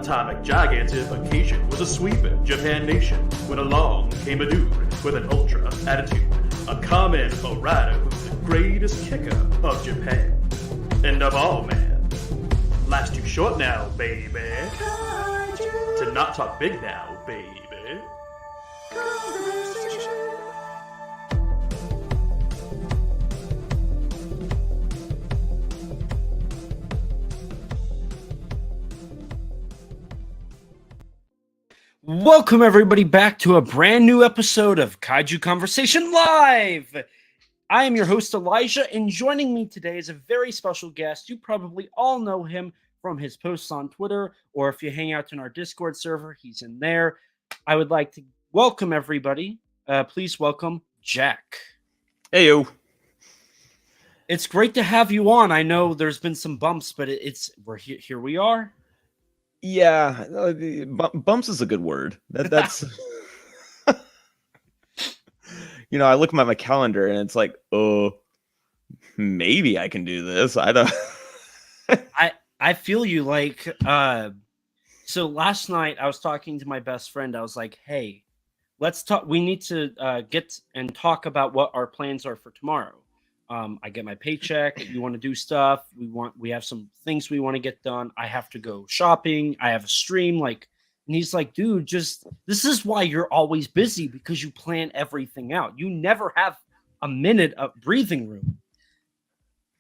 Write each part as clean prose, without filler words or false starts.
atomic gigantification was a sweeping Japan nation when along came a dude with an ultra attitude, a common rider who's the greatest kicker of Japan. And of all, man, life's too short now, baby, to not talk big now, baby. Welcome everybody back to a brand new episode of Kaiju Conversation Live! I am your host Elijah, and joining me today is a very special guest. You probably all know him from his posts on Twitter, or if you hang out in our Discord server, he's in there. I would like to welcome everybody. Please welcome Jack. Hey yo. It's great to have you on. I know there's been some bumps, but we're here we are. Yeah, bumps is a good word. That's I look at my calendar and it's like, oh, maybe I can do this. I don't. I feel you. Like, so last night I was talking to my best friend. I was like, hey, let's talk. We need to get and talk about what our plans are for tomorrow. I get my paycheck. You want to do stuff. We have some things we want to get done. I have to go shopping. I have a stream. And he's like, dude, this is why you're always busy, because you plan everything out. You never have a minute of breathing room.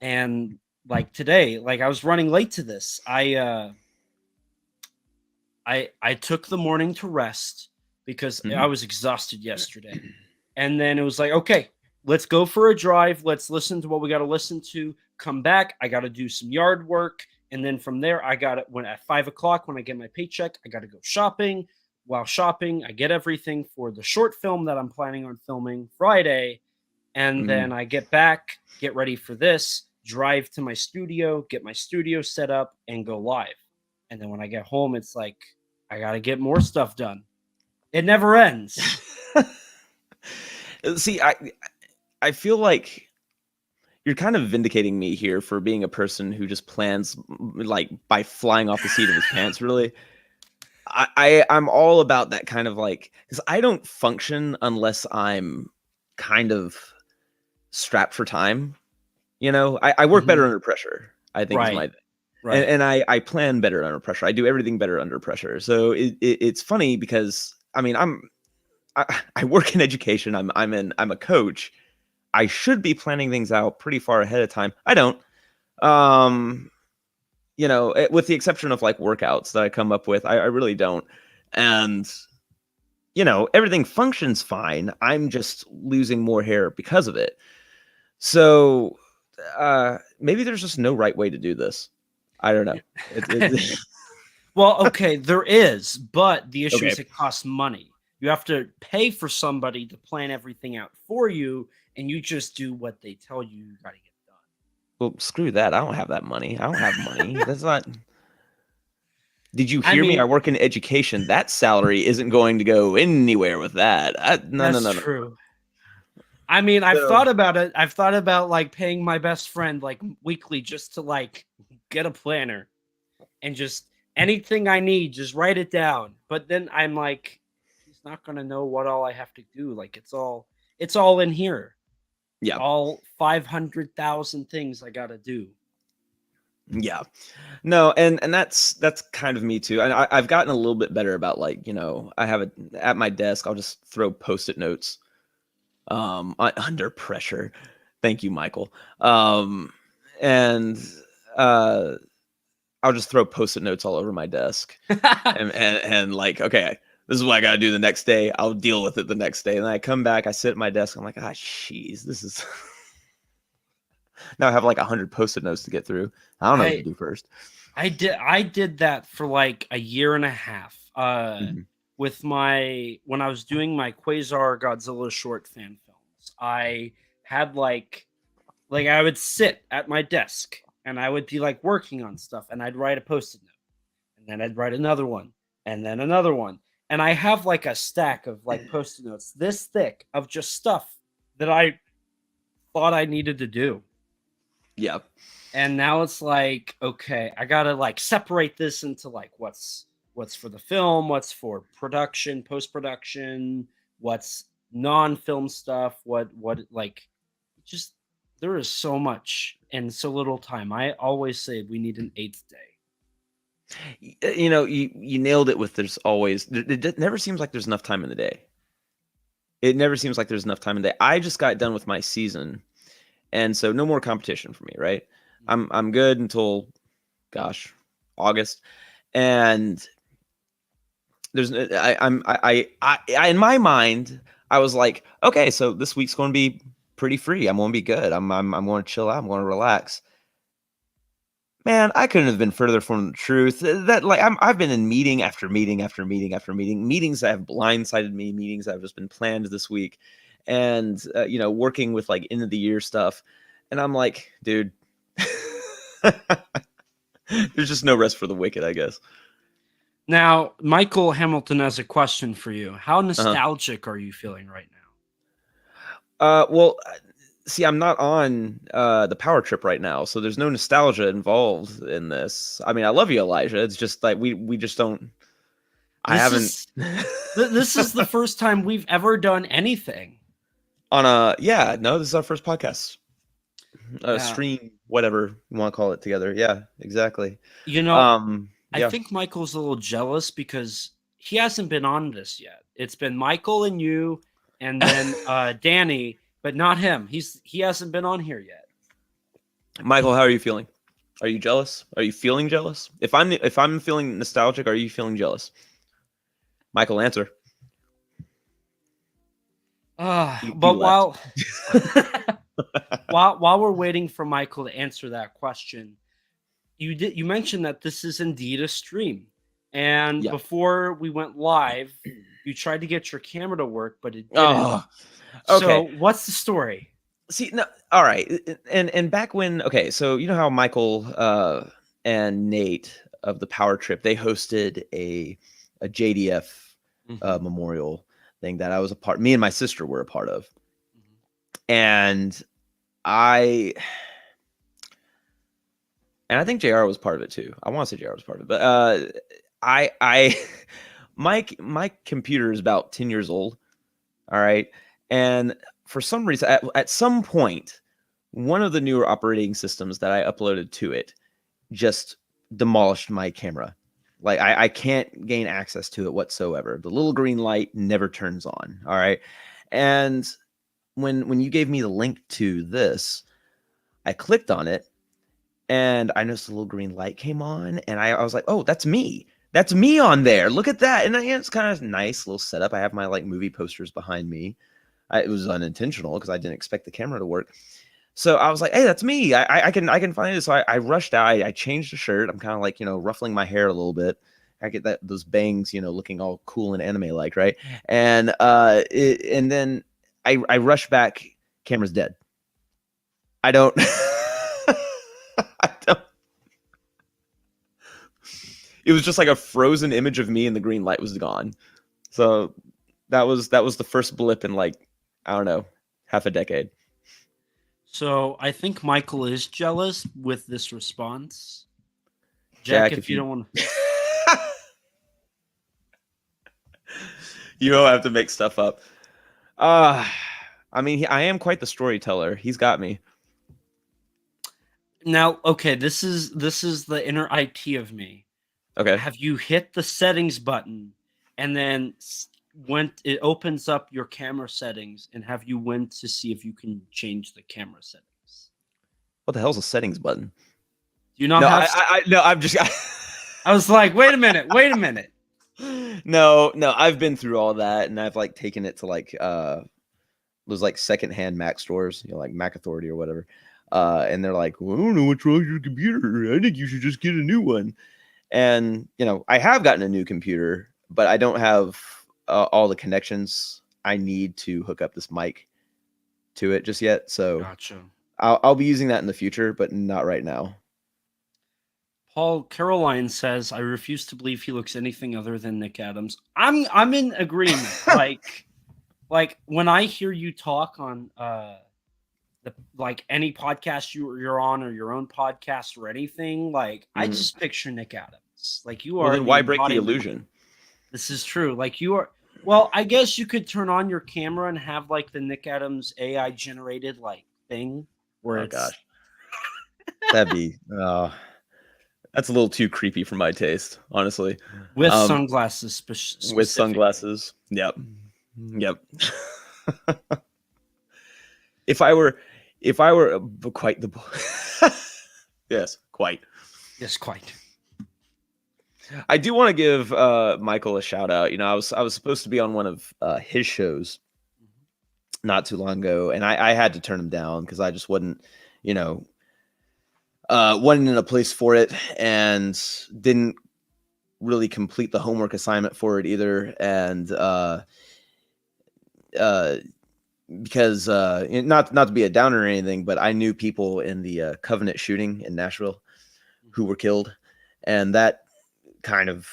And like today, I was running late to this. I took the morning to rest because I was exhausted yesterday. And then it was like, okay, let's go for a drive. Let's listen to what we got to listen to. Come back. I got to do some yard work. And then from there, when at 5 o'clock, when I get my paycheck, I got to go shopping. While shopping, I get everything for the short film that I'm planning on filming Friday. And then I get back, get ready for this, drive to my studio, get my studio set up, and go live. And then when I get home, it's like, I got to get more stuff done. It never ends. See, I feel like you're kind of vindicating me here for being a person who just plans by flying off the seat of his pants, really. I'm all about that kind of because I don't function unless I'm kind of strapped for time. I work better under pressure, I think is my thing. Right. And I plan better under pressure. I do everything better under pressure. So it's funny because I work in education. I'm a coach. I should be planning things out pretty far ahead of time. I don't. With the exception of workouts that I come up with, I really don't. And everything functions fine. I'm just losing more hair because of it. So maybe there's just no right way to do this. I don't know. Well, okay, there is, but the issue is it costs money. You have to pay for somebody to plan everything out for you, and you just do what they tell you got to get done. Well, screw that. I don't have that money. I don't have money. That's not... Did you hear me? I work in education. That salary isn't going to go anywhere with that. No. True. I've thought about it. I've thought about paying my best friend weekly just to get a planner and just anything I need, just write it down. But then I'm like, he's not going to know what all I have to do. It's all in here. Yeah. All 500,000 things I got to do. Yeah. No, and that's kind of me too. I've gotten a little bit better about I have at my desk, I'll just throw Post-it notes under pressure. Thank you, Michael. And I'll just throw Post-it notes all over my desk and okay, this is what I got to do the next day. I'll deal with it the next day. And then I come back, I sit at my desk. I'm like, jeez, this is... Now I have 100 Post-it notes to get through. I don't know what to do first. I did that for a year and a half with when I was doing my Quasar Godzilla short fan films. I had I would sit at my desk and I would be working on stuff, and I'd write a Post-it note, and then I'd write another one, and then another one. And I have a stack of Post-it notes this thick of just stuff that I thought I needed to do. Yeah. And now it's okay, I gotta separate this into what's what's for the film, what's for production, post-production, what's non-film stuff, what like just there is so much and so little time. I always say we need an 8th day. You know, you nailed it with there's always it never seems like there's enough time in the day. It never seems like there's enough time in the day. I just got done with my season, and so no more competition for me, right? I'm good until gosh, August. And there's I in my mind, I was like, okay, so this week's going to be pretty free. I'm going to be good. I'm going to chill out. I'm going to relax. Man, I couldn't have been further from the truth. That like I've been in meeting after meeting after meeting after meeting, meetings that have blindsided me, meetings that have just been planned this week, and you know, working with like end of the year stuff, and I'm like, dude, there's just no rest for the wicked, I guess. Now, Michael Hamilton has a question for you. How nostalgic are you feeling right now? Well, see, I'm not on the power trip right now, so there's no nostalgia involved in this. I mean, I love you, Elijah. It's just like we just don't. This is the first time we've ever done anything on this is our first podcast. Stream, whatever you want to call it, together. Yeah, exactly. You know, I think Michael's a little jealous because he hasn't been on this yet. It's been Michael and you, and then Danny, but not him. He hasn't been on here yet. Michael, how are you feeling? Are you jealous? Are you feeling jealous? If I'm feeling nostalgic, are you feeling jealous? Michael, answer. But while we're waiting for Michael to answer that question, you mentioned that this is indeed a stream, and before we went live, you tried to get your camera to work, but it didn't. Okay. So what's the story? See, no, all right, and back when, okay, so you know how Michael and Nate of the Power Trip, they hosted a JDF memorial thing that I was a part. Me and my sister were a part of, and I think JR was part of it too. I want to say JR was part of it, but my computer is about 10 years old. All right. And for some reason, at some point, one of the newer operating systems that I uploaded to it just demolished my camera. Like I can't gain access to it whatsoever. The little green light never turns on. All right. And when you gave me the link to this, I clicked on it and I noticed the little green light came on, and I was like, oh, that's me. That's me on there. Look at that. And it's kind of nice little setup. I have my like movie posters behind me. It was unintentional because I didn't expect the camera to work. So I was like, hey, that's me. I can find it. So I rushed out. I changed the shirt. I'm kind of like, ruffling my hair a little bit. I get those bangs, looking all cool and anime like, right? And and then I rush back. Camera's dead. I don't. It was just like a frozen image of me, and the green light was gone. So that was the first blip in like, I don't know, half a decade. So I think Michael is jealous with this response. Jack, if you don't want to. You don't have to make stuff up. I mean, I am quite the storyteller. He's got me. Now, okay, this is the inner IT of me. Okay. Have you hit the settings button and then it opens up your camera settings, and have you went to see if you can change the camera settings? What the hell's a settings button? Do you not have? No, I'm just. I was like, wait a minute. No, I've been through all that, and I've like taken it to like those like secondhand Mac stores, like Mac Authority or whatever, and they're like, well, I don't know what's wrong with your computer. I think you should just get a new one. And I have gotten a new computer, but I don't have all the connections I need to hook up this mic to it just yet. So gotcha. I'll be using that in the future, but not right now. Paul Caroline says, I refuse to believe he looks anything other than Nick Adams. I'm in agreement. like when I hear you talk on like any podcast you're on, or your own podcast or anything, like I just picture Nick Adams. this. Like you Well, are. then why break the embodiment. illusion? This is true. Like you are. Well, I guess you could turn on your camera and have like the Nick Adams AI generated like thing where Oh it's. gosh, that'd be. That's a little too creepy for my taste, honestly. With sunglasses, With specifically. sunglasses. Yep. If I were quite the yes, quite. Yes, quite. I do want to give Michael a shout out. You know, I was supposed to be on one of his shows not too long ago, and I had to turn him down because I just wasn't, you know, wasn't in a place for it, and didn't really complete the homework assignment for it either, and because not to be a downer or anything, but I knew people in the Covenant shooting in Nashville who were killed, and that kind of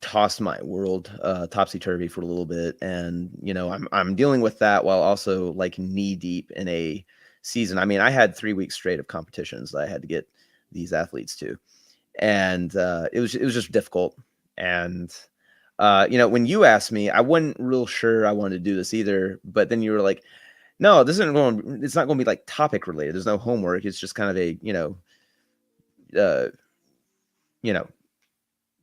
tossed my world topsy-turvy for a little bit. And you know, I'm dealing with that while also like knee deep in a season. I mean, I had 3 weeks straight of competitions that I had to get these athletes to, and it was just difficult. And you know, when you asked me, I wasn't real sure I wanted to do this either, but then you were like, no, it's not going to be like topic related. There's no homework. It's just kind of a, you know,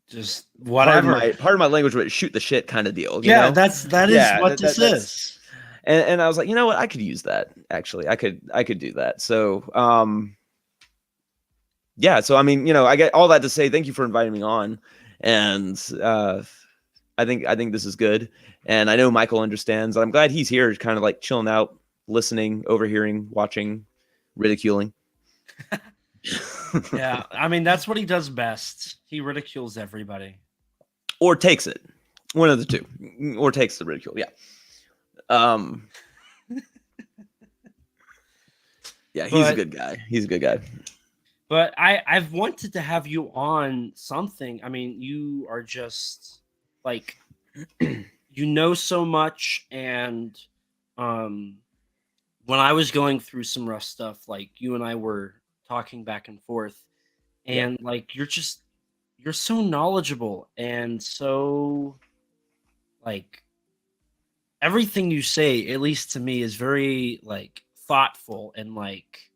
just whatever. Part of my language would shoot the shit kind of deal. Yeah, you know? that is what this is. And I was like, you know what? I could use that. Actually, I could do that. So, yeah. So, I mean, you know, I get all that to say, thank you for inviting me on. And, I think this is good. And I know Michael understands. I'm glad he's here, kind of like chilling out, listening, overhearing, watching, ridiculing. Yeah, I mean, that's what he does best. He ridicules everybody. Or takes it. One of the two. Or takes the ridicule. Yeah. Yeah, he's a good guy. He's a good guy. But I've wanted to have you on something. I mean, you are just like you know so much, and when I was going through some rough stuff, like you and I were talking back and forth, and like you're so knowledgeable and so like everything you say, at least to me, is very like thoughtful, and like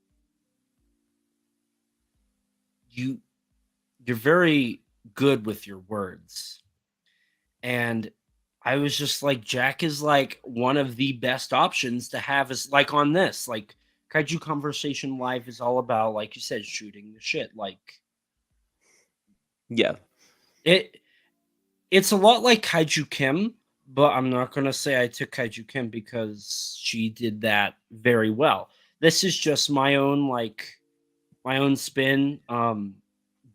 you're very good with your words. And I was just like, Jack is like one of the best options to have, is like on this, like Kaiju Conversation Live is all about, like you said, shooting the shit. Like, yeah, it's a lot like Kaiju Kim, but I'm not gonna say I took Kaiju Kim because she did that very well. This is just my own spin.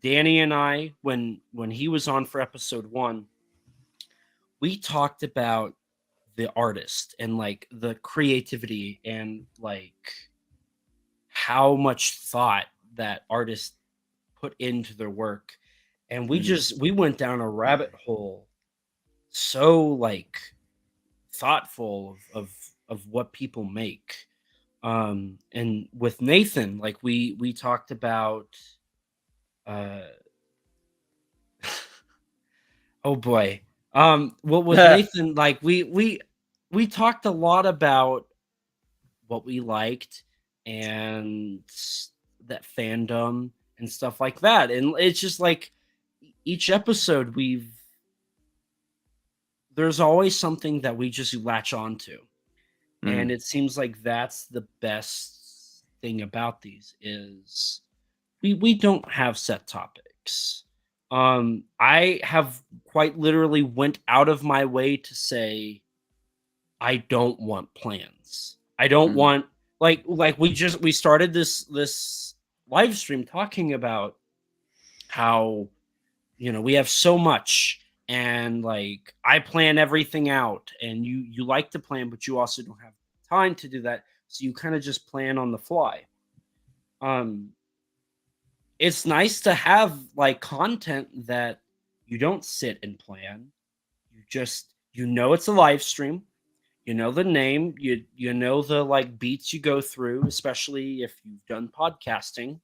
Danny and I, when he was on for episode 1, we talked about the artist and like the creativity and like how much thought that artists put into their work. And we went down a rabbit hole, so like thoughtful of what people make. And with Nathan, like we talked about oh boy. Well, with Nathan, like we talked a lot about what we liked and that fandom and stuff like that. And it's just like each episode there's always something that we just latch onto. And it seems like that's the best thing about these is we don't have set topics. I have quite literally went out of my way to say I don't want plans. I don't want like we started this live stream talking about how, you know, we have so much, and like I plan everything out, and you like to plan, but you also don't have time to do that, so you kind of just plan on the fly. It's nice to have like content that you don't sit and plan. You know it's a live stream. You know the name. You know the like beats you go through, especially if you've done podcasting.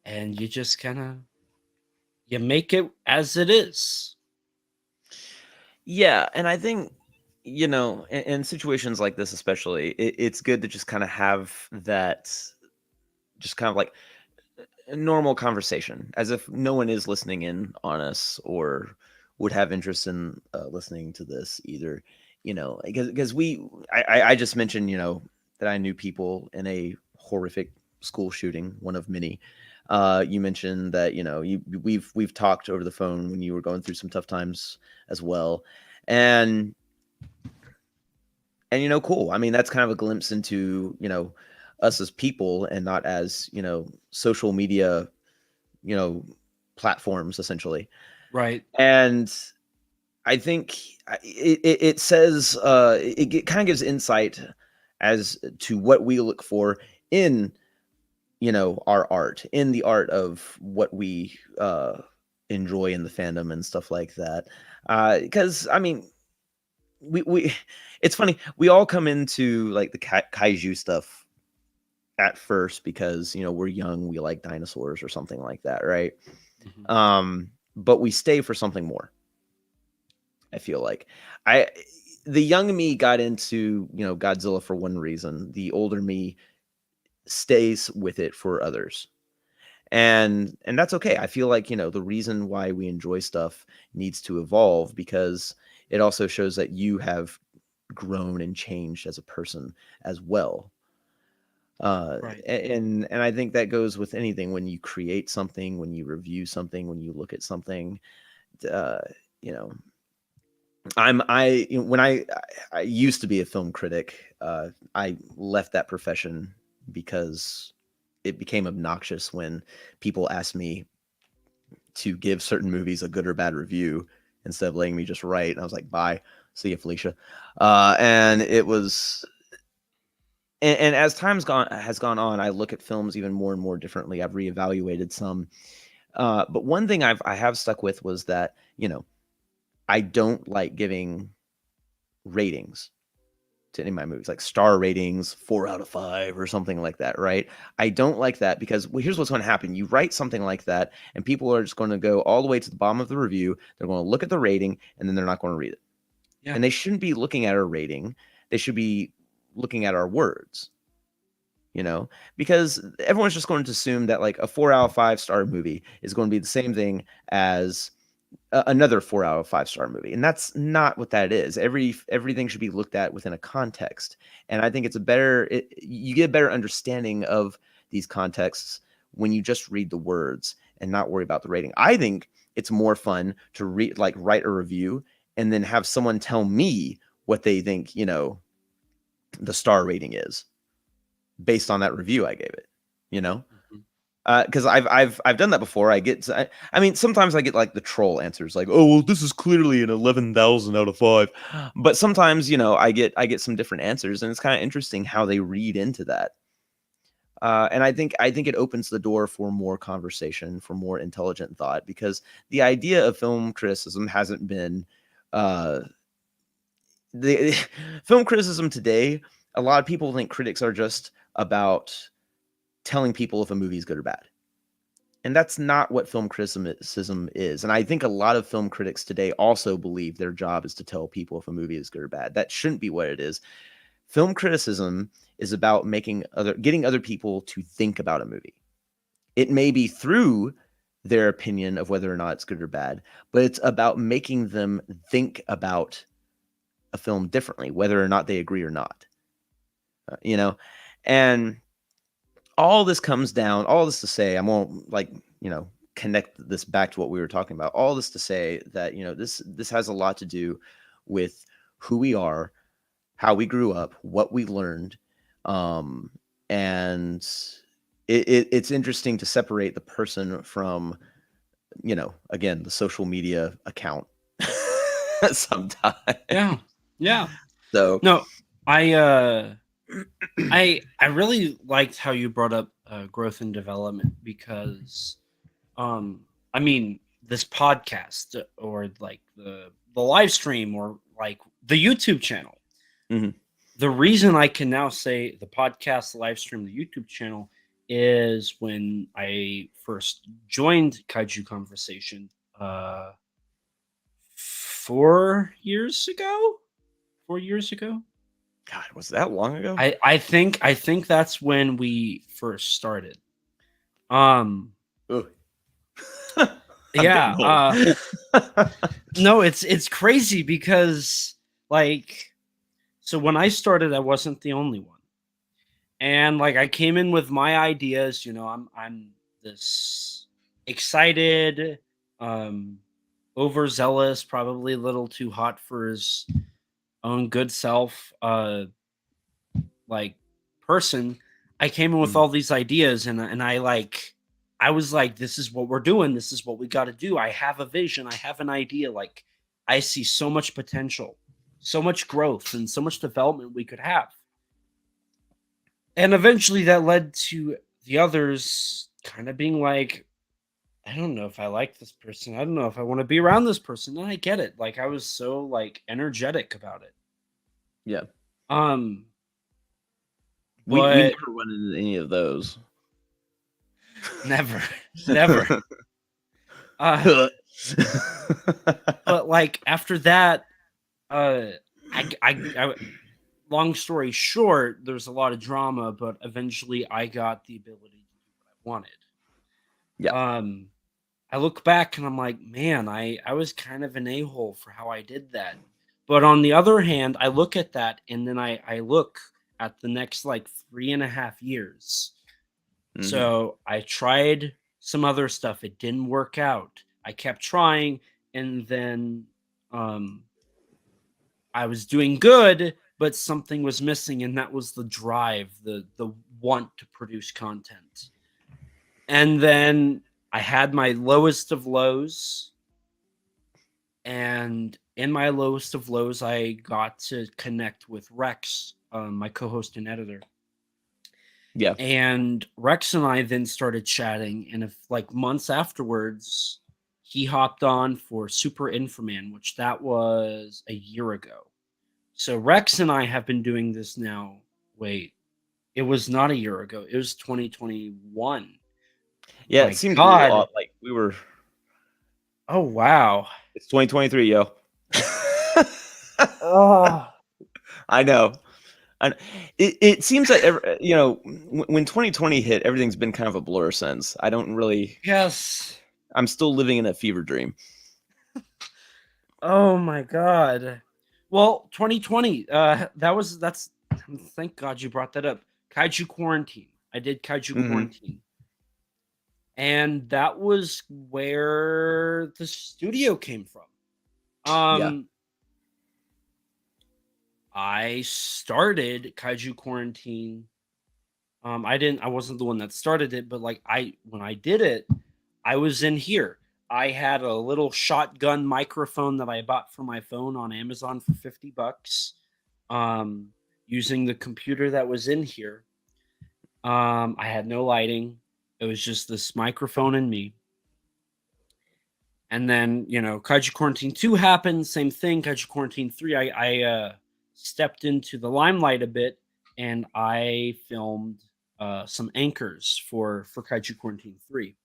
and you just kind of you make it as it is. Yeah, and I think, in situations like this especially, it's good to just kind of have that, just kind of like a normal conversation, as if no one is listening in on us or would have interest in listening to this either. Because I just mentioned, that I knew people in a horrific school shooting, one of many. You mentioned that we've talked over the phone when you were going through some tough times as well, and cool. I mean, that's kind of a glimpse into us as people, and not as social media platforms essentially. Right. And I think it says it kind of gives insight as to what we look for in our art, in the art of what we enjoy in the fandom and stuff like that. Because I mean, we it's funny, we all come into like the kaiju stuff at first because we're young, we like dinosaurs or something like that, right? Mhm. But we stay for something more. I feel like the young me got into Godzilla for one reason. The older me stays with it for others, and that's okay. I feel like the reason why we enjoy stuff needs to evolve, because it also shows that you have grown and changed as a person as well. Right. And I think that goes with anything. When you create something, when you review something, when you look at something, uh, you know, when I used to be a film critic. I left that profession because it became obnoxious when people asked me to give certain movies a good or bad review instead of letting me just write. And I was like, bye, see you, Felicia. And it was, and as has gone on, I look at films even more and more differently. I've reevaluated some, but one thing I have stuck with was that I don't like giving ratings to any of my movies, like star ratings, 4 out of 5 or something like that, right? I don't like that because, well, here's what's going to happen. You write something like that, and people are just going to go all the way to the bottom of the review. They're going to look at the rating, and then they're not going to read it. Yeah. And they shouldn't be looking at our rating. They should be looking at our words, because everyone's just going to assume that like a 4 out of 5 star movie is going to be the same thing as another 4 out of 5 star movie, and that's not what that is. Everything should be looked at within a context, and I think you get a better understanding of these contexts when you just read the words and not worry about the rating. I think it's more fun to write a review and then have someone tell me what they think the star rating is based on that review I gave it. Mhm. Because I've done that before. I mean, sometimes I get like the troll answers, like, "Oh, well, this is clearly an 11,000 out of 5." But sometimes, I get some different answers, and it's kind of interesting how they read into that. And I think it opens the door for more conversation, for more intelligent thought, because the idea of film criticism hasn't been the film criticism today. A lot of people think critics are just about telling people if a movie is good or bad. And that's not what film criticism is. And I think a lot of film critics today also believe their job is to tell people if a movie is good or bad. That shouldn't be what it is. Film criticism is about getting other people to think about a movie. It may be through their opinion of whether or not it's good or bad, but it's about making them think about a film differently, whether or not they agree or not. And all this to say, I won't connect this back to what we were talking about. All this to say that, this has a lot to do with who we are, how we grew up, what we learned. And it's interesting to separate the person from, again, the social media account sometimes. Yeah. Yeah. So No, I really liked how you brought up growth and development, because I mean, this podcast or like the live stream or like the YouTube channel. Mhm. The reason I can now say the podcast, the live stream, the YouTube channel is when I first joined Kaiju Conversation 4 years ago. 4 years ago. God, was that long ago? I think that's when we first started. Ugh. I'm Yeah. getting old. No, it's crazy because like, so when I started, I wasn't the only one. And like I came in with my ideas, I'm this excited, overzealous, probably a little too hot for his own good self, like person. I came in with all these ideas, and I was like, this is what we're doing. This is what we got to do. I have a vision. I have an idea. Like I see so much potential, so much growth, and so much development we could have. And eventually that led to the others kind of being like, I don't know if I like this person. I don't know if I want to be around this person. And I get it. Like I was so like energetic about it. Yeah. Um We but never went into any of those. never. But like after that, I long story short, there's a lot of drama, but eventually I got the ability to do what I wanted. Yeah. I look back and I'm like, man, I was kind of an a-hole for how I did that. But on the other hand, I look at that and then I look at the next like 3.5 years. Mhm. So I tried some other stuff. It didn't work out. I kept trying, and then I was doing good, but something was missing, and that was the drive, the want to produce content. And then I had my lowest of lows, and in my lowest of lows, I got to connect with Rex, my co-host and editor. Yeah. And Rex and I then started chatting, and if like months afterwards, he hopped on for Super Inframan, which that was a year ago. So Rex and I have been doing this now. Wait, it was not a year ago. It was 2021. Yeah, My it seems God. a little odd. Like we were. Oh wow. It's 2023, yo. Oh. I know. And it seems like when 2020 hit, everything's been kind of a blur since. I don't really. Yes. I'm still living in a fever dream. Oh my God. Well, 2020. That's. Thank God you brought that up. Kaiju Quarantine. I did Kaiju Quarantine. And that was where the studio came from. Yeah. I started Kaiju Quarantine. I wasn't the one that started it, but like when I did it, I was in here. I had a little shotgun microphone that I bought for my phone on Amazon for $50. Using the computer that was in here. I had no lighting. It was just this microphone and me. And then, Kaiju Quarantine 2 happened. Same thing. Kaiju Quarantine 3, I stepped into the limelight a bit, and I filmed some anchors for Kaiju Quarantine 3.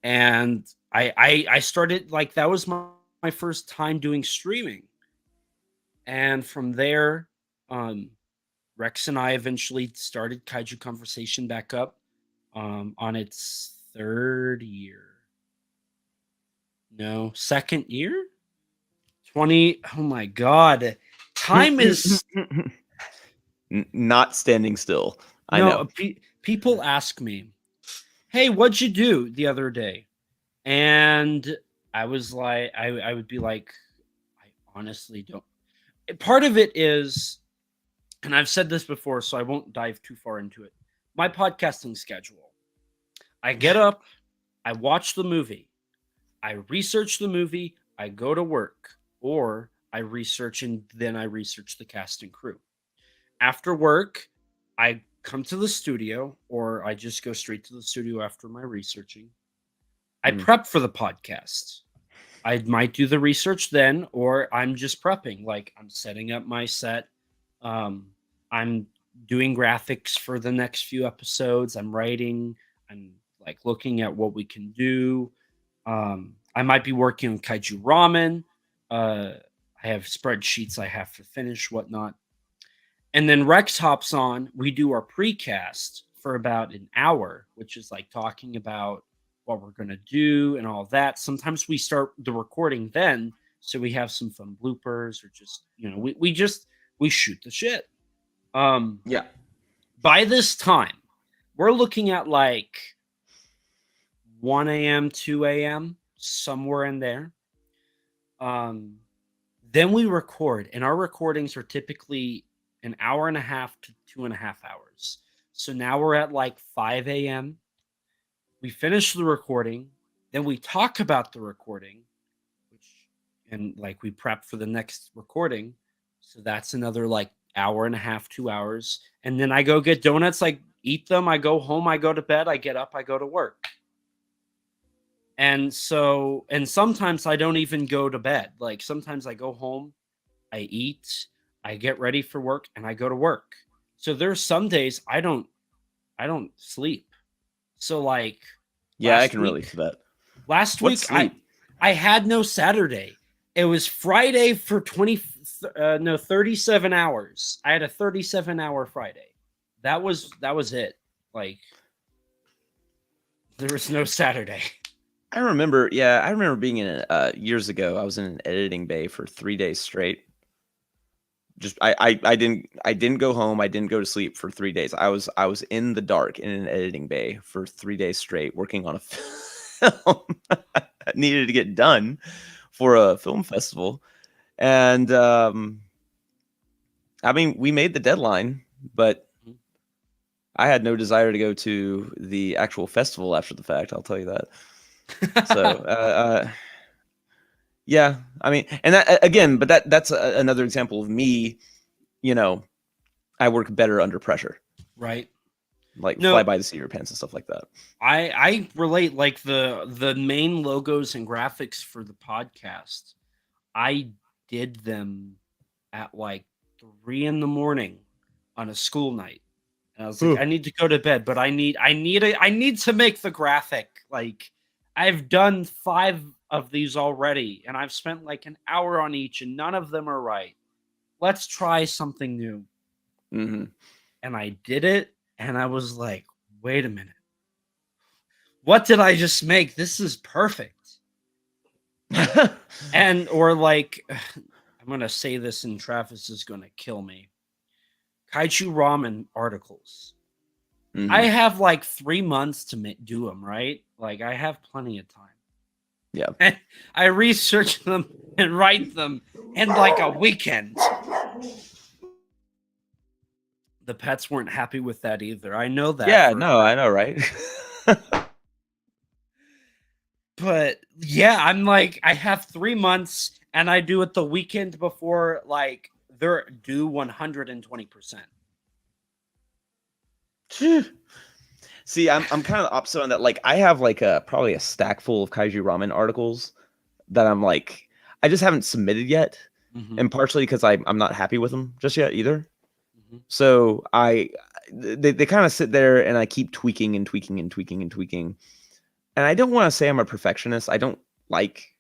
And I started, like, that was my first time doing streaming. And from there, Rex and I eventually started Kaiju Conversation back up on its third year. No, second year? 20. Oh my God. Time is not standing still. I know. People ask me, hey, what'd you do the other day? And I was like, I would be like, I honestly don't. Part of it is, and I've said this before, so I won't dive too far into it. My podcasting schedule. I get up, I watch the movie, I research the movie, I go to work, or I research and then I research the cast and crew. After work, I come to the studio, or I just go straight to the studio after my researching. I prep for the podcast. I might do the research then, or I'm just prepping. Like I'm setting up my set. I'm doing graphics for the next few episodes. I'm writing. I'm like looking at what we can do. I might be working on Kaiju Ramen. I have spreadsheets I have to finish, whatnot. And then Rex hops on. We do our precast for about an hour, which is like talking about what we're going to do and all that. Sometimes we start the recording then, so we have some fun bloopers, or just, we shoot the shit. Yeah. By this time, we're looking at like 1 a.m., 2 a.m., somewhere in there. Then we record, and our recordings are typically an hour and a half to 2.5 hours. So now we're at like 5 a.m. We finish the recording, then we talk about the recording, and like we prep for the next recording. So that's another like hour and a half, 2 hours. And then I go get donuts, I eat them, I go home, I go to bed, I get up, I go to work. And sometimes I don't even go to bed. Like sometimes I go home, I eat, I get ready for work, and I go to work. So there's some days I don't sleep. So like, yeah, I can relate to that. Last week I had no Saturday. It was Friday for 37 hours. I had a 37-hour Friday. That was it. Like, there was no Saturday. I remember being in years ago. I was in an editing bay for 3 days straight. Just I didn't go home. I didn't go to sleep for 3 days. I was in the dark in an editing bay for 3 days straight, working on a film that needed to get done for a film festival. And I mean, we made the deadline, but I had no desire to go to the actual festival after the fact. I'll tell you that. So, yeah, I mean, and that again, but that's another example of me, I work better under pressure, right? Like fly by the seat of your pants and stuff like that. I relate, like the main logos and graphics for the podcast. I did them at like 3 a.m. on a school night. And I was like, I need to go to bed, but I need to make the graphic. Like, I've done 5 of these already, and I've spent like an hour on each, and none of them are right. Let's try something new. Mm-hmm. And I did it, and I was like, wait a minute. What did I just make? This is perfect. Or like, I'm going to say this and Travis is going to kill me. Kaiju Ramen articles. Mm-hmm. I have like 3 months to do them, right? Like, I have plenty of time. Yeah. And I research them and write them in like a weekend. The pets weren't happy with that either. I know that. Yeah, no, I know, right? But yeah, I'm like, I have 3 months, and I do it the weekend before, like, they're due 120%. See, I'm kind of the opposite on that. Like, I have like probably a stack full of Kaiju Ramen articles that I'm like, I just haven't submitted yet, and partially because I'm not happy with them just yet either. So they kind of sit there, and I keep tweaking and tweaking and tweaking and tweaking. And I don't want to say I'm a perfectionist. I don't like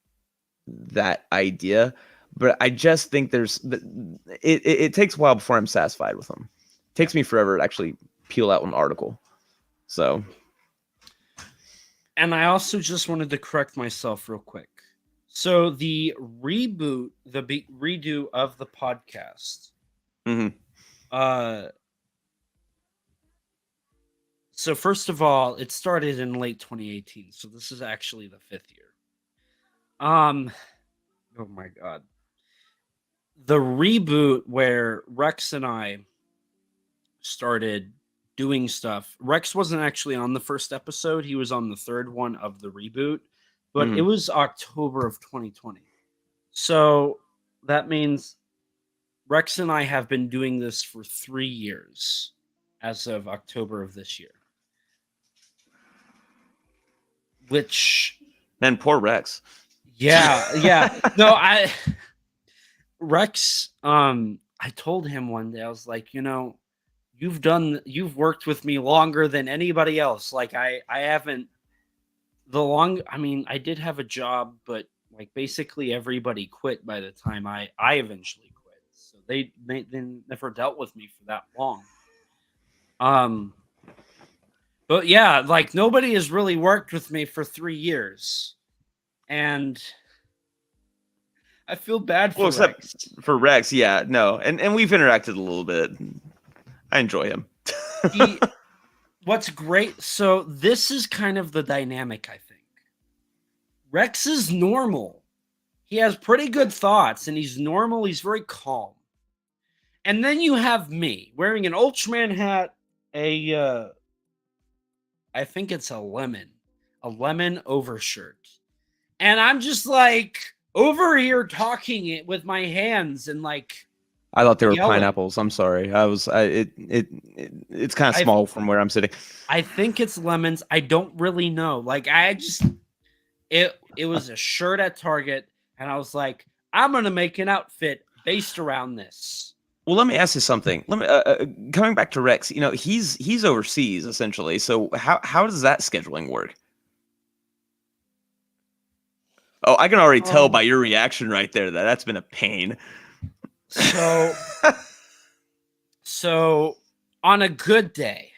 that idea, but I just think it takes a while before I'm satisfied with them. It takes me forever to actually peel out an article. So, and I also just wanted to correct myself real quick. So the redo of the podcast. So first of all, it started in late 2018. So this is actually the 5th year. Oh my God. The reboot where Rex and I started doing stuff. Rex wasn't actually on the first episode. He was on the 3rd one of the reboot, but it was October of 2020. So that means Rex and I have been doing this for 3 years as of October of this year. Which, man, poor Rex. Yeah. No, Rex, I told him one day, I was like, you you've worked with me longer than anybody else. Like I haven't I mean, I did have a job, but like basically everybody quit by the time I eventually quit. So they never dealt with me for that long. But yeah, like nobody has really worked with me for 3 years. And I feel bad for Rex. For Rex, yeah, no. And we've interacted a little bit. I enjoy him. What's great, so this is kind of the dynamic, I think. Rex is normal. He has pretty good thoughts, and he's normal. He's very calm. And then you have me wearing an Ultraman hat, I think it's a lemon overshirt. And I'm just like over here talking it with my hands and like I thought they were yelling. Pineapples. I'm sorry. It's kind of small from where I'm sitting. I think it's lemons. I don't really know. Like it was a shirt at Target, and I was like, I'm gonna make an outfit based around this. Well, let me ask you something. Let me coming back to Rex. You know, he's overseas essentially. So how does that scheduling work? Oh, I can already tell by your reaction right there that that's been a pain. So on a good day,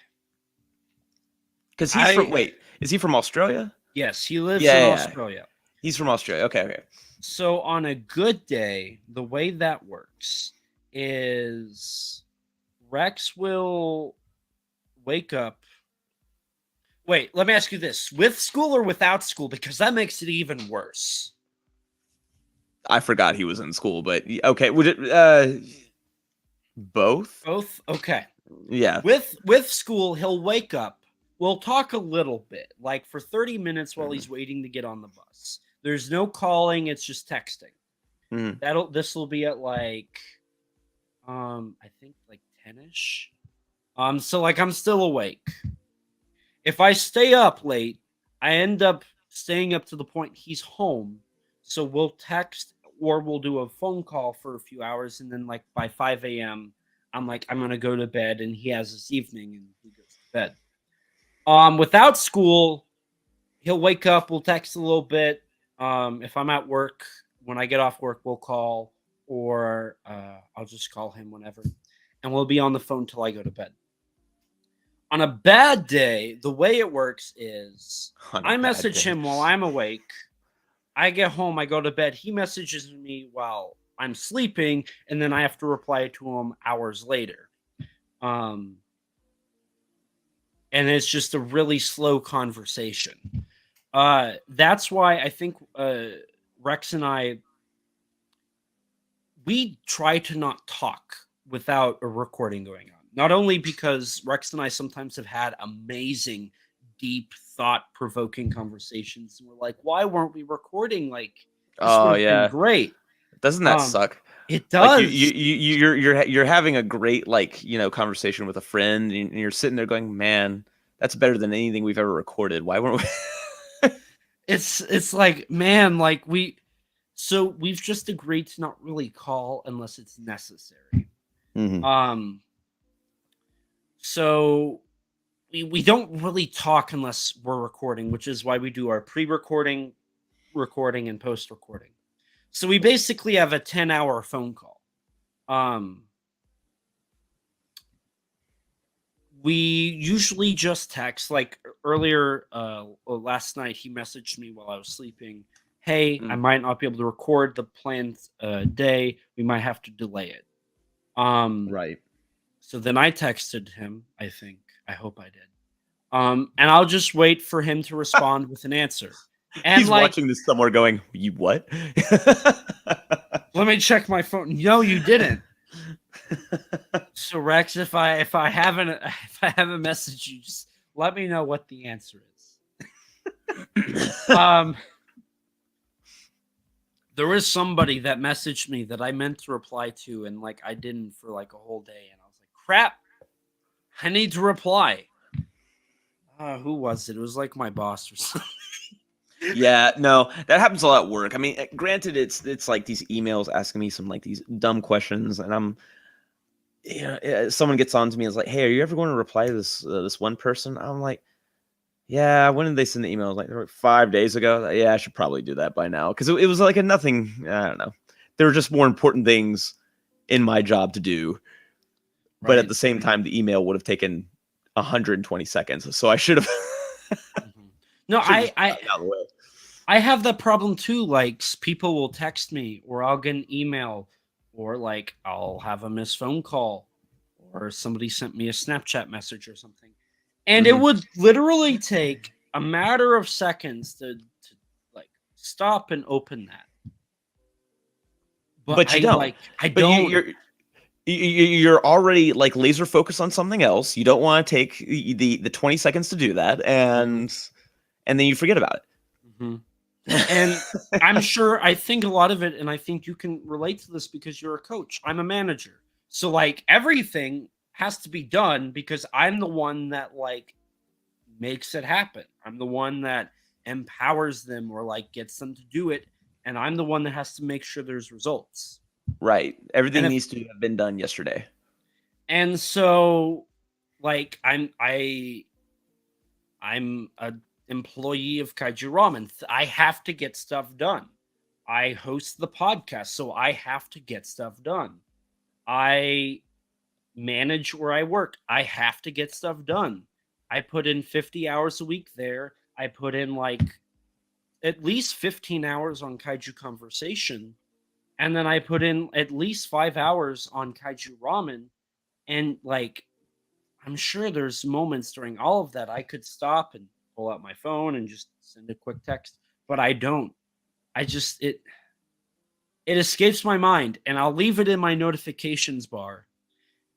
because is he from Australia? Yes, he lives in Australia. He's from Australia. Okay. So on a good day, the way that works is Rex will wake up. Wait, let me ask you this. With school or without school? Because that makes it even worse. I forgot he was in school, but okay. Would it both? Both? Okay. Yeah. With school, he'll wake up. We'll talk a little bit, like for 30 minutes while he's waiting to get on the bus. There's no calling, it's just texting. This will be at like I think like 10ish. So like I'm still awake. If I stay up late, I end up staying up to the point he's home. So we'll text or we'll do a phone call for a few hours. And then like by 5 a.m., I'm like, I'm going to go to bed. And he has this evening and he goes to bed. Without school, he'll wake up. We'll text a little bit. If I'm at work, when I get off work, we'll call or I'll just call him whenever. And we'll be on the phone till I go to bed. On a bad day, the way it works is I message him while I'm awake. I get home, I go to bed. He messages me while I'm sleeping, and then I have to reply to him hours later. And it's just a really slow conversation. That's why I think Rex and I, we try to not talk without a recording going on. Not only because Rex and I sometimes have had amazing, deep, thought-provoking conversations, and we're like, "Why weren't we recording?" Like, this would have been great. Doesn't that suck? It does. Like you're having a great conversation with a friend, and you're sitting there going, "Man, that's better than anything we've ever recorded. Why weren't we?" It's like, man, like we've just agreed to not really call unless it's necessary. Mm-hmm. So we don't really talk unless we're recording, which is why we do our pre-recording, recording, and post-recording. So we basically have a 10-hour phone call. We usually just text. Like earlier, last night, he messaged me while I was sleeping. Hey, I might not be able to record the planned day. We might have to delay it. Right. So then I texted him, I hope I did. And I'll just wait for him to respond with an answer. And he's watching this somewhere going, "You what?" Let me check my phone. No, you didn't. So Rex, if I have a message, you just let me know what the answer is. There was somebody that messaged me that I meant to reply to, and like I didn't for like a whole day, and I was like, crap, I need to reply. Who was it? It was like my boss or something. Yeah, no, that happens a lot at work. I mean, granted, it's like these emails asking me some like these dumb questions, and someone gets on to me and is like, "Hey, are you ever going to reply to this one person?" I'm like, "Yeah, when did they send the email?" I was like, 5 days ago. Yeah, I should probably do that by now because it was like a nothing. I don't know. There were just more important things in my job to do, but at the same time, the email would have taken 120 seconds, so I should have. No, out of the way. I have that problem too. Like people will text me, or I'll get an email, or like I'll have a missed phone call, or somebody sent me a Snapchat message or something, and it would literally take a matter of seconds to like stop and open that. But you don't. I don't. You're already like laser focused on something else. You don't want to take the 20 seconds to do that, and then you forget about it. And I'm sure, I think a lot of it, and I think you can relate to this because you're a coach. I'm a manager. So like everything has to be done because I'm the one that like makes it happen. I'm the one that empowers them or like gets them to do it. And I'm the one that has to make sure there's results. Right. Everything needs to have been done yesterday. And so like I'm a employee of Kaiju Ramen. I have to get stuff done. I host the podcast, so I have to get stuff done. I manage where I work. I have to get stuff done. I put in 50 hours a week there. I put in like at least 15 hours on Kaiju Conversation. And then I put in at least 5 hours on Kaiju Ramen. And like, I'm sure there's moments during all of that I could stop and pull out my phone and just send a quick text, but I don't. I just, it escapes my mind, and I'll leave it in my notifications bar.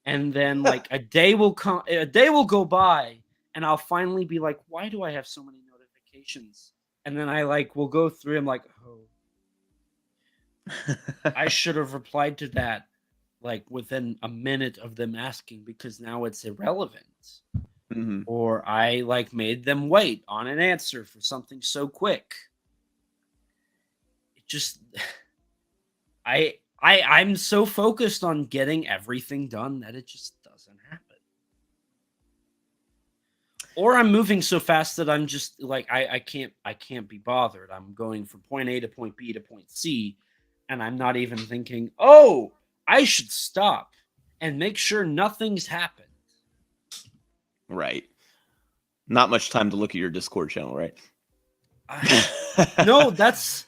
And then like a day will go by, and I'll finally be like, why do I have so many notifications? And then I like will go through. I'm like, oh, I should have replied to that like within a minute of them asking, because now it's irrelevant. Or I like made them wait on an answer for something so quick. It just, I'm so focused on getting everything done that it just doesn't happen. Or I'm moving so fast that I'm just like, I can't be bothered. I'm going from point A to point B to point C, and I'm not even thinking, oh, I should stop and make sure nothing's happened. Right. Not much time to look at your Discord channel, right? No, that's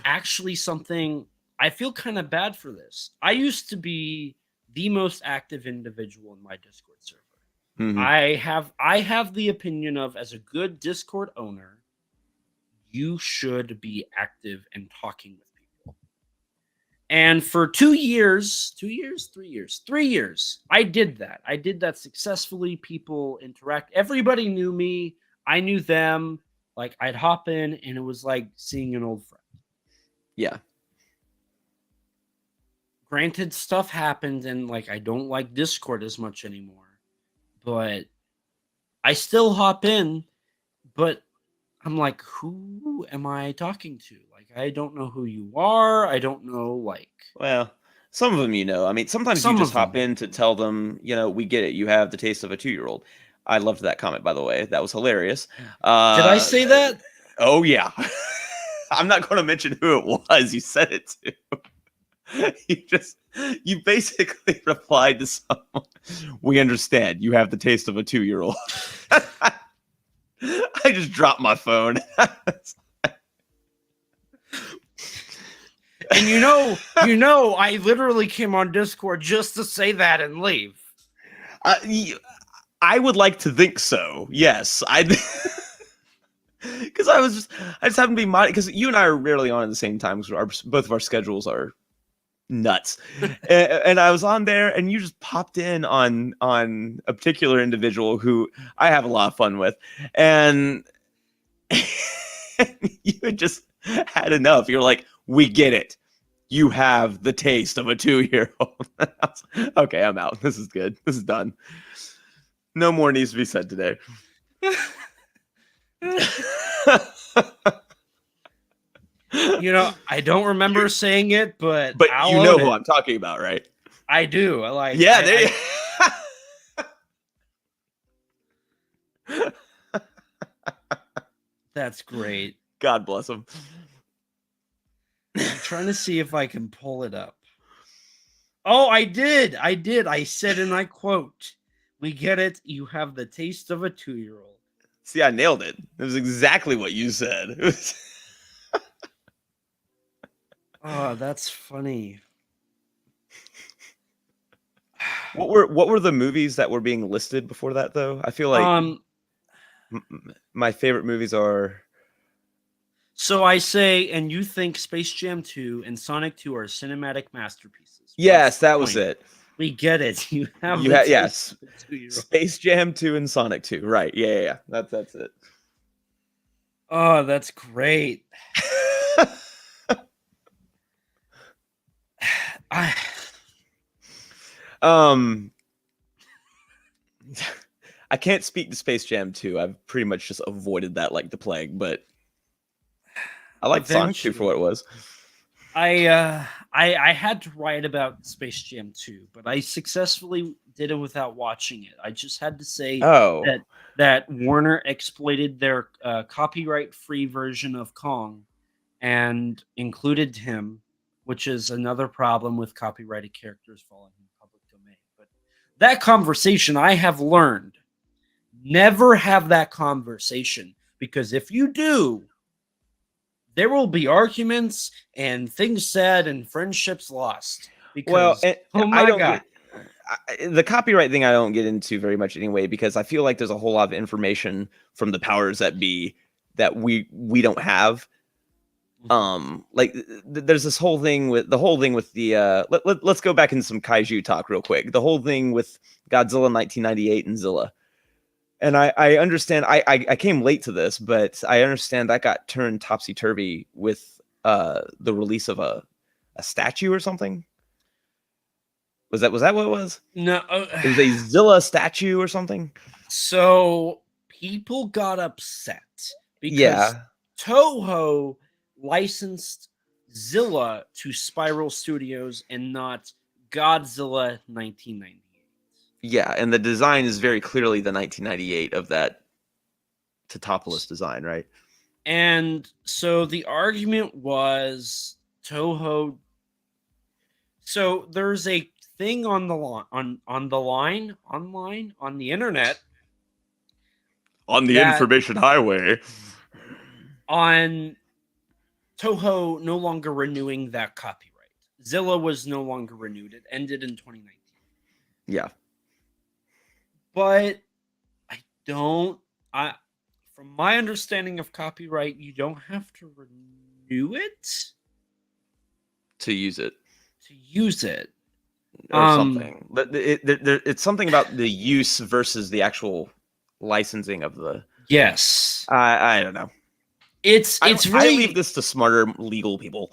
actually something I feel kind of bad for this. I used to be the most active individual in my Discord server. I have the opinion of, as a good Discord owner, you should be active and talking with people. And for 3 years, I did that. I did that successfully. People interact. Everybody knew me. I knew them. Like, I'd hop in, and it was like seeing an old friend. Yeah. Granted, stuff happened, and like I don't like Discord as much anymore. But I still hop in. But I'm like, who am I talking to? Like, I don't know who you are. I don't know, like... Well, some of them, you know. I mean, sometimes you just hop in to tell them, you know, we get it. You have the taste of a 2-year-old. I loved that comment, by the way. That was hilarious. Did I say that? Oh, yeah. I'm not going to mention who it was you said it to. You basically replied to someone, we understand. You have the taste of a 2-year-old. I just dropped my phone. And you know, I literally came on Discord just to say that and leave. I would like to think so. Yes, because I just happen to be because you and I are rarely on at the same time because both of our schedules are nuts. and I was on there, and you just popped in on a particular individual who I have a lot of fun with, and you had just had enough. You're like, we get it. You have the taste of a 2-year-old. Okay, I'm out. This is good. This is done. No more needs to be said today. You know, I don't remember saying it, but you know who I'm talking about, right? I do. I like. Yeah, there you. That's great. God bless him. I'm trying to see if I can pull it up. Oh, I did. I said, and I quote, "We get it. You have the taste of a 2-year-old." See, I nailed it. It was exactly what you said. It was... Oh, that's funny. What were the movies that were being listed before that, though? I feel like my favorite movies are. So I say, and you think Space Jam 2 and Sonic 2 are cinematic masterpieces. Yes, that was it. We get it. You have yes. Space Jam 2 and Sonic 2. Right. Yeah. That's it. Oh, that's great. I can't speak to Space Jam 2. I've pretty much just avoided that like the plague, but I like Sonic 2 for what it was. I had to write about Space Jam 2, but I successfully did it without watching it. I just had to say that Warner exploited their copyright-free version of Kong and included him, which is another problem with copyrighted characters falling in the public domain. But that conversation, I have learned, never have that conversation, because if you do, there will be arguments and things said and friendships lost. Because, oh my God. The copyright thing I don't get into very much anyway, because I feel like there's a whole lot of information from the powers that be that we don't have. Like there's this whole thing with the let's go back in some kaiju talk real quick. The whole thing with Godzilla 1998 and Zilla. And I understand I came late to this, but I understand that got turned topsy-turvy with the release of a statue or something. Was that what it was? No, it was a Zilla statue or something. So people got upset because Toho licensed Zilla to Spiral Studios and not Godzilla 1998. Yeah, and the design is very clearly the 1998 of that Totopoulos design, right? And so the argument was Toho. So there's a thing on the line on the internet, on the information highway, on Toho no longer renewing that copyright. Zilla was no longer renewed. It ended in 2019. Yeah. But from my understanding of copyright, you don't have to renew it to use it. Or something. It's something about the use versus the actual licensing of the. Yes. I don't know. I leave this to smarter legal people.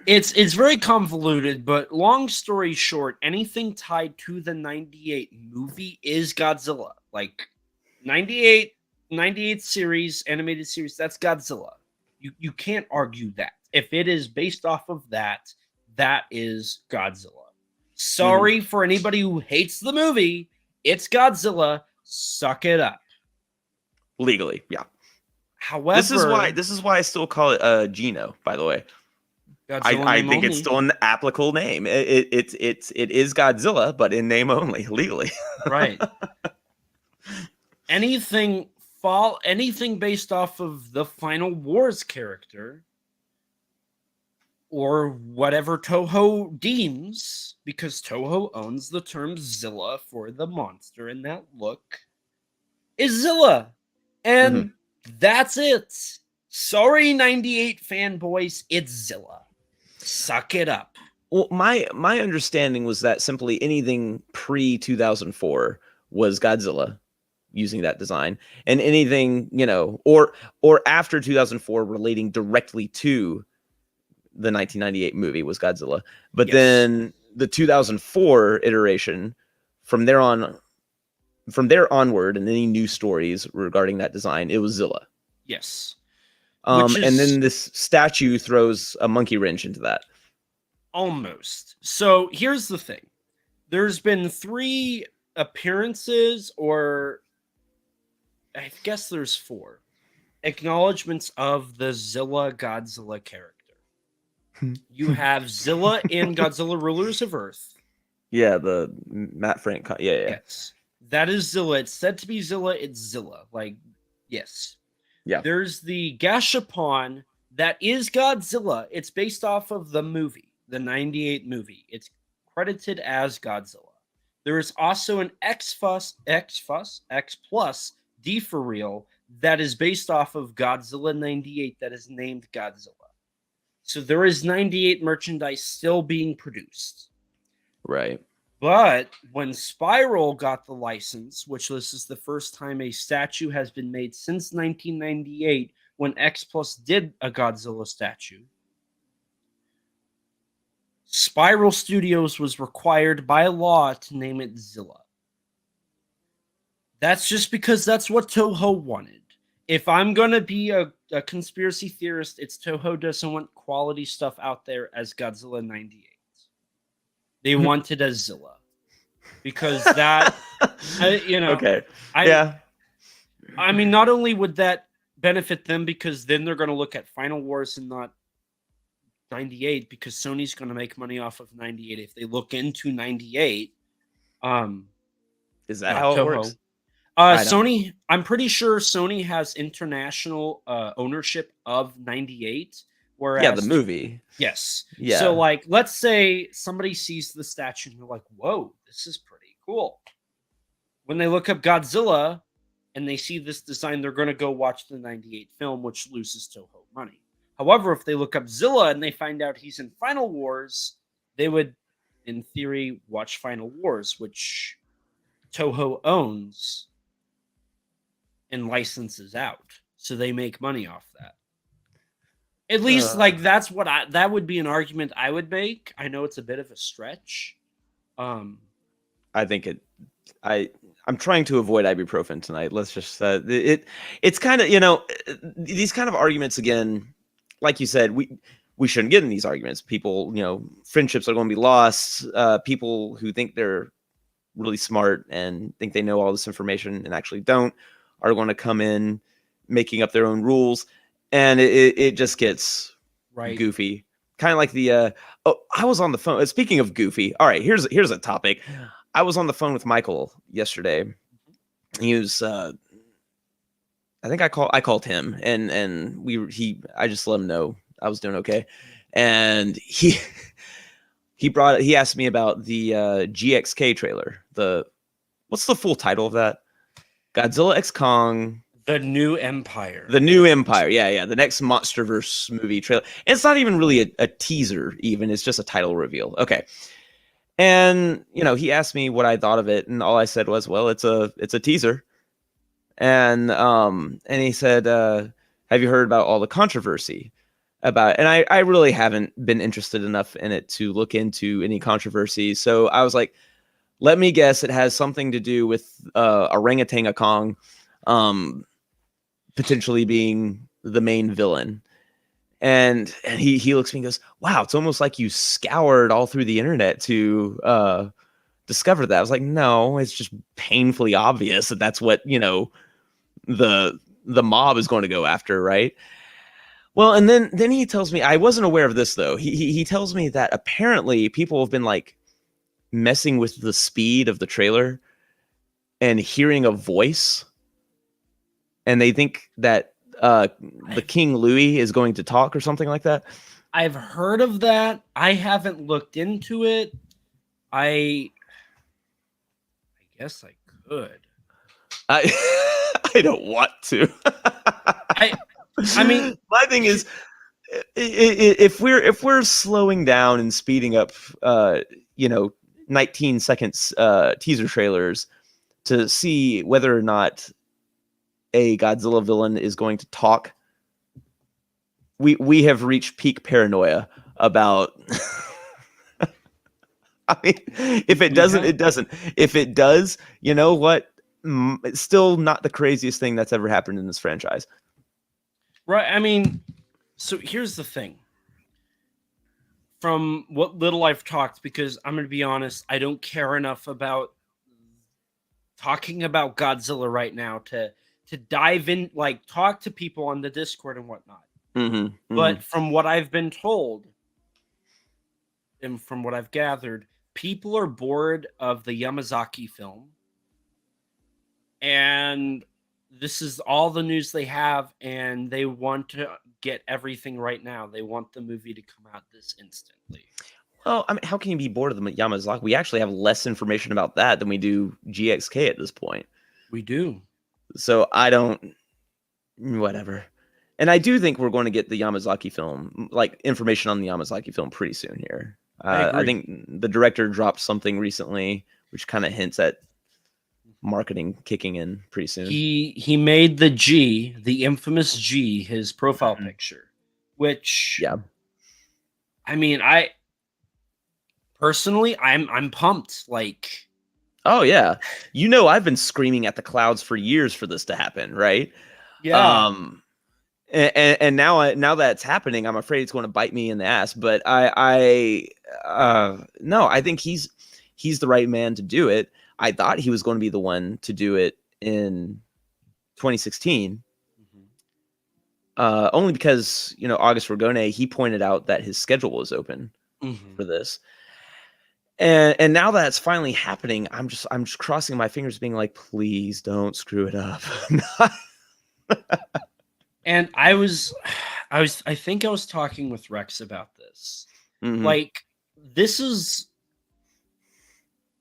It's very convoluted, but long story short, anything tied to the 98 movie is Godzilla. Like 98 series, animated series, that's Godzilla. You can't argue that. If it is based off of that, that is Godzilla. Sorry for anybody who hates the movie. It's Godzilla. Suck it up. Legally, yeah. However, this is why I still call it Gino, by the way. I think it's still an applicable name. It is Godzilla, but in name only, legally. Right. Anything based off of the Final Wars character or whatever Toho deems, because Toho owns the term Zilla for the monster in that look, is Zilla. And that's it. Sorry, 98 fanboys, it's Zilla. Suck it up. Well, my understanding was that simply anything pre-2004 was Godzilla using that design, and anything, or after 2004 relating directly to the 1998 movie was Godzilla. But then the 2004 iteration, from there onward, and any new stories regarding that design, it was Zilla. Yes. And then this statue throws a monkey wrench into that. Almost. So here's the thing. there's been 3 appearances, or I guess there's 4 acknowledgments of the Zilla Godzilla character. You have Zilla in Godzilla Rulers of Earth. Yeah, the Matt Frank. Yeah. Yes. That is Zilla. It's said to be Zilla. It's Zilla. Like, yes. Yeah. There's the Gashapon that is Godzilla. It's based off of the movie, the 98 movie. It's credited as Godzilla. There is also an X Plus D for real that is based off of Godzilla 98 that is named Godzilla. So there is 98 merchandise still being produced. Right. But when Spiral got the license, which this is the first time a statue has been made since 1998 when X Plus did a Godzilla statue, Spiral Studios was required by law to name it Zilla. That's just because that's what Toho wanted. If I'm going to be a conspiracy theorist, it's Toho doesn't want quality stuff out there as Godzilla 98. They wanted a Zilla. Because that, Okay. I mean, not only would that benefit them, because then they're going to look at Final Wars and not 98, because Sony's going to make money off of 98 if they look into 98. Is that how it works? Sony, I'm pretty sure Sony has international ownership of 98. Whereas, the movie. Yes. Yeah. So, like, let's say somebody sees the statue and they're like, whoa, this is pretty cool. When they look up Godzilla and they see this design, they're going to go watch the 98 film, which loses Toho money. However, if they look up Zilla and they find out he's in Final Wars, they would, in theory, watch Final Wars, which Toho owns and licenses out. So they make money off that. At least, that's what that would be an argument I would make. I know it's a bit of a stretch. I think I'm trying to avoid ibuprofen tonight. Let's just it's kind of, these kind of arguments, again, like you said, we shouldn't get in these arguments. People, friendships are going to be lost. People who think they're really smart and think they know all this information and actually don't are going to come in making up their own rules. And it just gets goofy. Kind of like the I was on the phone. Speaking of goofy, all right, here's a topic. I was on the phone with Michael yesterday. He was I think I called him and I just let him know I was doing okay. And he asked me about the GXK trailer. What's the full title of that? Godzilla X Kong. The New Empire. The New Empire. Yeah. The next MonsterVerse movie trailer. And it's not even really a teaser even. It's just a title reveal. Okay. And, he asked me what I thought of it. And all I said was, well, it's a teaser. And he said, have you heard about all the controversy about it? And I really haven't been interested enough in it to look into any controversy. So I was like, let me guess it has something to do with Orangutan Kong potentially being the main villain. And he looks at me and goes, wow, it's almost like you scoured all through the internet to discover that. I was like, no, it's just painfully obvious that that's what, the mob is going to go after, right? Well, and then he tells me, I wasn't aware of this though. He tells me that apparently people have been like messing with the speed of the trailer and hearing a voice. And they think that the King Louis is going to talk or something like that. I've heard of that. I haven't looked into it. I guess I could. I don't want to. I mean, my thing is, if we're slowing down and speeding up, 19 seconds teaser trailers to see whether or not a Godzilla villain is going to talk, we have reached peak paranoia about. I mean, if it doesn't, it doesn't. If it does, you know what? It's still not the craziest thing that's ever happened in this franchise. Right. I mean, so here's the thing. from what little I've talked, because I'm going to be honest, I don't care enough about talking about Godzilla right now to dive in, like talk to people on the Discord and whatnot. But from what I've been told and from what I've gathered, people are bored of the Yamazaki film, and this is all the news they have, and they want to get everything right now. They want the movie to come out this instantly. Well, I mean, how can you be bored of the Yamazaki? We actually have less information about that than we do GXK at this point. We do. So I don't, whatever. And I do think we're going to get the Yamazaki film, like information on the Yamazaki film pretty soon here. I think the director dropped something recently, which kind of hints at marketing kicking in pretty soon. He made the infamous G, his profile picture, which, yeah. I mean, I personally, I'm pumped. Like, oh yeah, you know, I've been screaming at the clouds for years for this to happen, right? Yeah. And now that it's happening, I'm afraid it's going to bite me in the ass. But no, I think he's the right man to do it. I thought he was going to be the one to do it in 2016. Only because, you know, August Ragone, he pointed out that his schedule was open for this. And now that it's finally happening, I'm just crossing my fingers, being like, please don't screw it up. And I think I was talking with Rex about this. Like, this is,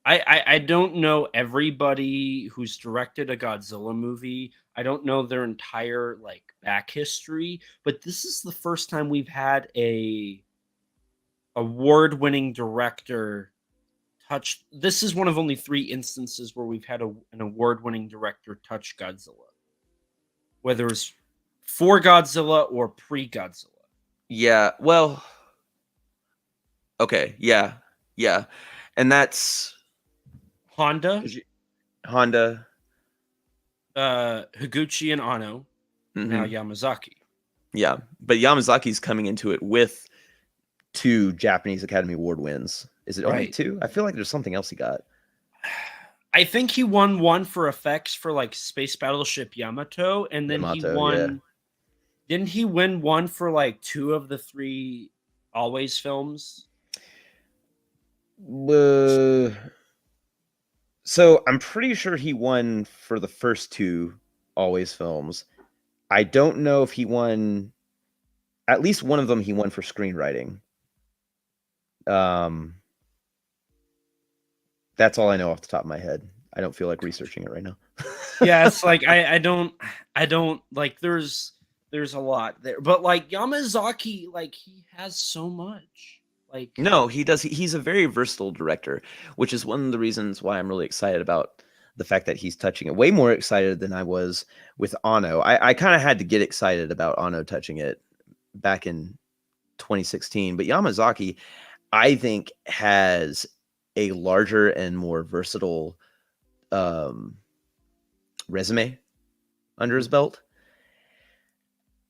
I don't know everybody who's directed a Godzilla movie. I don't know their entire like back history, but this is the first time we've had a award-winning director touch. This is one of only 3 instances where we've had an award-winning director touch Godzilla, whether it's for Godzilla or pre-Godzilla. Yeah, well, okay, yeah, and that's Honda, Higuchi and Anno, now Yamazaki. Yeah, but Yamazaki's coming into it with 2 Japanese Academy Award wins. Is it only 2? I feel like there's something else he got. I think he won one for effects for like Space Battleship Yamato, and then he won. Yeah. Didn't he win one for like 2 of the 3 Always films? So I'm pretty sure he won for the first 2 Always films. I don't know if he won, at least one of them he won for screenwriting. That's all I know off the top of my head. I don't feel like researching it right now. Yeah, it's like I don't like, there's a lot there, but like Yamazaki, like he has so much. Like, no, he does. He's a very versatile director, which is one of the reasons why I'm really excited about the fact that he's touching it. Way more excited than I was with Anno. I kind of had to get excited about Anno touching it back in 2016, but Yamazaki, I think, has a larger and more versatile resume under his belt.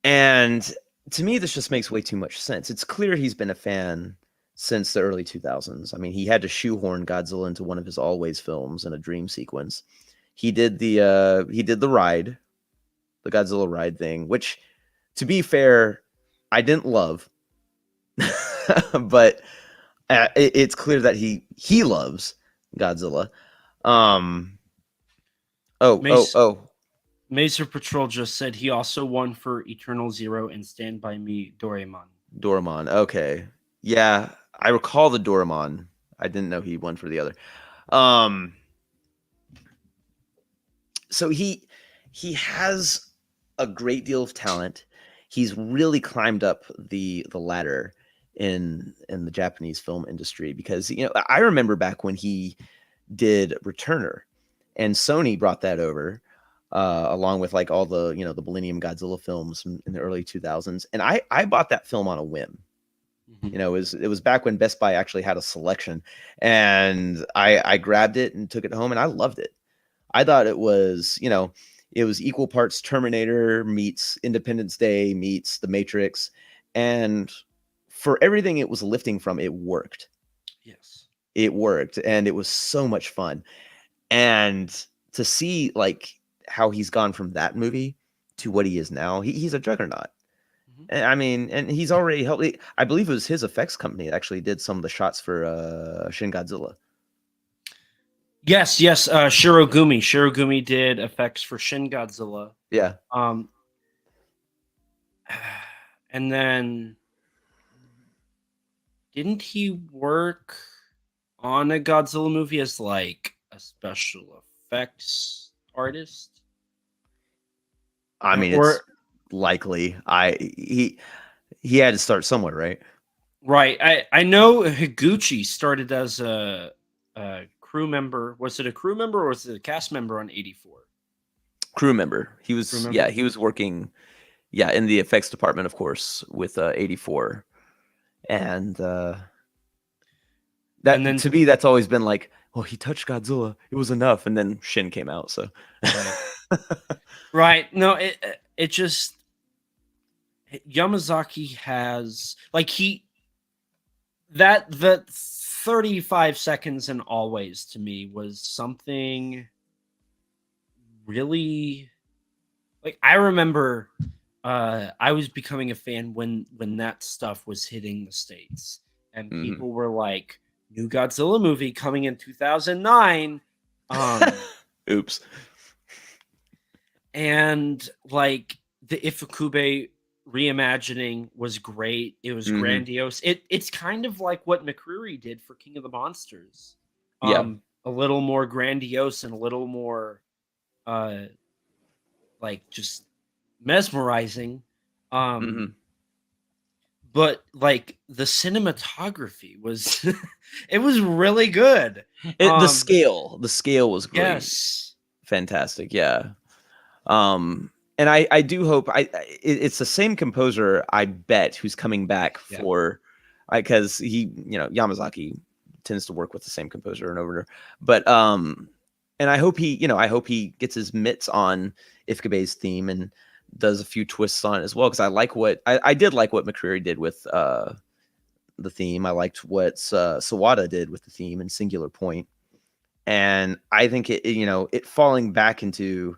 And to me, this just makes way too much sense. It's clear he's been a fan since the early 2000s. I mean, he had to shoehorn Godzilla into one of his Always films in a dream sequence. He did the ride, the Godzilla ride thing, which, to be fair, I didn't love, but it's clear that he loves Godzilla. Mazer Patrol just said he also won for Eternal Zero and Stand By Me, Doraemon. Okay. Yeah, I recall the Doraemon. I didn't know he won for the other. So he has a great deal of talent. He's really climbed up the ladder in the Japanese film industry, because, you know, I remember back when he did Returner and Sony brought that over. Along with like all the, you know, the Millennium Godzilla films in the early 2000s. And I bought that film on a whim. You know, it was back when Best Buy actually had a selection, and I grabbed it and took it home, and I loved it. I thought it was, you know, it was equal parts Terminator meets Independence Day meets The Matrix. And for everything it was lifting from, it worked. Yes. It worked, and it was so much fun. And to see like how he's gone from that movie to what he is now, he's a juggernaut. And, I mean, and he's already helped. I believe it was his effects company that actually did some of the shots for Shin Godzilla. Yes. Shirogumi did effects for Shin Godzilla. Yeah. And then didn't he work on a Godzilla movie as like a special effects artist? I mean, it's likely. He had to start somewhere, right? Right. I know Higuchi started as a crew member. Was it a crew member or was it a cast member on 84? Crew member. He was he was working in the effects department, of course, with 84. And then to me, that's always been like, well, he touched Godzilla, it was enough, and then Shin came out. So right. No, it just Yamazaki has like that 35 seconds in Always to me was something really like I remember I was becoming a fan when that stuff was hitting the States and people were like, new Godzilla movie coming in 2009. Oops. And like the Ifukube reimagining was great. It was grandiose. It's kind of like what McCreary did for King of the Monsters. A little more grandiose and a little more like just mesmerizing. But like the cinematography was it was really good. The scale was great. Yes. Fantastic. Yeah. And I do hope it's the same composer, I bet, who's coming back for, because he, Yamazaki tends to work with the same composer and over. But and I hope he gets his mitts on Ifukube's theme and does a few twists on it as well, because I like what I did like what McCreary did with the theme. I liked what Sawada did with the theme in Singular Point, and I think it falling back into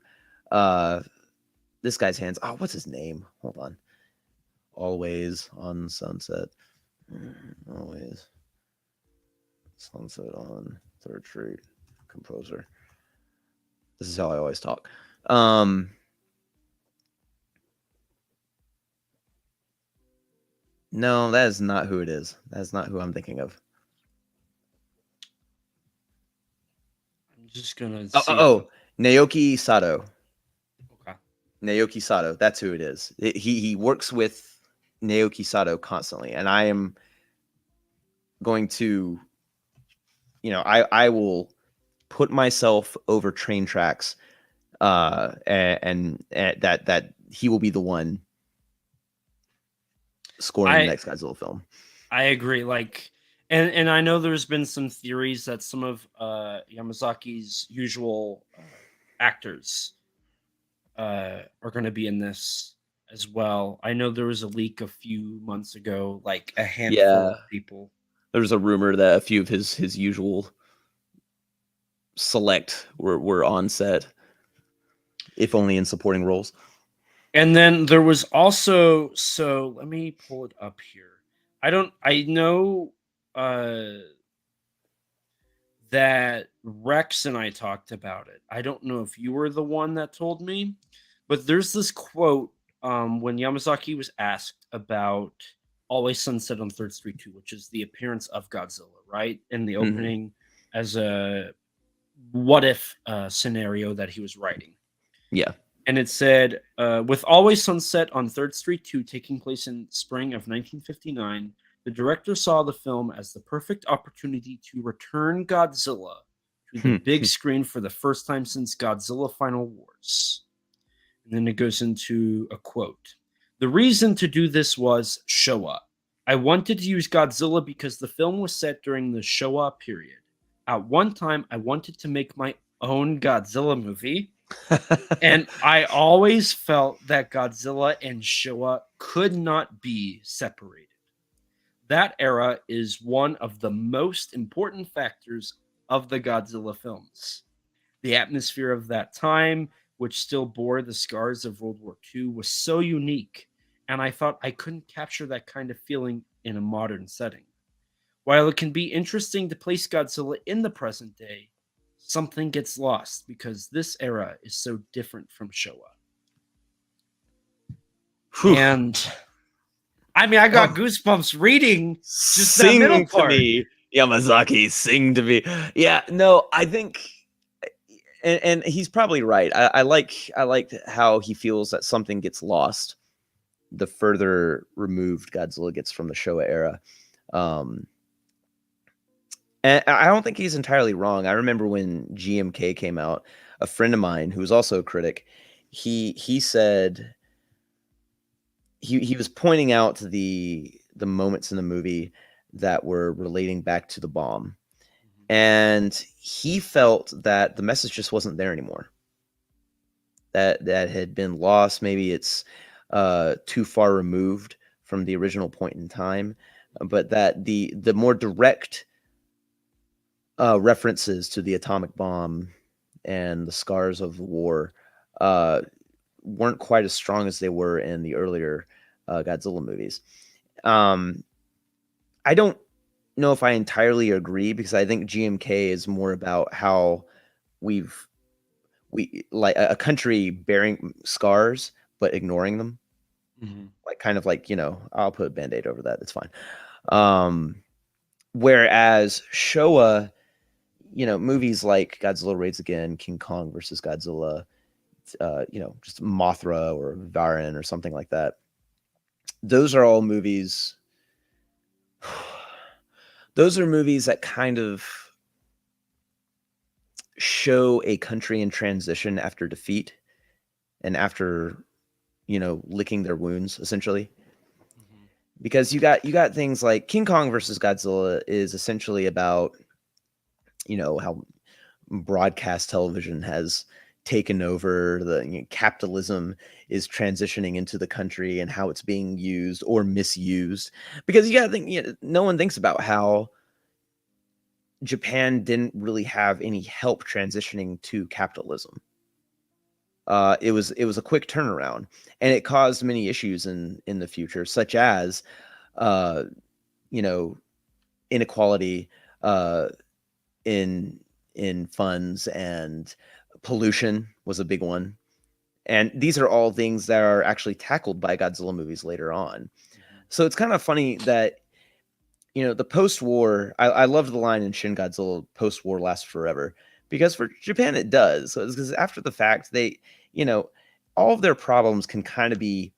this guy's hands. Oh, what's his name? Hold on. Always on Sunset. Always Sunset on Third Street. Composer. This is how I always talk. No, that is not who it is. That's not who I'm thinking of. I'm just gonna. Naoki Sato. Okay. Naoki Sato. That's who it is. He works with Naoki Sato constantly, and I am going to, I will put myself over train tracks, and that he will be the one scoring the next Godzilla film. I agree. Like, and I know there's been some theories that some of Yamazaki's usual actors are going to be in this as well. I know there was a leak a few months ago, like a handful of people. There's a rumor that a few of his usual select were on set, if only in supporting roles. And then there was also, so let me pull it up here. I know that Rex and I talked about it. I don't know if you were the one that told me, but there's this quote when Yamazaki was asked about Always Sunset on 3rd Street 2, which is the appearance of Godzilla, right? In the opening as a what if scenario that he was writing. Yeah. And it said, with Always Sunset on 3rd Street 2 taking place in spring of 1959, the director saw the film as the perfect opportunity to return Godzilla to the big screen for the first time since Godzilla Final Wars. And then it goes into a quote. The reason to do this was Showa. I wanted to use Godzilla because the film was set during the Showa period. At one time, I wanted to make my own Godzilla movie. And I always felt that Godzilla and Showa could not be separated. that era is one of the most important factors of the Godzilla films. The atmosphere of that time, which still bore the scars of World War II, was so unique, and I thought I couldn't capture that kind of feeling in a modern setting. While it can be interesting to place Godzilla in the present day, something gets lost because this era is so different from Showa. Whew. And I mean, I got goosebumps reading just that Sing middle to part. me, Yamazaki. Sing to me. Yeah, no, I think, and he's probably right. I like how he feels that something gets lost the further removed Godzilla gets from the Showa era. And I don't think he's entirely wrong. I remember when GMK came out, a friend of mine who was also a critic, he said he was pointing out the moments in the movie that were relating back to the bomb. And he felt that the message just wasn't there anymore. That had been lost. Maybe it's too far removed from the original point in time, but that the more direct references to the atomic bomb and the scars of the war weren't quite as strong as they were in the earlier Godzilla movies. I don't know if I entirely agree, because I think GMK is more about how we like a country bearing scars but ignoring them. Like kind of like, I'll put a Band-Aid over that. It's fine. Whereas Showa, movies like Godzilla Raids Again, King Kong versus Godzilla, just Mothra or Varan or something like that. Those are all movies. Those are movies that kind of show a country in transition after defeat and after, licking their wounds, essentially. Because you got things like King Kong versus Godzilla is essentially about, how broadcast television has taken over, capitalism is transitioning into the country and how it's being used or misused. Because you got to think, no one thinks about how Japan didn't really have any help transitioning to capitalism. It was a quick turnaround, and it caused many issues in the future, such as, inequality in funds, and pollution was a big one. And these are all things that are actually tackled by Godzilla movies later on. So it's kind of funny that, the post-war, I love the line in Shin Godzilla, post-war lasts forever, because for Japan it does. So because after the fact, they, all of their problems can kind of be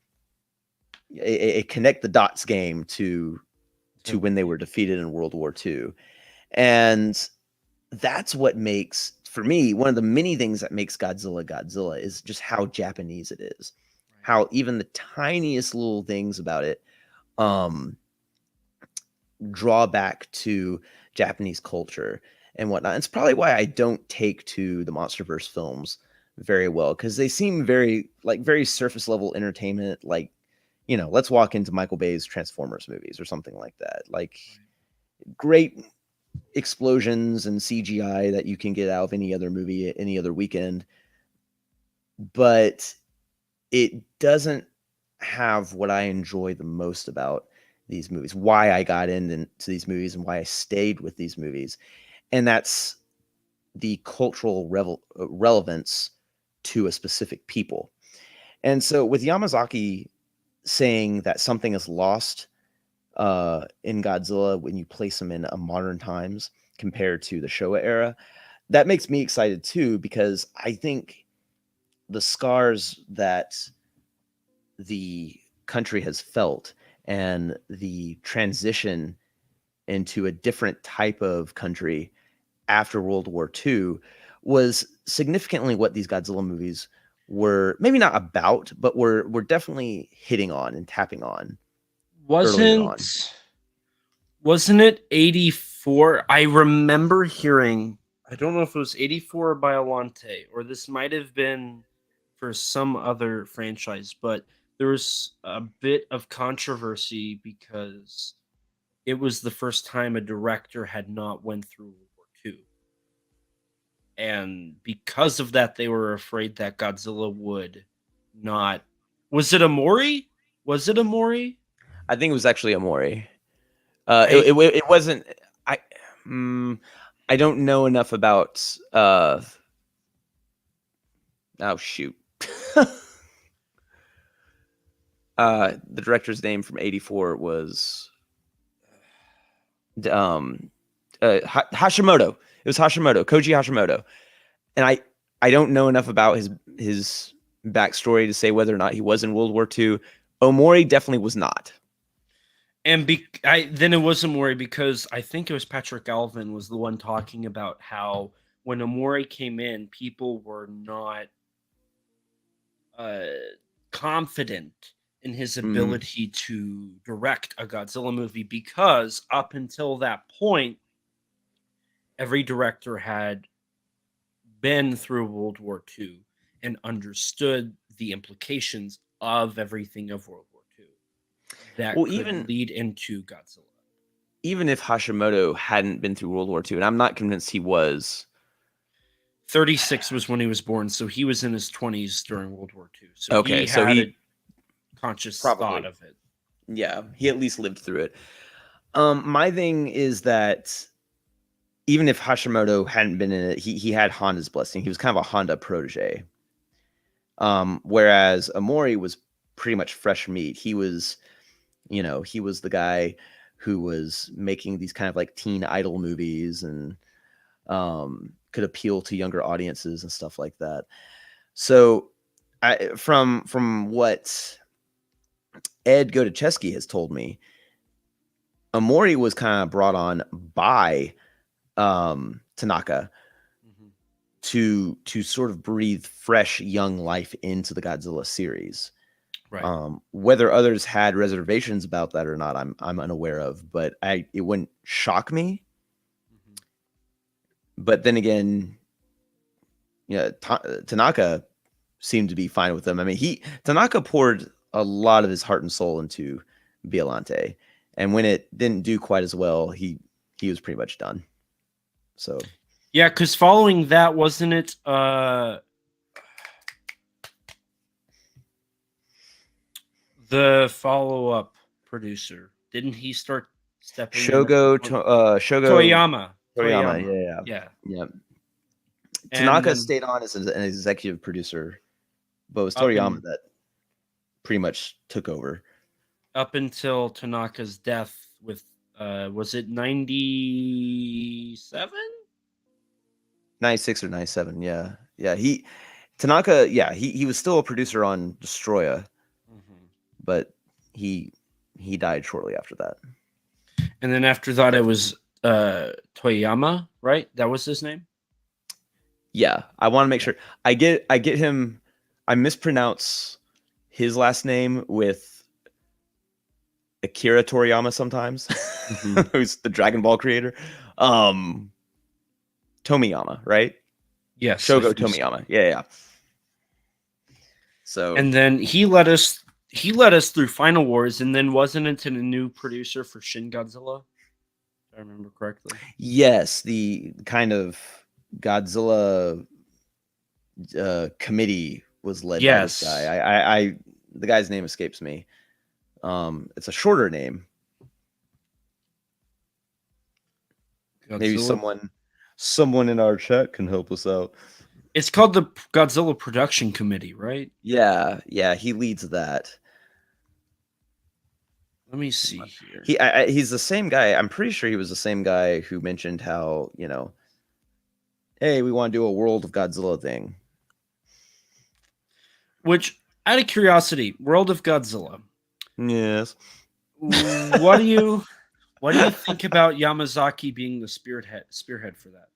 a connect the dots game to when they were defeated in World War II. And that's what makes, for me, one of the many things that makes Godzilla is just how Japanese it is. How even the tiniest little things about it draw back to Japanese culture and whatnot. It's probably why I don't take to the MonsterVerse films very well, because they seem very surface level entertainment. Like, let's walk into Michael Bay's Transformers movies or something like that. Like, great explosions and CGI that you can get out of any other movie any other weekend, but it doesn't have what I enjoy the most about these movies, why I got into these movies and why I stayed with these movies. And that's the cultural relevance to a specific people. And so with Yamazaki saying that something is lost in Godzilla when you place him in a modern times compared to the Showa era, that makes me excited too, because I think the scars that the country has felt and the transition into a different type of country after World War II was significantly what these Godzilla movies were, maybe not about, but were definitely hitting on and tapping on. Wasn't it 84? I remember hearing, I don't know if it was 84 or Biollante, or this might have been for some other franchise, but there was a bit of controversy because it was the first time a director had not went through World War II. And because of that, they were afraid that Godzilla would not. Was it Amori? Was it Amori? I think it was actually Amori. It wasn't. I I don't know enough about. Oh shoot. The director's name from '84 was Hashimoto. It was Hashimoto, Koji Hashimoto, and I don't know enough about his backstory to say whether or not he was in World War II. Omori definitely was not. And then it was Amori because I think it was Patrick Alvin was the one talking about how when Amori came in, people were not confident in his ability to direct a Godzilla movie because up until that point, every director had been through World War II and understood the implications of everything of World War II that could even lead into Godzilla. Even if Hashimoto hadn't been through World War II, and I'm not convinced he was. 36 was when he was born, so he was in his 20s during World War II. So okay, he so had he a conscious thought of it. Yeah, he at least lived through it. My thing is that even if Hashimoto hadn't been in it, he had Honda's blessing. He was kind of a Honda protege. Whereas Amori was pretty much fresh meat. He was the guy who was making these kind of like teen idol movies and could appeal to younger audiences and stuff like that. So from what Ed Godacheski has told me, Amori was kind of brought on by Tanaka to sort of breathe fresh young life into the Godzilla series. Right. Whether others had reservations about that or not, I'm unaware of, but it wouldn't shock me. But then again, Tanaka seemed to be fine with them. I mean, Tanaka poured a lot of his heart and soul into Biollante, and when it didn't do quite as well, he was pretty much done. So yeah, because following that, wasn't it the follow-up producer? Didn't he start stepping Shogo Toyama? Yeah. Tanaka stayed on as an executive producer, but it was Toriyama that pretty much took over up until Tanaka's death with was it 97? 96 or 97, yeah. Tanaka, he was still a producer on Destroya, but he died shortly after that. And then after that, it was Toyama, right? That was his name. Yeah, I want to make sure I get him. I mispronounce his last name with Akira Toriyama sometimes, who's the Dragon Ball creator. Tomiyama, right? Yes, Shogo Tomiyama. Yeah. So, and then he led us through Final Wars, and then wasn't it a new producer for Shin Godzilla? If I remember correctly. Yes, the kind of Godzilla committee was led by this guy. The guy's name escapes me. It's a shorter name. Godzilla? Maybe someone in our chat can help us out. It's called the Godzilla Production Committee, right? Yeah, he leads that. Let me see here. He's the same guy. I'm pretty sure he was the same guy who mentioned how, hey, we want to do a World of Godzilla thing. Which, out of curiosity, World of Godzilla. Yes. What do you think about Yamazaki being the spearhead for that?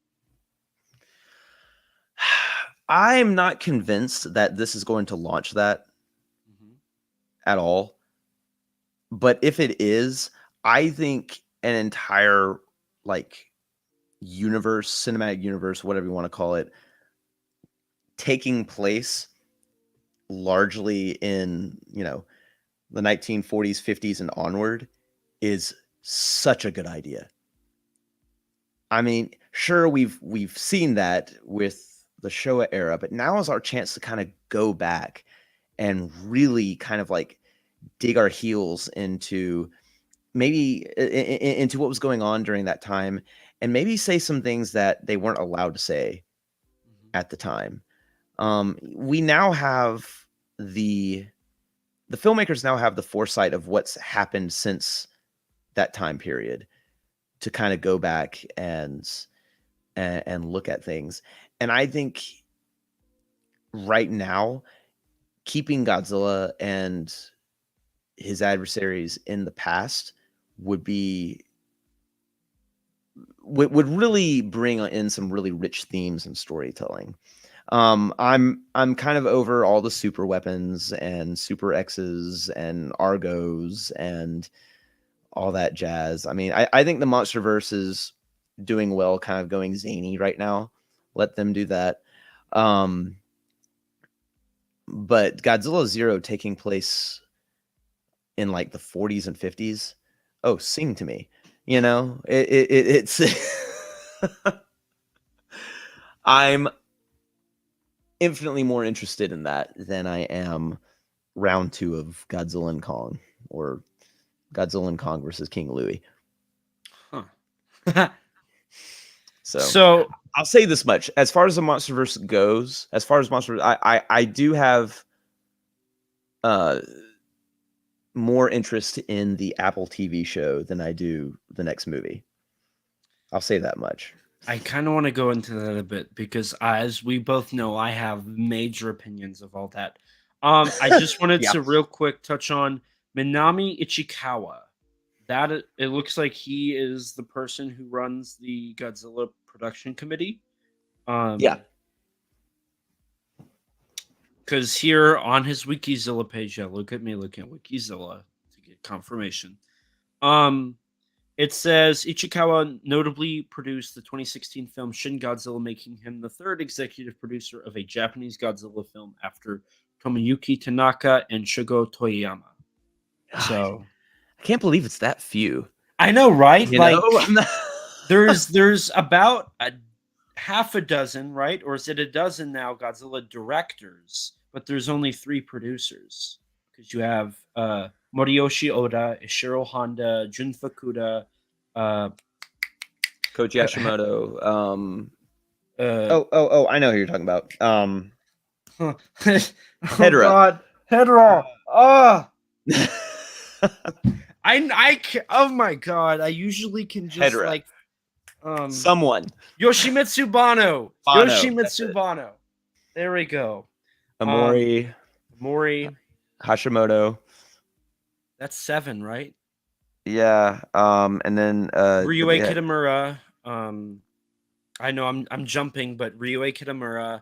I'm not convinced that this is going to launch that at all. But if it is, I think an entire cinematic universe, whatever you want to call it, taking place largely in, the 1940s, 50s and onward is such a good idea. I mean, sure, we've seen that with the Showa era, but now is our chance to kind of go back and really kind of like dig our heels into maybe into what was going on during that time, and maybe say some things that they weren't allowed to say at the time. We now have the filmmakers now have the foresight of what's happened since that time period to kind of go back and look at things. And I think right now, keeping Godzilla and his adversaries in the past would really bring in some really rich themes and storytelling. I'm kind of over all the super weapons and super X's and Argos and all that jazz. I mean, I think the MonsterVerse is doing well, kind of going zany right now. Let them do that. But Godzilla Zero taking place in like the 40s and 50s. Oh, sing to me. You know, it's I'm infinitely more interested in that than I am round 2 of Godzilla and Kong, or Godzilla and Kong versus King Louie. Huh. So I'll say this much: as far as the MonsterVerse goes, I do have more interest in the Apple TV show than I do the next movie. I'll say that much. I kind of want to go into that a bit because, as we both know, I have major opinions of all that. I just wanted to real quick touch on Minami Ichikawa. That it looks like he is the person who runs the Godzilla production committee. Because here on his Wikizilla page, look at me looking at Wikizilla to get confirmation. It says Ichikawa notably produced the 2016 film Shin Godzilla, making him the third executive producer of a Japanese Godzilla film after Tomoyuki Tanaka and Shugo Toyama. So I can't believe it's that few. I know, right? You like know? there's about a half a dozen, right? Or is it a dozen now, Godzilla directors, but there's only 3 producers. Because you have Moriyoshi Oda, Ishiro Honda, Jun Fukuda, Koji Hashimoto. I know who you're talking about. Hedra. God. Hedra. Oh my god, I usually can just Hedra. like someone. Yoshimitsu Bano. Yoshimitsu Bano. There we go. Mori Hashimoto. That's 7, right? Yeah. And then Ryuei Kitamura. I know I'm jumping, but Ryuei Kitamura,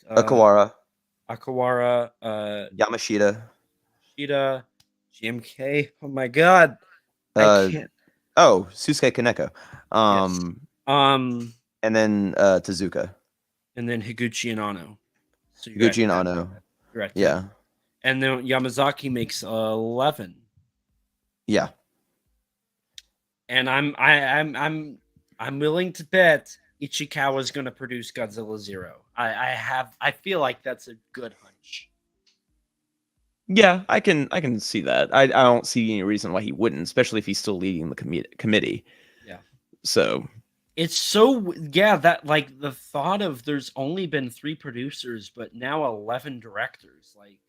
Akawara, Yamashita, GMK. Oh my god. I can't. Oh, Susuke Kaneko. Yes. And then Tezuka. And then Higuchi and Anno. So Higuchi and Anno. Yeah. And then Yamazaki makes 11. Yeah. And I'm willing to bet Ichikawa's going to produce Godzilla Zero. I feel like that's a good hunch. Yeah, I can see that. I don't see any reason why he wouldn't, especially if he's still leading the committee. Yeah. So it's so that like the thought of there's only been 3 producers, but now 11 directors, like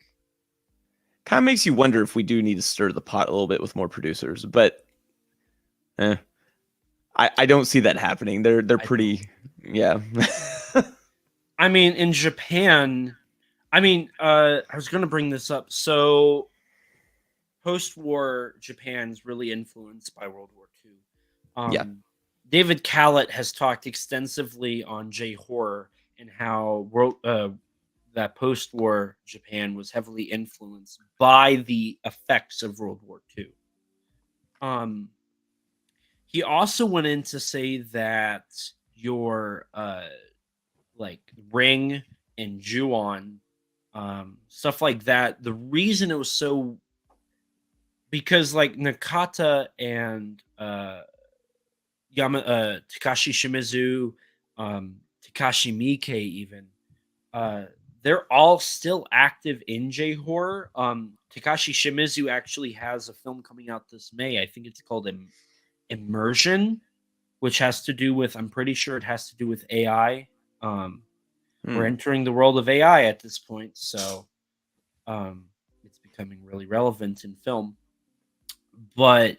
kind of makes you wonder if we do need to stir the pot a little bit with more producers. But I don't see that happening. They're pretty yeah. I mean, in Japan, I was going to bring this up. So, post-war Japan's really influenced by World War II. David Callett has talked extensively on J-Horror and how that post-war Japan was heavily influenced by the effects of World War II. He also went in to say that your like Ring and Ju-on, stuff like that, the reason it was so because like Nakata and Takashi Shimizu, Takashi Miike even, they're all still active in J horror. Takashi Shimizu actually has a film coming out this May. I think it's called Immersion, which has to do with, I'm pretty sure it has to do with AI. We're entering the world of AI at this point, so it's becoming really relevant in film. But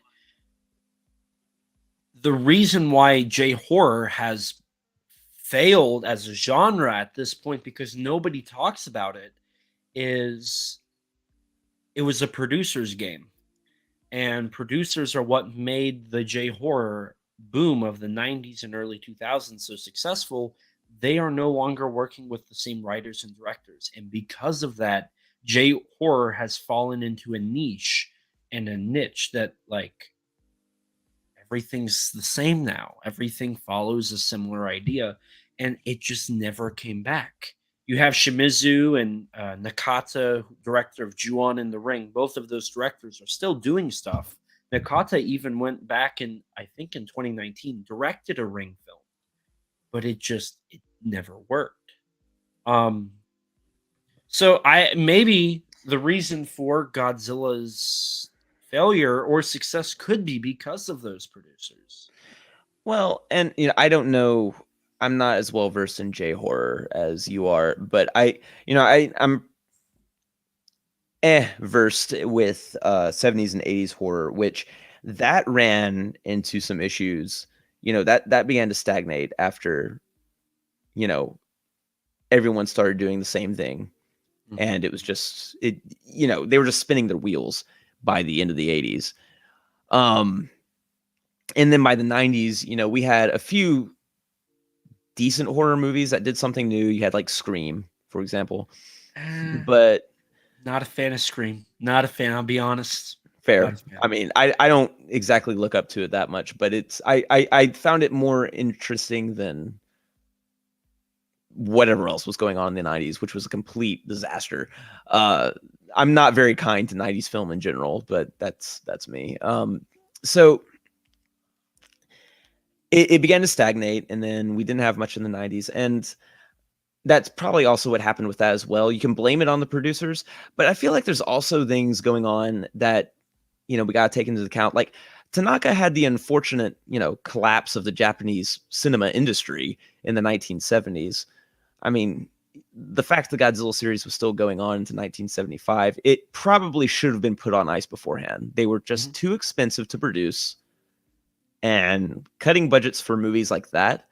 the reason why J horror has failed as a genre at this point, because nobody talks about it, is it was a producer's game. And producers are what made the J horror boom of the 90s and early 2000s so successful. They are no longer working with the same writers and directors. And because of that, J horror has fallen into a niche and a niche that, like, everything's the same now. Everything follows a similar idea, and it just never came back. You have Shimizu and Nakata, director of Ju-On in the Ring. Both of those directors are still doing stuff. Nakata even went back in, I think in 2019, directed a Ring film, but it never worked. So maybe the reason for Godzilla's failure or success could be because of those producers. Well, and I don't know. I'm not as well versed in J horror as you are, but I'm versed with 70s and 80s horror, which that ran into some issues. That began to stagnate after everyone started doing the same thing, and it was just they were just spinning their wheels by the end of the 80s. And then by the 90s, we had a few decent horror movies that did something new. You had like Scream, for example. But not a fan of Scream. Not a fan, I'll be honest. Fair. I mean, I don't exactly look up to it that much, but I found it more interesting than whatever else was going on in the 90s, which was a complete disaster. I'm not very kind to 90s film in general, but that's me. So it began to stagnate, and then we didn't have much in the 90s, and that's probably also what happened with that as well. You can blame it on the producers, but I feel like there's also things going on that we got to take into account. Like Tanaka had the unfortunate collapse of the Japanese cinema industry in the 1970s. I mean, the fact the Godzilla series was still going on into 1975, it probably should have been put on ice beforehand. They were just too expensive to produce, and cutting budgets for movies like that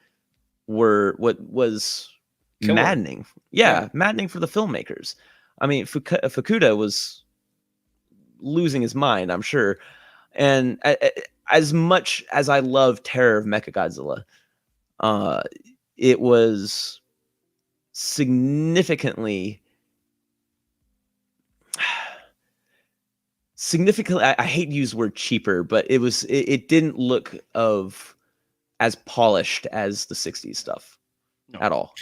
were what was maddening. Yeah, maddening for the filmmakers. I mean, Fukuda was losing his mind, I'm sure. And as much as I love Terror of Mechagodzilla, it was significantly, I hate to use the word cheaper, but it didn't look as polished as the 60s stuff at all.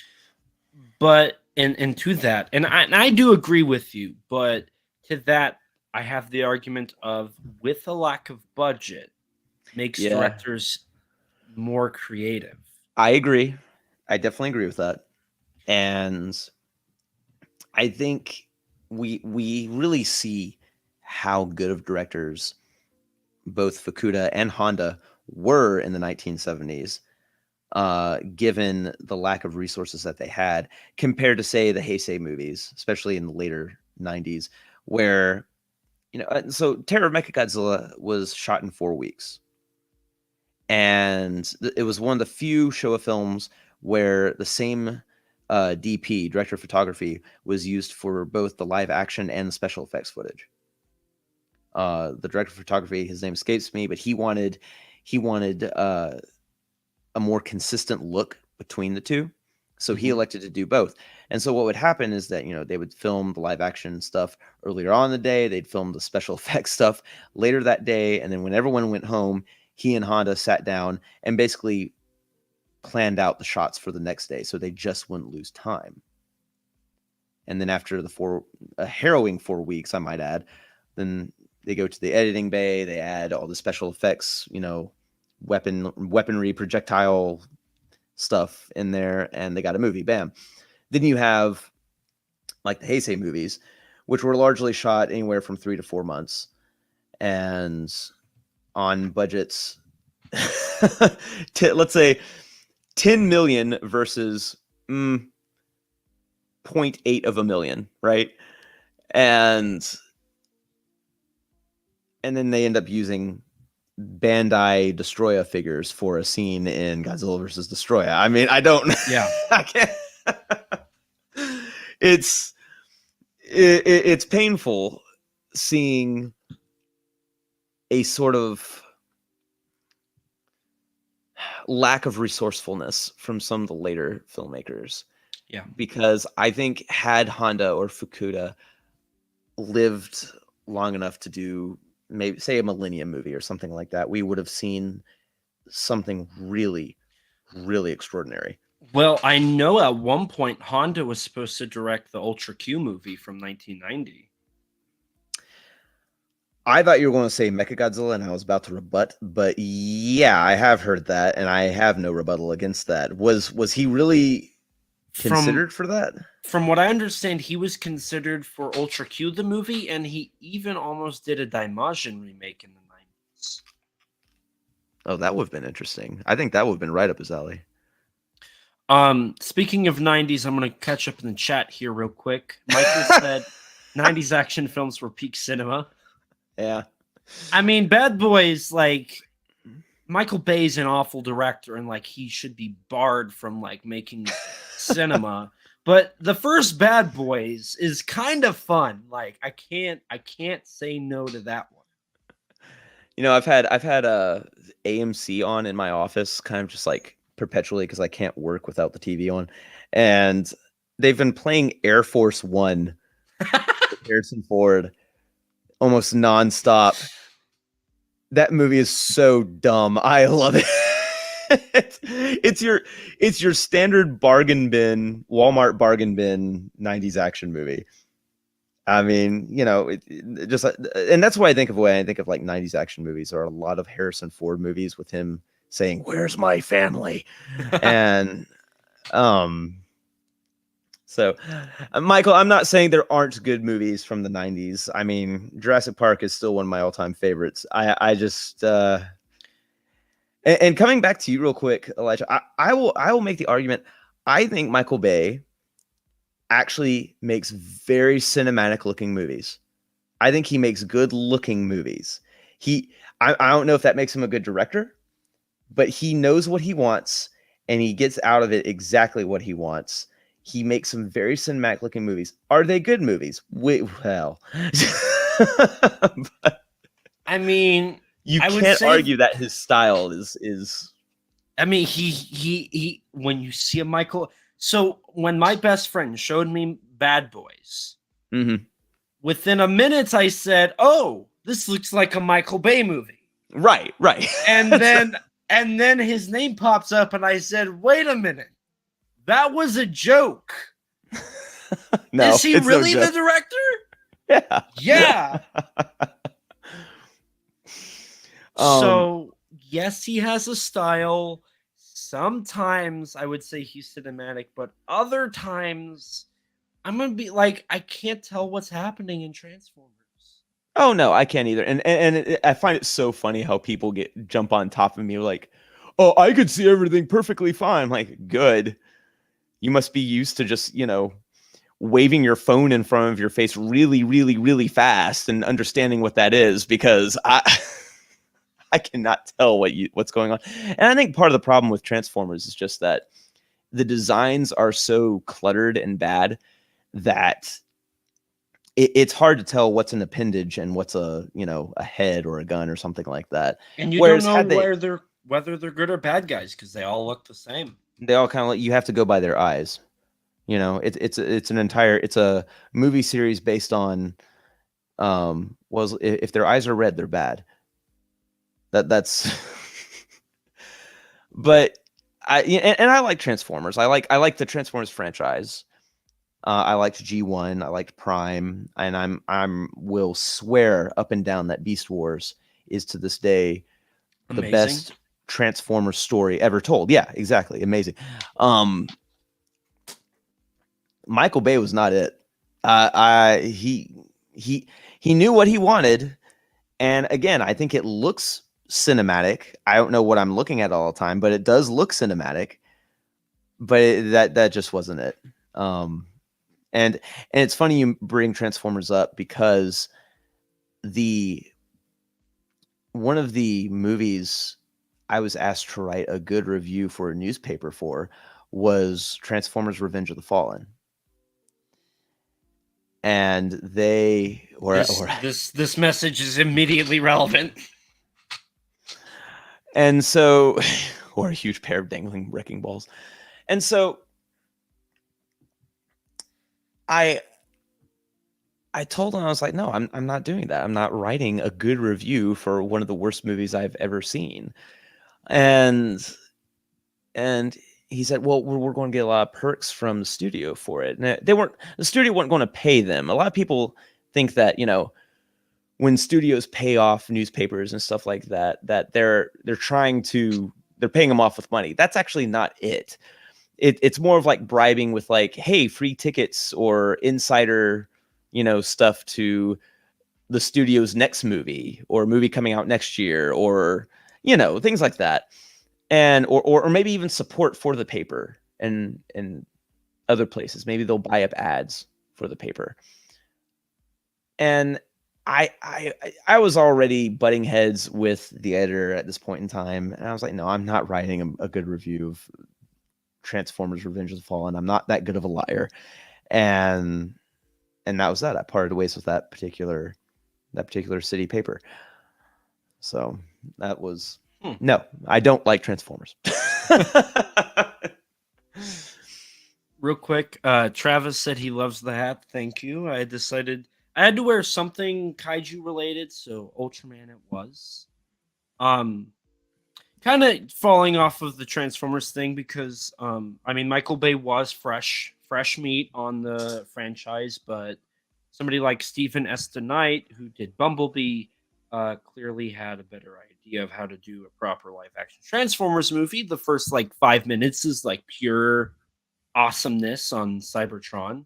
But and to that, and I do agree with you, but to that, I have the argument of, with a lack of budget, makes directors more creative. I agree. I definitely agree with that. And I think we really see how good of directors both Fukuda and Honda were in the 1970s, given the lack of resources that they had, compared to, say, the Heisei movies, especially in the later 90s, where, so Terror of Mechagodzilla was shot in 4 weeks. And it was one of the few Showa films where the same DP, director of photography, was used for both the live action and the special effects footage. The director of photography, his name escapes me, but he wanted a more consistent look between the two, so he elected to do both. And so what would happen is that they would film the live action stuff earlier on in the day, they'd film the special effects stuff later that day, and then when everyone went home, he and Honda sat down and basically planned out the shots for the next day, so they just wouldn't lose time. And then after a harrowing 4 weeks, I might add, then they go to the editing bay, they add all the special effects, weaponry, projectile stuff in there, and they got a movie. Bam. Then you have like the Heisei movies, which were largely shot anywhere from 3 to 4 months, and on budgets, let's say 10 million versus 0.8 of a million, right? And then they end up using Bandai Destroya figures for a scene in Godzilla versus Destroya. I mean, I don't. Yeah, I can't. It's painful seeing a sort of lack of resourcefulness from some of the later filmmakers. Yeah, because I think had Honda or Fukuda lived long enough to do maybe say a Millennium movie or something like that, we would have seen something really, really extraordinary. well, I know at one point Honda was supposed to direct the Ultra Q movie from 1990. I thought you were going to say Mechagodzilla, and I was about to rebut, but yeah, I have heard that, and I have no rebuttal against that. Was he really considered for that? From what I understand, he was considered for Ultra Q, the movie, and he even almost did a Daimajin remake in the 90s. Oh, that would have been interesting. I think that would have been right up his alley. Speaking of 90s, I'm going to catch up in the chat here real quick. Michael said 90s action films were peak cinema. Yeah. I mean, Bad Boys, like, Michael Bay's an awful director, and, like, he should be barred from, like, making cinema. But the first Bad Boys is kind of fun. Like, I can't say no to that one. I've had AMC on in my office, kind of just like perpetually because I can't work without the TV on, and they've been playing Air Force One, Harrison Ford, almost nonstop. That movie is so dumb. I love it. It's your standard bargain bin, Walmart bargain bin 90s action movie. I mean, it just, and that's why I think of like 90s action movies are a lot of Harrison Ford movies with him saying, "Where's my family?" And so, Michael, I'm not saying there aren't good movies from the 90s. I mean, Jurassic Park is still one of my all-time favorites. I just and coming back to you real quick, Elijah, I will make the argument. I think Michael Bay actually makes very cinematic looking movies. I think he makes good looking movies. I don't know if that makes him a good director, but he knows what he wants and he gets out of it exactly what he wants. He makes some very cinematic looking movies. Are they good movies? Well, but I mean, you can't argue that his style is. I mean, he when you see a Michael. So when my best friend showed me Bad Boys, within a minute I said, "Oh, this looks like a Michael Bay movie." Right. And then his name pops up, and I said, "Wait a minute, that was a joke." No, is he really the director? Yeah. So yes, he has a style. Sometimes I would say he's cinematic, but other times I'm gonna be like, I can't tell what's happening in Transformers. Oh no, I can't either. And I find it so funny how people jump on top of me like, "Oh, I could see everything perfectly fine." I'm like, good. You must be used to just, waving your phone in front of your face really, really, really fast and understanding what that is, because I cannot tell what's going on. And I think part of the problem with Transformers is just that the designs are so cluttered and bad that it's hard to tell what's an appendage and what's a head or a gun or something like that. And you don't know whether they're good or bad guys because they all look the same. They all kind of like, you have to go by their eyes. It's a movie series based on if their eyes are red, they're bad. That's but I like Transformers. I like the Transformers franchise. I liked G1. I liked Prime, and I'm will swear up and down that Beast Wars is to this day the Amazing. best Transformers story ever told. Yeah, exactly. Amazing. Michael Bay was not it. He knew what he wanted, and again, I think it looks cinematic. I don't know what I'm looking at all the time, but it does look cinematic. But that just wasn't it. And it's funny you bring Transformers up because one of the movies I was asked to write a good review for a newspaper for was Transformers: Revenge of the Fallen. And they this message is immediately relevant. And so, or a huge pair of dangling wrecking balls. And so I told him, I was like, no, I'm not doing that. I'm not writing a good review for one of the worst movies I've ever seen. And he said, well, we're going to get a lot of perks from the studio for it. And the studio wasn't going to pay them. A lot of people think that, when studios pay off newspapers and stuff like that, that they're paying them off with money. That's actually not it. It's more of like bribing with like, hey, free tickets or insider, stuff to the studio's next movie or movie coming out next year, or, things like that. And, or maybe even support for the paper and other places. Maybe they'll buy up ads for the paper. And I was already butting heads with the editor at this point in time. And I was like, no, I'm not writing a good review of Transformers: Revenge of the Fallen. I'm not that good of a liar. And that was that. I parted ways with that particular city paper. So that was no, I don't like Transformers. Real quick, Travis said he loves the hat. Thank you. I decided I had to wear something kaiju related, so Ultraman it was. Kind of falling off of the Transformers thing because Michael Bay was fresh meat on the franchise, but somebody like Stephen S. DeKnight, who did Bumblebee, clearly had a better idea of how to do a proper live action Transformers movie. The first 5 minutes is pure awesomeness on Cybertron.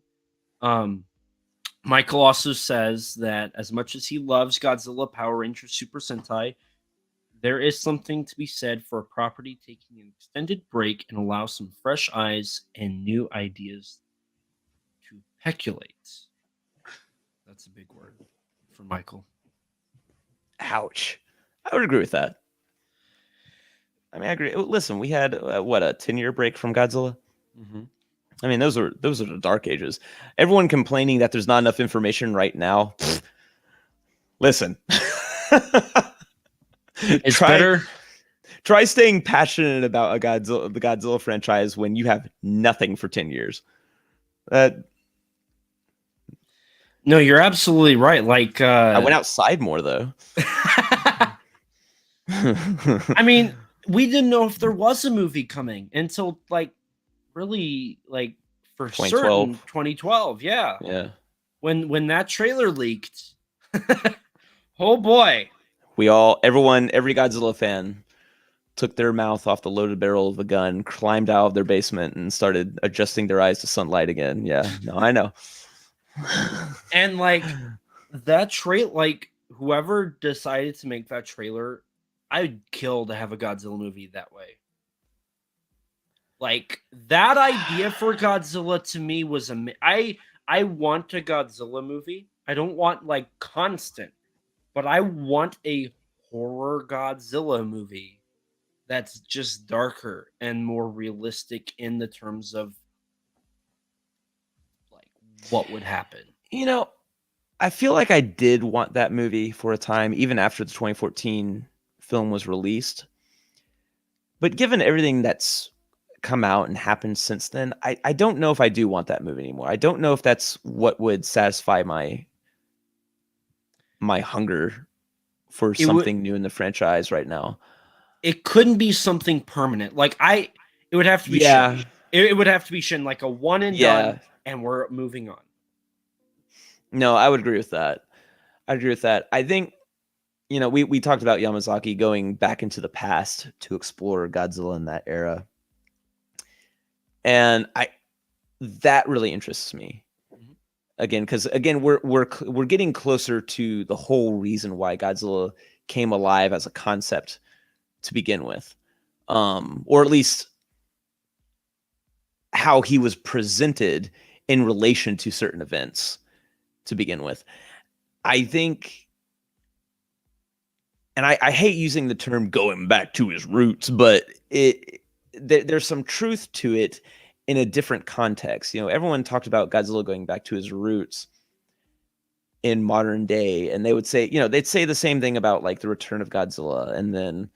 Michael also says that as much as he loves Godzilla, Power Rangers, Super Sentai, there is something to be said for a property taking an extended break and allow some fresh eyes and new ideas to peculate. That's a big word for Michael. Ouch. I would agree with that. I agree. Listen, we had a 10-year break from Godzilla. Mm-hmm. Those are the dark ages. Everyone complaining that there's not enough information right now. Listen, it's better. Try staying passionate about the Godzilla franchise when you have nothing for 10 years. No, you're absolutely right. I went outside more though. We didn't know if there was a movie coming until really for 2012. 2012, yeah. When that trailer leaked. Oh boy. Every Godzilla fan took their mouth off the loaded barrel of the gun, climbed out of their basement, and started adjusting their eyes to sunlight again. Yeah, no, I know. And that trailer, whoever decided to make that trailer, I'd kill to have a Godzilla movie that way. That idea for Godzilla to me was I want a Godzilla movie. I don't want constant, but I want a horror Godzilla movie that's just darker and more realistic in the terms of what would happen. I feel like I did want that movie for a time, even after the 2014 film was released. But given everything that's come out and happened since then, I don't know if I do want that movie anymore. I don't know if that's what would satisfy my hunger for something new in the franchise right now. It couldn't be something permanent. It would have to be short. It would have to be Shin, like a one and Yeah. done, and we're moving on. No, I would agree with that. I think, we talked about Yamazaki going back into the past to explore Godzilla in that era. And that really interests me. Mhm. Again, because we're getting closer to the whole reason why Godzilla came alive as a concept to begin with, or at least how he was presented in relation to certain events to begin with. I think, and I hate using the term going back to his roots, but there's some truth to it in a different context. Everyone talked about Godzilla going back to his roots in modern day, and they would say, they'd say the same thing about like the Return of Godzilla, and then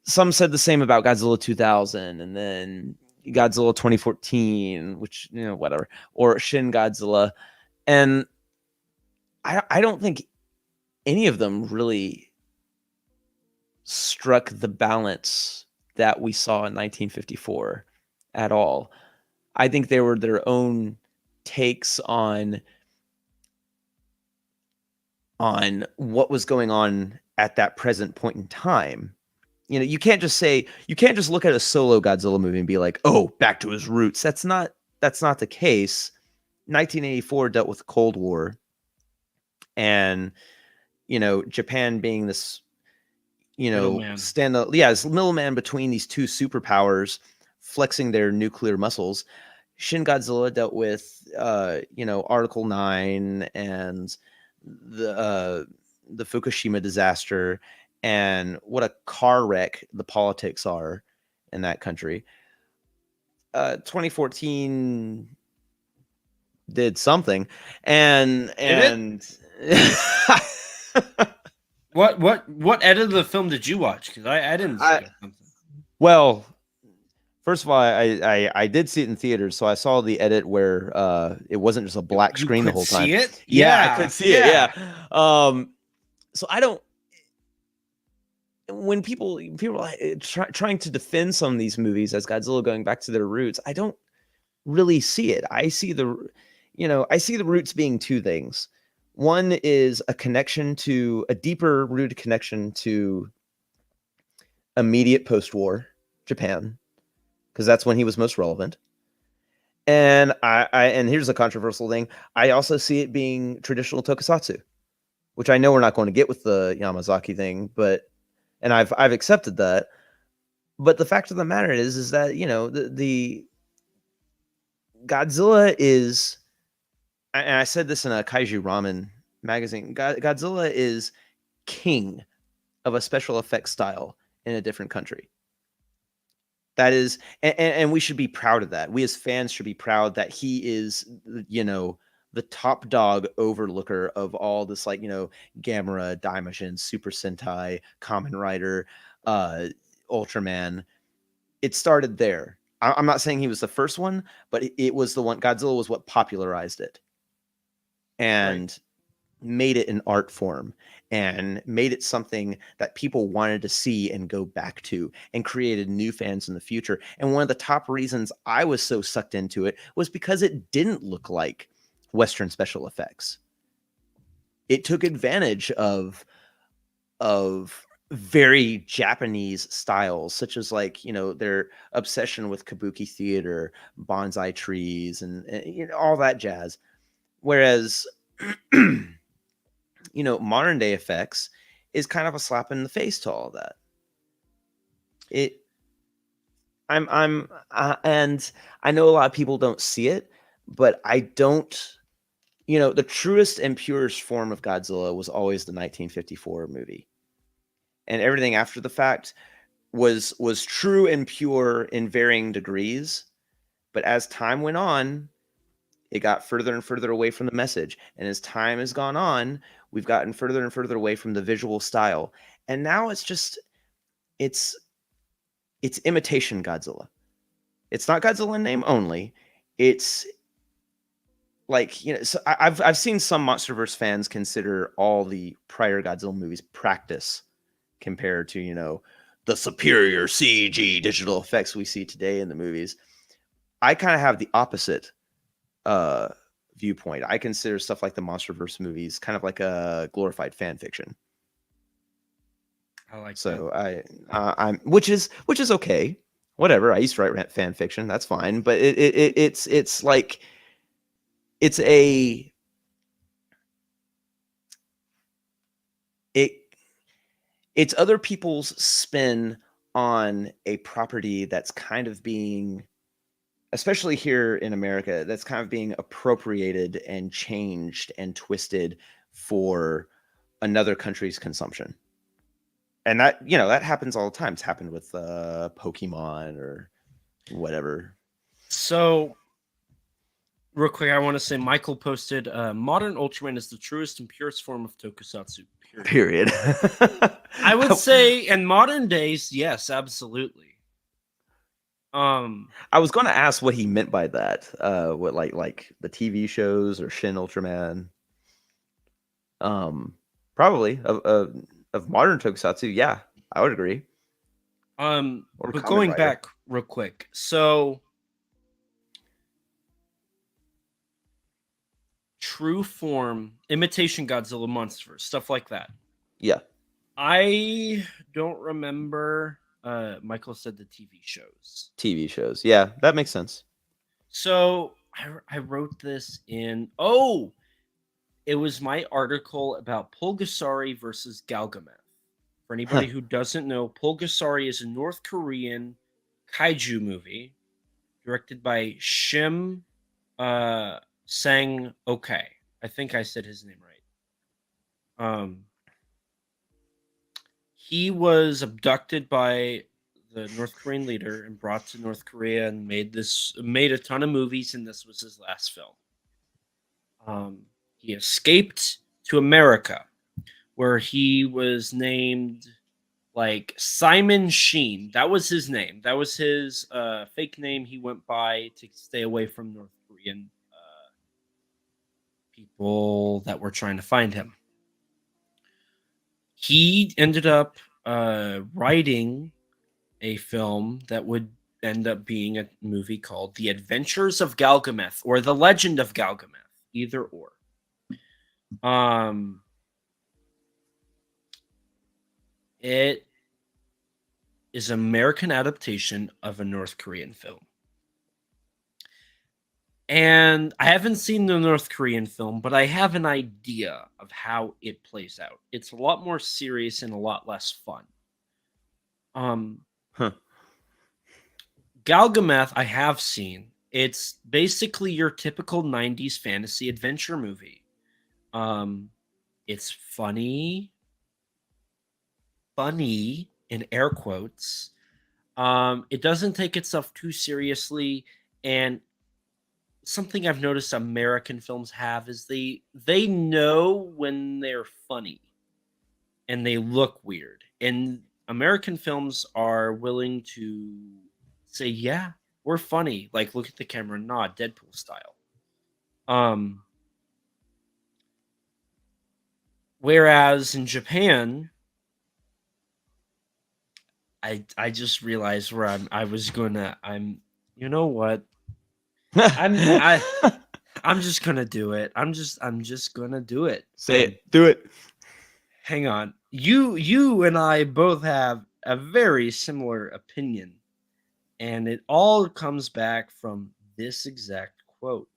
some said the same about Godzilla 2000, and then Godzilla 2014, which, whatever, or Shin Godzilla. And I don't think any of them really struck the balance that we saw in 1954 at all. I think they were their own takes on what was going on at that present point in time. You can't just look at a solo Godzilla movie and be like, oh, back to his roots. That's not the case. 1984 dealt with the Cold War, and Japan being this Middleman. this middleman between these two superpowers flexing their nuclear muscles. Shin Godzilla dealt with Article 9 and the Fukushima disaster, and what a car wreck the politics are in that country. 2014 did something, and What edit of the film did you watch? Because I didn't see something. Well, first of all, I did see it in theaters, so I saw the edit where it wasn't just a black screen the whole time. See it? Yeah, I could see it. Yeah. So I don't. When people are like, trying to defend some of these movies as Godzilla going back to their roots, I don't really see it. I see the roots being two things. One is a deeper rooted connection to immediate post-war Japan, because that's when he was most relevant. And and here's a controversial thing. I also see it being traditional tokusatsu, which I know we're not going to get with the Yamazaki thing, and I've accepted that. But the fact of the matter is that, the Godzilla is, and I said this in a Kaiju Ramen magazine, Godzilla is king of a special effects style in a different country. That is, and we should be proud of that. We as fans should be proud that he is, the top dog overlooker of all this, like, Gamera, Daimajin, Super Sentai, Kamen Rider, Ultraman. It started there. I'm not saying he was the first one, but it was the one. Godzilla was what popularized it and made it an art form and made it something that people wanted to see and go back to, and created new fans in the future. And one of the top reasons I was so sucked into it was because it didn't look like Western special effects. It took advantage of very Japanese styles, such as, like, their obsession with kabuki theater, bonsai trees, and all that jazz. Whereas modern day effects is kind of a slap in the face to all of that. And I know a lot of people don't see it, but I don't. The truest and purest form of Godzilla was always the 1954 movie, and everything after the fact was true and pure in varying degrees. But as time went on, it got further and further away from the message, and as time has gone on, we've gotten further and further away from the visual style, and now it's imitation Godzilla. It's not Godzilla in name only. It's like, so I've seen some MonsterVerse fans consider all the prior Godzilla movies practice compared to, the superior CG digital effects we see today in the movies. I kind of have the opposite viewpoint. I consider stuff like the MonsterVerse movies kind of like a glorified fan fiction. I like So I'm which is okay. Whatever. I used to write fan fiction. That's fine. But it's like it's a it's other people's spin on a property that's kind of being, especially here in America, that's kind of being appropriated and changed and twisted for another country's consumption. And that, you know, that happens all the time. It's happened with Pokemon or whatever. So, real quick, I want to say Michael posted, modern Ultraman is the truest and purest form of tokusatsu. Period. I would say in modern days, yes, absolutely. I was going to ask what he meant by that. What like the TV shows or Shin Ultraman? Probably of modern tokusatsu. Yeah, I would agree. But going back real quick, so true form, imitation Godzilla monsters, stuff like that. Yeah. I don't remember. Michael said the TV shows. TV shows. Yeah, that makes sense. So I wrote this in. Oh, it was my article about Pulgasari versus Galgameth. For anybody who doesn't know, Pulgasari is a North Korean kaiju movie directed by Shim Sang Okay. I think I said his name right. He was abducted by the North Korean leader and brought to North Korea and made a ton of movies, and this was his last film. He escaped to America, where he was named like Simon Sheen. That was his name. That was his fake name he went by to stay away from North Korean people that were trying to find him. He ended up writing a film that would end up being a movie called The Adventures of Galgameth or The Legend of Galgameth, either or. It is an American adaptation of a North Korean film. And I haven't seen the North Korean film, but I have an idea of how it plays out. It's a lot more serious and a lot less fun. Galgameth, I have seen. It's basically your typical 90s fantasy adventure movie. It's funny in air quotes. It doesn't take itself too seriously, and something I've noticed American films have is they know when they're funny and they look weird. And American films are willing to say, yeah, we're funny. Like, look at the camera, nod, Deadpool style. Whereas in Japan, I just realized where I'm you know what? I'm just gonna do it. I'm just gonna do it. Say it. Do it. Hang on. You and I both have a very similar opinion, and it all comes back from this exact quote.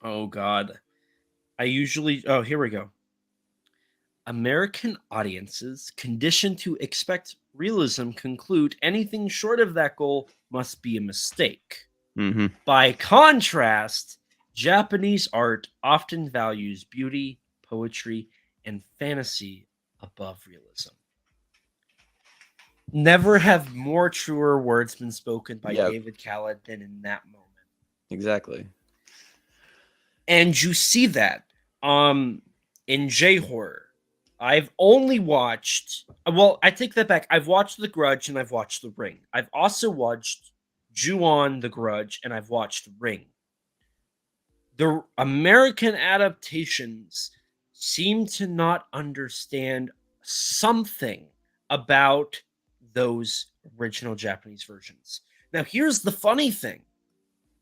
Oh God. Oh, here we go. American audiences conditioned to expect realism conclude anything short of that goal must be a mistake. Mm-hmm. By contrast, Japanese art often values beauty, poetry, and fantasy above realism. Never have more truer words been spoken by David Khaled than in that moment. Exactly. And you see that in J-horror. I've only watched... Well, I take that back. I've watched The Grudge and I've watched The Ring. I've also watched Ju-On, The Grudge, and I've watched Ring. The American adaptations seem to not understand something about those original Japanese versions. Now, here's the funny thing.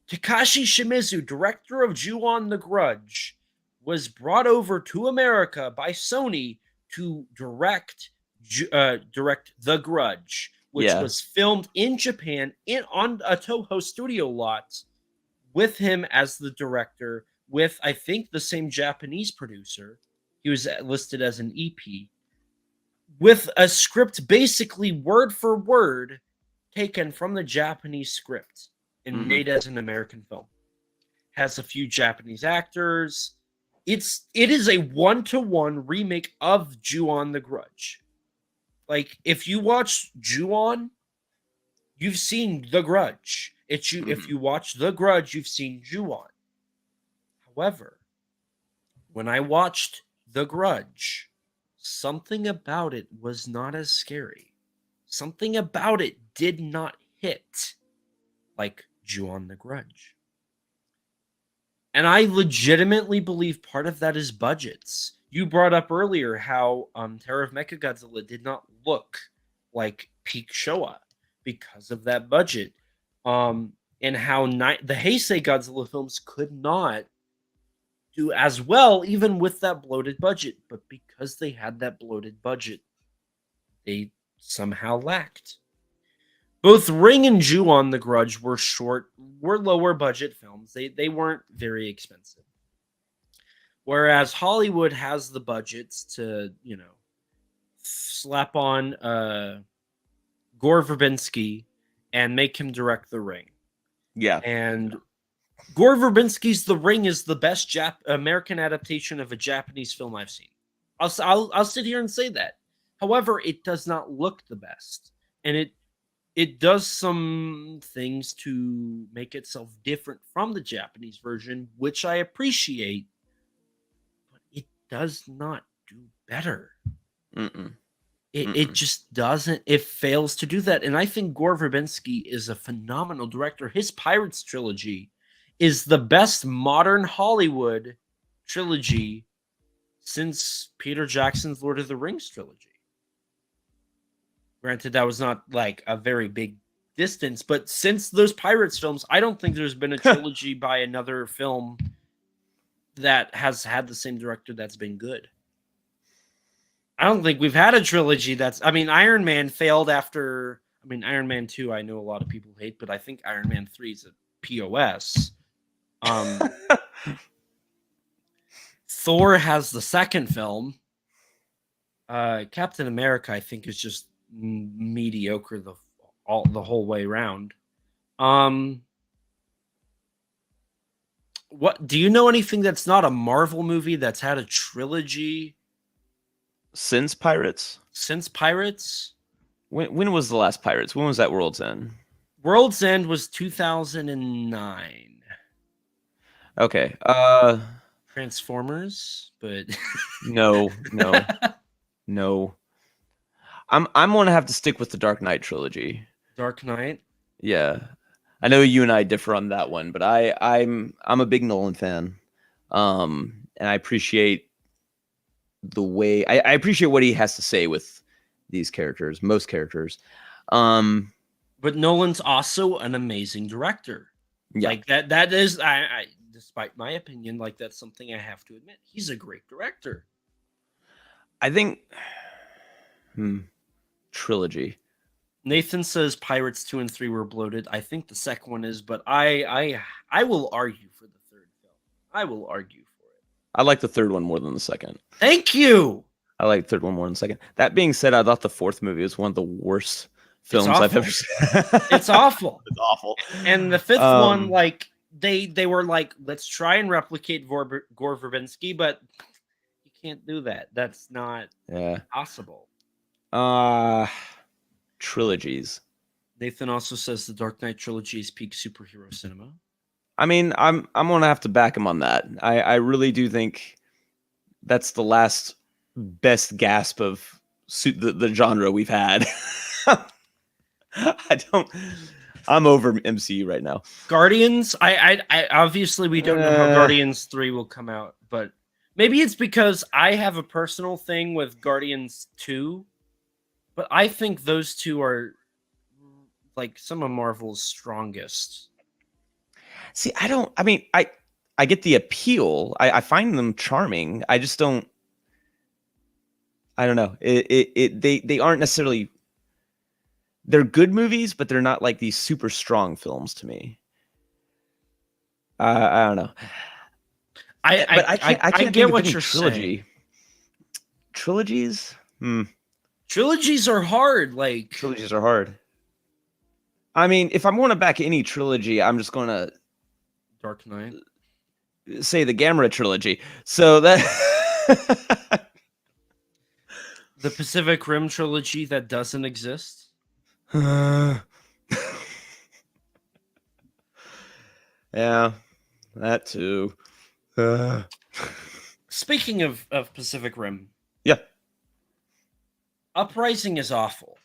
Takashi Shimizu, director of Ju-On the Grudge, was brought over to America by Sony to direct The Grudge, which was filmed in Japan on a Toho studio lot with him as the director, with, I think, the same Japanese producer. He was listed as an EP, with a script basically word for word taken from the Japanese script and made as an American film. Has a few Japanese actors. It is a 1-to-1 remake of Ju-On the Grudge. Like, if you watch Ju-On, you've seen The Grudge. If you watch The Grudge, you've seen Ju-On. However, when I watched The Grudge, something about it was not as scary. Something about it did not hit like Ju-On the Grudge. And I legitimately believe part of that is budgets. You brought up earlier how Terror of Mechagodzilla did not look like peak Showa because of that budget. And how the Heisei Godzilla films could not do as well even with that bloated budget. But because they had that bloated budget, they somehow lacked. Both Ring and Ju-On the Grudge were lower budget films. They weren't very expensive. Whereas Hollywood has the budgets to, slap on Gore Verbinski and make him direct The Ring. Yeah. And Gore Verbinski's The Ring is the best American adaptation of a Japanese film I've seen. I'll sit here and say that. However, it does not look the best. And it does some things to make itself different from the Japanese version, which I appreciate, but it does not do better. It just doesn't. It fails to do that. And I think Gore Verbinski is a phenomenal director. His Pirates trilogy is the best modern Hollywood trilogy since Peter Jackson's Lord of the Rings trilogy. Granted, that was not like a very big distance, but since those Pirates films, I don't think there's been a trilogy by another film that has had the same director that's been good. I don't think we've had a trilogy Iron Man failed after, Iron Man 2, I know a lot of people hate, but I think Iron Man 3 is a POS. Thor has the second film. Captain America, I think, is just mediocre the whole way around. What do you know anything that's not a Marvel movie that's had a trilogy since Pirates? When was the last Pirates? When was that World's End? World's End was 2009. Okay. Transformers, but no. I'm gonna have to stick with the Dark Knight trilogy. Dark Knight? Yeah. I know you and I differ on that one, but I'm a big Nolan fan. And I appreciate the way I appreciate what he has to say with these characters, most characters. But Nolan's also an amazing director. Yeah. Like that is I despite my opinion, like that's something I have to admit. He's a great director. I think trilogy. Nathan says Pirates 2 and 3 were bloated. I think the second one is, but I will argue for the third film. I will argue for it. I like the third one more than the second. Thank you. I like the third one more than the second. That being said, I thought the fourth movie was one of the worst films I've ever seen. It's awful. It's awful. And the fifth one, like they were like, let's try and replicate Gore Verbinski, but you can't do that. That's not possible. Trilogies. Nathan also says the Dark Knight trilogy is peak superhero cinema. I mean, I'm gonna have to back him on that. I really do think that's the last best gasp of the genre we've had. I'm over MCU right now. Guardians, I obviously we don't know how Guardians 3 will come out, but maybe it's because I have a personal thing with Guardians 2, but I think those two are like some of Marvel's strongest. See, I don't. I mean, I get the appeal. I find them charming. I just don't. I don't know. They aren't necessarily. They're good movies, but they're not like these super strong films to me. I don't know. I can't get think what of any you're trilogy. saying. Trilogies? Trilogies are hard. Like Trilogies are hard. I mean, if I'm going to back any trilogy, I'm just going to Dark Knight. say the Gamera trilogy. So that The Pacific Rim trilogy that doesn't exist. yeah, that too. Speaking of Pacific Rim, Yeah. Uprising is awful.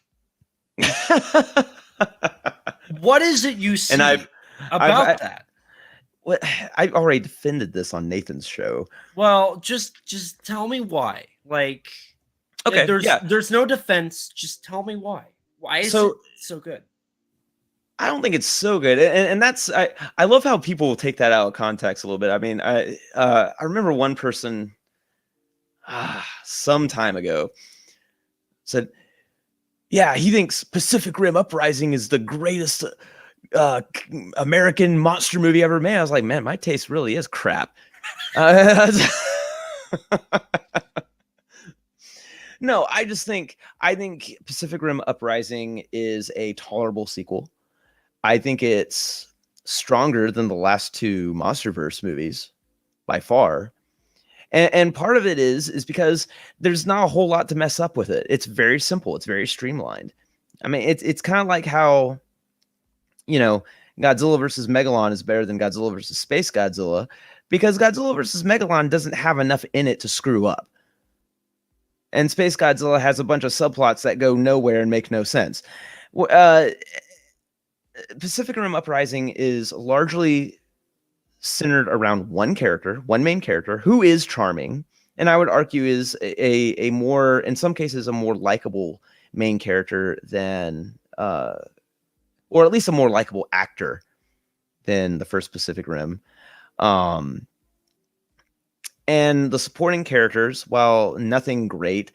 What is it you see about that? I've already defended this on Nathan's show. Well, just tell me why. Like, Okay, there's no defense. Just tell me why. Why is it so good? I don't think it's so good, and that's I love how people take that out of context a little bit. I mean, I remember one person some time ago said, "Yeah, he thinks Pacific Rim Uprising is the greatest American monster movie ever made." I was like, "Man, my taste really is crap." No, I think Pacific Rim Uprising is a tolerable sequel. I think it's stronger than the last two MonsterVerse movies by far. And part of it is because there's not a whole lot to mess up with it. It's very simple. It's very streamlined. I mean, it's kind of like how, Godzilla versus Megalon is better than Godzilla versus Space Godzilla, because Godzilla versus Megalon doesn't have enough in it to screw up. And Space Godzilla has a bunch of subplots that go nowhere and make no sense. Pacific Rim Uprising is largely centered around one main character, who is charming, and I would argue is a more, in some cases, a more likable main character than, or at least a more likable actor than the first Pacific Rim. And the supporting characters, while nothing great,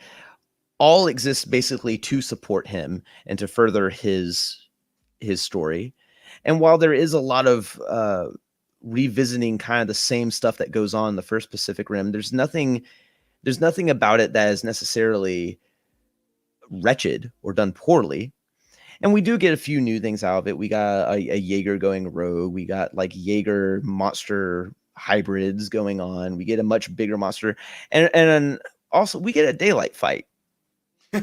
all exist basically to support him and to further his story. And while there is a lot of revisiting kind of the same stuff that goes on in the first Pacific Rim, there's nothing about it that is necessarily wretched or done poorly. And we do get a few new things out of it. We got a Jaeger going rogue. We got like Jaeger monster hybrids going on. We get a much bigger monster, and also we get a daylight fight. We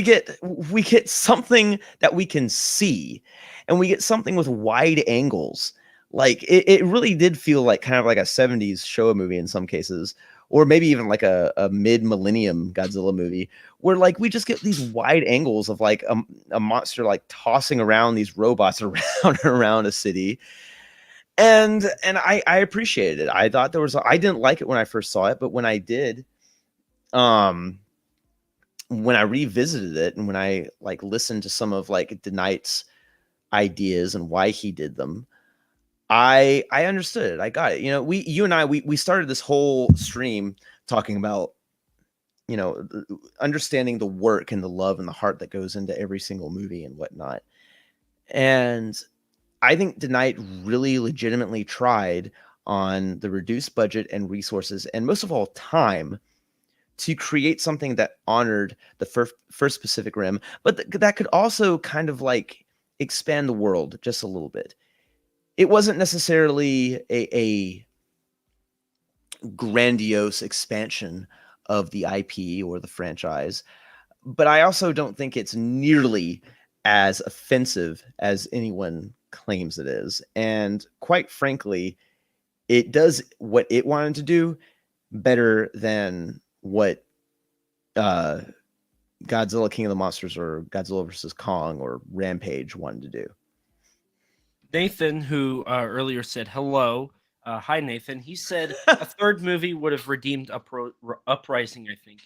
get something that we can see, and we get something with wide angles. Like it really did feel like kind of like a 70s Showa movie in some cases, or maybe even like a mid-millennium Godzilla movie, where like we just get these wide angles of like a monster like tossing around these robots around a city. And I appreciated it. I thought I didn't like it when I first saw it, but when I did, when I revisited it and when I like listened to some of like DeKnight's ideas and why he did them, I understood it. I got it. You and I started this whole stream talking about, understanding the work and the love and the heart that goes into every single movie and whatnot. And I think DeKnight really legitimately tried on the reduced budget and resources, and most of all time, to create something that honored the first Pacific Rim, but that could also kind of like expand the world just a little bit. It wasn't necessarily a grandiose expansion of the IP or the franchise, but I also don't think it's nearly as offensive as anyone claims it is. And quite frankly, it does what it wanted to do better than what Godzilla King of the Monsters or Godzilla vs. Kong or Rampage wanted to do. Nathan, who earlier said hello, hi Nathan. He said a third movie would have redeemed Uprising. I think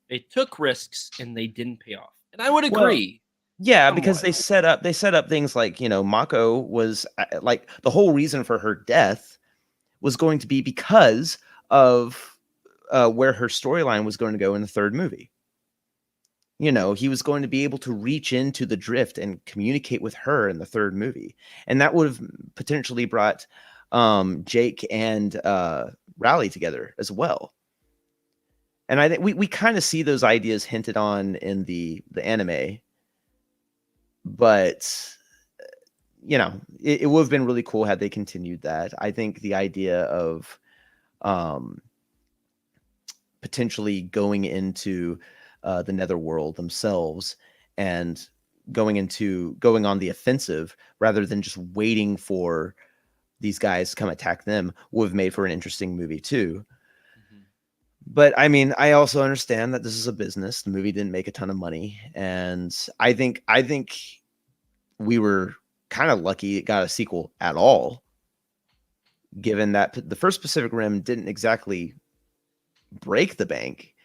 it took risks and they didn't pay off, and I would agree. Yeah, because Somewhat. they set up things like, Mako was like the whole reason for her death was going to be because of where her storyline was going to go in the third movie. He was going to be able to reach into the drift and communicate with her in the third movie. And that would have potentially brought Jake and Raleigh together as well. And I think we kind of see those ideas hinted on in the anime, but it would have been really cool had they continued that. I think the idea of potentially going into the netherworld themselves and going on the offensive rather than just waiting for these guys to come attack them would have made for an interesting movie too. Mhm. But I mean, I also understand that this is a business. The movie didn't make a ton of money, and I think we were kind of lucky it got a sequel at all, given that the first Pacific Rim didn't exactly break the bank.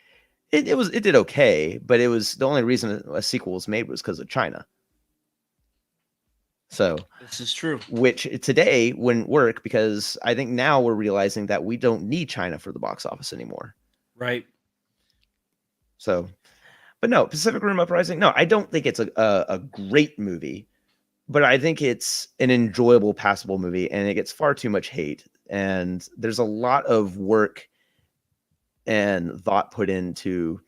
It did okay, but it was the only reason a sequel was made was because of China. So This is true. which today wouldn't work because I think now we're realizing that we don't need China for the box office anymore. Right. So, but no, Pacific Rim Uprising. No, I don't think it's a great movie, but I think it's an enjoyable, passable movie, and it gets far too much hate. And there's a lot of work and thought put into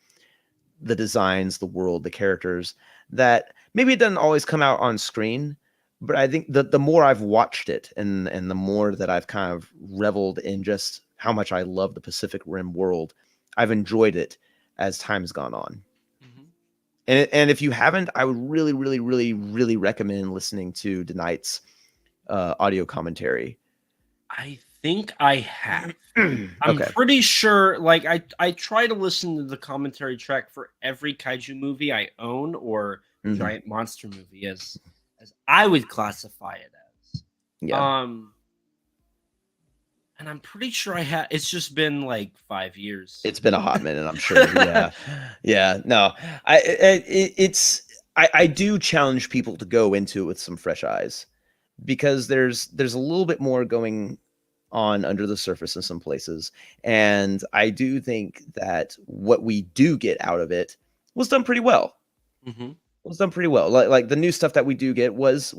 the designs, the world, the characters that maybe it doesn't always come out on screen. But I think the more I've watched it and the more that I've kind of reveled in just how much I love the Pacific Rim world, I've enjoyed it as time's gone on. Mhm. And if you haven't, I would really, really, really, really recommend listening to tonight's audio commentary. I think I have. I'm Okay. pretty sure. Like I try to listen to the commentary track for every kaiju movie I own or Mhm. giant monster movie, as I would classify it as. Yeah. And I'm pretty sure I have. It's just been like 5 years. It's been a hot minute, I'm sure. Yeah. Yeah. No, I do challenge people to go into it with some fresh eyes because there's a little bit more going on under the surface in some places. And I do think that what we do get out of it was done pretty well. Hmm. Was done pretty well. Like the new stuff that we do get was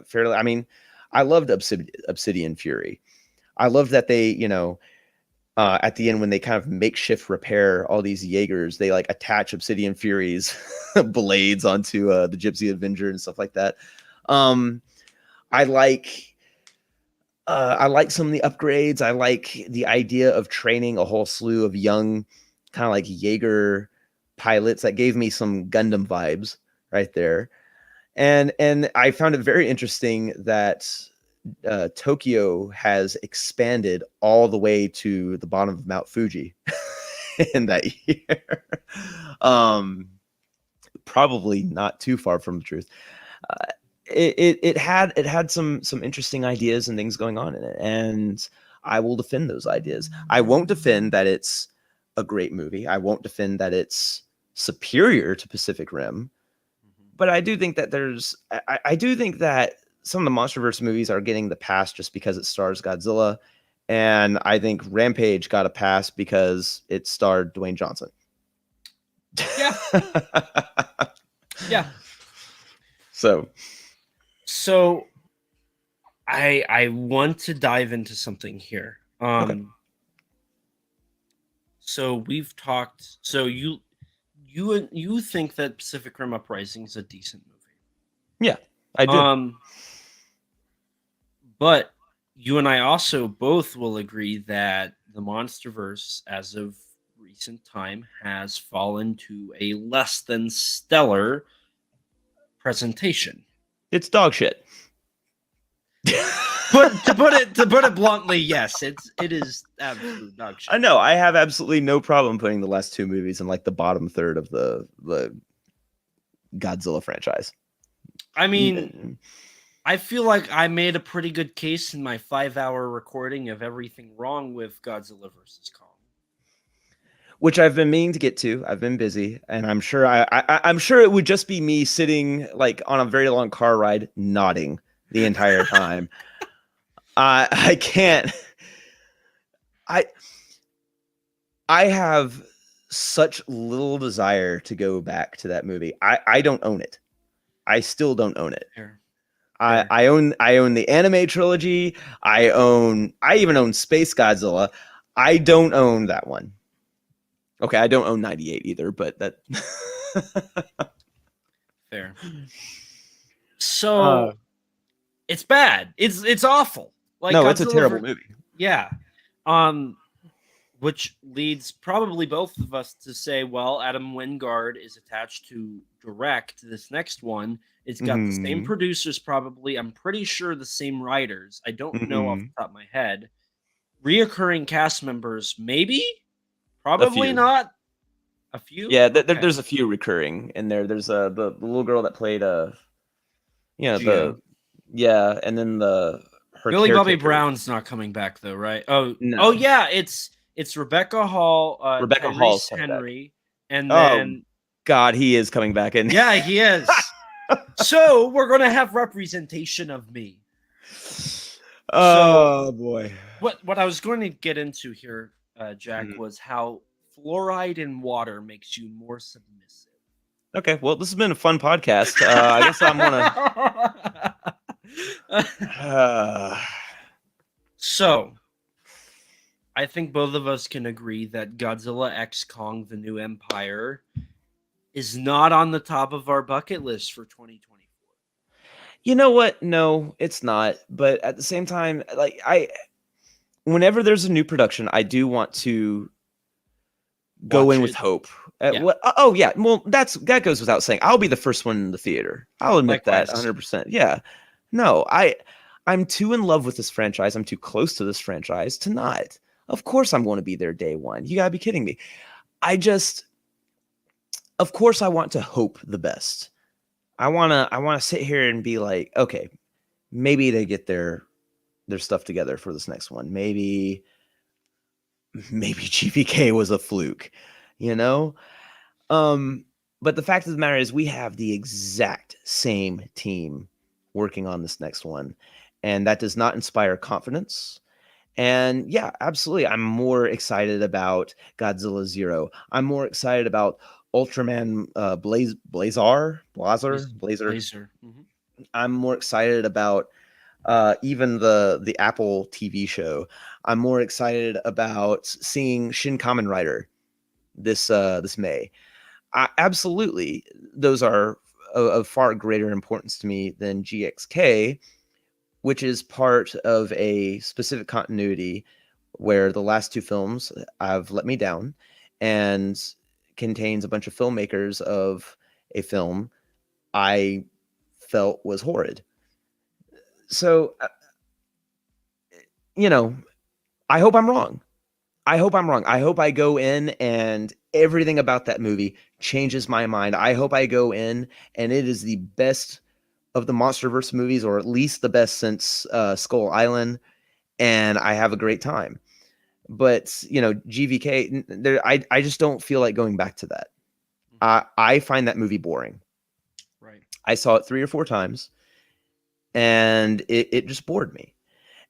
fairly. I mean, I loved Obsidian Fury. I love that they, at the end when they kind of makeshift repair all these Jaegers, they like attach Obsidian Fury's blades onto the Gypsy Avenger and stuff like that. I like some of the upgrades. I like the idea of training a whole slew of young kind of like Jaeger pilots. That gave me some Gundam vibes right there. And I found it very interesting that Tokyo has expanded all the way to the bottom of Mount Fuji in that year. Probably not too far from the truth. It had some interesting ideas and things going on in it, and I will defend those ideas. I won't defend that it's a great movie. I won't defend that it's superior to Pacific Rim, but I do think that I do think that some of the MonsterVerse movies are getting the pass just because it stars Godzilla, and I think Rampage got a pass because it starred Dwayne Johnson. Yeah. Yeah. So I want to dive into something here. Okay. So we've talked. So you think that Pacific Rim Uprising is a decent movie? Yeah, I do. But you and I also both will agree that the MonsterVerse, as of recent time, has fallen to a less than stellar presentation. It's dog shit. But to put it bluntly, yes, it is absolute dog shit. I know. I have absolutely no problem putting the last two movies in like the bottom third of the Godzilla franchise. I mean, I feel like I made a pretty good case in my 5-hour recording of everything wrong with Godzilla vs. Kong. which I've been meaning to get to. I've been busy, and I'm sure I'm sure it would just be me sitting like on a very long car ride, nodding the entire time. I can't. I have such little desire to go back to that movie. I don't own it. I still don't own it. Fair. I own the anime trilogy. I even own Space Godzilla. I don't own that one. Okay, I don't own 98 either, but that Fair. So it's bad. It's awful. Like no, it's a Godzilla terrible movie. Yeah. Which leads probably both of us to say, well, Adam Wingard is attached to direct this next one. It's got the same producers, probably. I'm pretty sure the same writers. I don't know off the top of my head. Reoccurring cast members, maybe? Probably not. A few? Yeah, there's a few recurring in there. There's the little girl that played and then her Billy Bobby caretaker. Brown's not coming back though, right? No. Oh yeah, it's Rebecca Hall, Rebecca Hall's Henry, and then God, he is coming back in. Yeah, he is. So we're gonna have representation of me. Oh boy. What I was going to get into here, Jack, was how fluoride in water makes you more submissive. Okay, well, this has been a fun podcast. I guess I'm gonna. So, I think both of us can agree that Godzilla X Kong: The New Empire is not on the top of our bucket list for 2024. You know what? No, it's not. But at the same time, like whenever there's a new production, I do want to go in with hope. Oh yeah, well that goes without saying. I'll be the first one in the theater. I'll admit that 100%. Yeah, no, I'm too in love with this franchise. I'm too close to this franchise to not. Of course, I'm going to be there day one. You gotta be kidding me. Of course, I want to hope the best. I wanna sit here and be like, okay, maybe they get their stuff together for this next one. Maybe GVK was a fluke, you know? But the fact of the matter is we have the exact same team working on this next one, and that does not inspire confidence. And yeah, absolutely. I'm more excited about Godzilla Zero. I'm more excited about Ultraman Blazer. Mm-hmm. I'm more excited about even the Apple TV show. I'm more excited about seeing Shin Kamen Rider this May. Absolutely, those are of far greater importance to me than GXK, which is part of a specific continuity where the last two films have let me down and contains a bunch of filmmakers of a film I felt was horrid. So, I hope I'm wrong. I hope I go in and everything about that movie changes my mind. I hope I go in and it is the best of the MonsterVerse movies, or at least the best since Skull Island, and I have a great time. But, GVK, I just don't feel like going back to that. I find that movie boring. Right. I saw it 3 or 4 times, and it just bored me.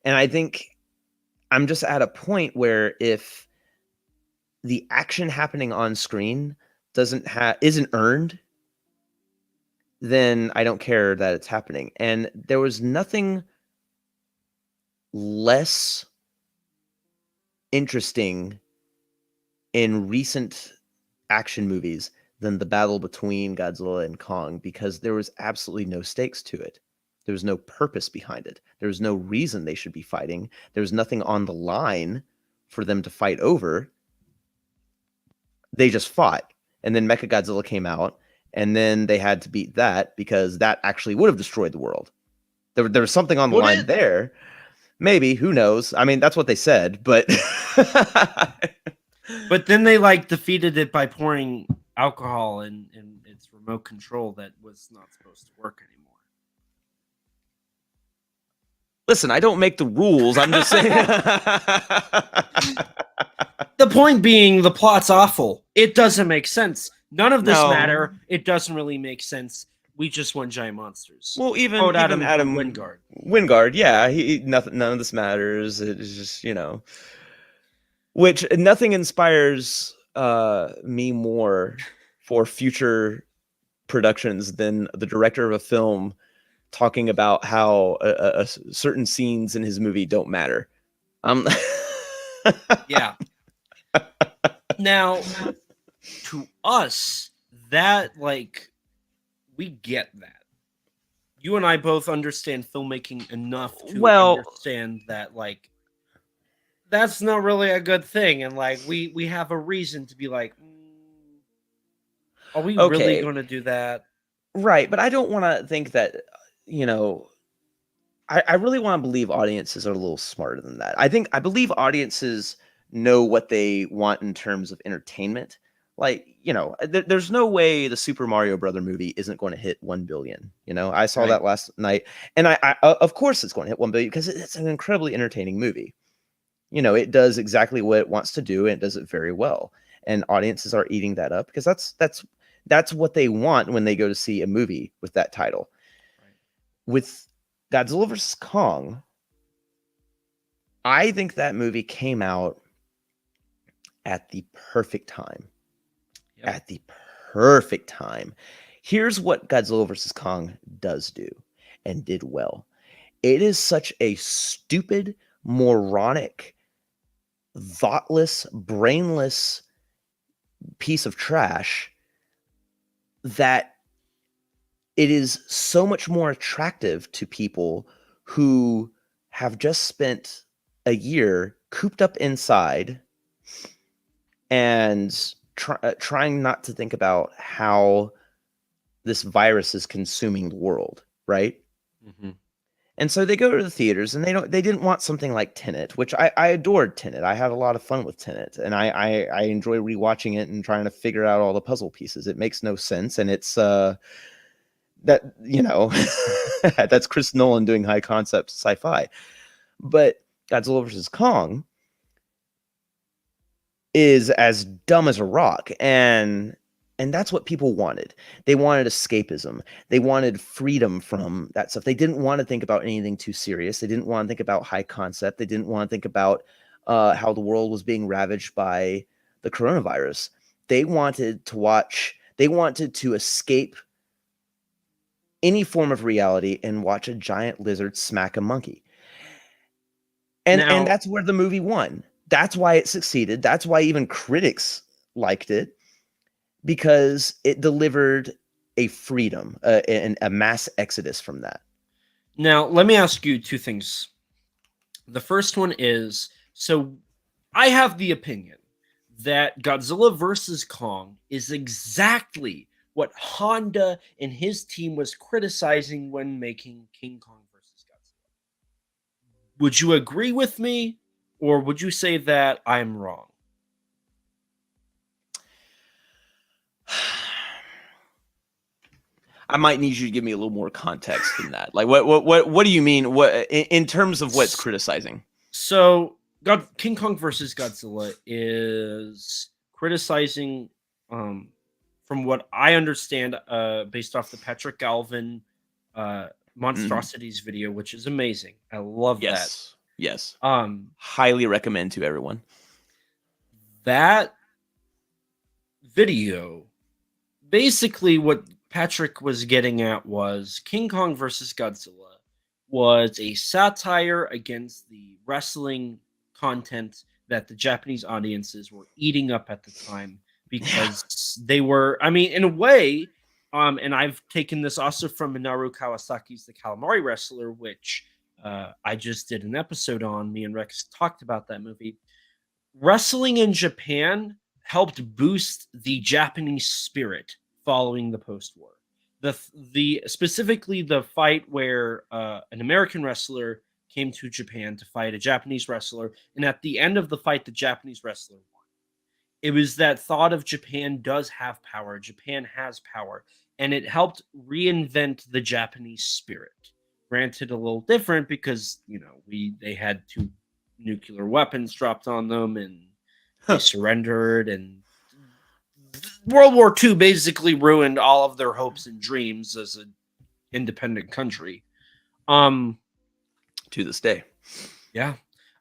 And I think I'm just at a point where if the action happening on screen isn't earned, then I don't care that it's happening. And there was nothing less interesting in recent action movies than the battle between Godzilla and Kong, because there was absolutely no stakes to it. There was no purpose behind it. There was no reason they should be fighting. There was nothing on the line for them to fight over. They just fought. And then Mechagodzilla came out, and then they had to beat that because that actually would have destroyed the world. There was something on the line there. Maybe, who knows? I mean, that's what they said, but but then they defeated it by pouring alcohol in its remote control that was not supposed to work anymore. Listen, I don't make the rules. I'm just saying. The point being, the plot's awful. It doesn't make sense. None of this No. matter. It doesn't really make sense. We just want giant monsters. Well, even Quote Adam Wingard. Wingard, yeah, none of this matters. It's just, which nothing inspires me more for future productions than the director of a film talking about how certain scenes in his movie don't matter. Yeah. Now, to us, that we get that. You and I both understand filmmaking enough to understand that that's not really a good thing, and we have a reason to be like, are we really going to do that? Right, but I don't want to think that, I really want to believe audiences are a little smarter than that. I believe audiences know what they want in terms of entertainment. There's no way the Super Mario Brother movie isn't going to hit 1 billion. I saw that last night, and I of course it's going to hit 1 billion because it's an incredibly entertaining movie. It does exactly what it wants to do, and it does it very well. And audiences are eating that up because that's what they want when they go to see a movie with that title. Right. With Godzilla vs. Kong, I think that movie came out at the perfect time. Yep. At the perfect time. Here's what Godzilla vs. Kong does do and did well. It is such a stupid, moronic, thoughtless, brainless piece of trash that it is so much more attractive to people who have just spent a year cooped up inside and trying not to think about how this virus is consuming the world, right? Mm-hmm. And so they go to the theaters, and they didn't want something like Tenet, which I adored Tenet. I had a lot of fun with Tenet, and I enjoy rewatching it and trying to figure out all the puzzle pieces. It makes no sense, and it's that's Chris Nolan doing high concept sci-fi. But Godzilla vs. Kong is as dumb as a rock, and that's what people wanted. They wanted escapism. They wanted freedom from that stuff. They didn't want to think about anything too serious. They didn't want to think about high concept. They didn't want to think about how the world was being ravaged by the coronavirus. They wanted to escape any form of reality and watch a giant lizard smack a monkey. And that's where the movie won. That's why it succeeded. That's why even critics liked it, because it delivered a freedom, and a mass exodus from that. Now, let me ask you two things. The first one is, so I have the opinion that Godzilla vs. Kong is exactly what Honda and his team was criticizing when making King Kong vs. Godzilla. Would you agree with me, or would you say that I'm wrong? I might need you to give me a little more context than that. Like, what do you mean? What in terms of what's criticizing? So, King Kong versus Godzilla is criticizing, from what I understand, based off the Patrick Galvin Monstrosities video, which is amazing. I love that. Yes. Highly recommend to everyone. That video, basically what Patrick was getting at was King Kong versus Godzilla was a satire against the wrestling content that the Japanese audiences were eating up at the time, because they were, I mean, in a way, and I've taken this also from Minoru Kawasaki's The Calamari Wrestler, which I just did an episode on. Me and Rex talked about that movie. Wrestling in Japan helped boost the Japanese spirit following the post-war. The specifically the fight where an American wrestler came to Japan to fight a Japanese wrestler, and at the end of the fight, the Japanese wrestler won. It was that thought of Japan does have power. Japan has power, and it helped reinvent the Japanese spirit. Granted, a little different because they had 2 nuclear weapons dropped on them, and They surrendered, and World War II basically ruined all of their hopes and dreams as an independent country. To this day. Yeah.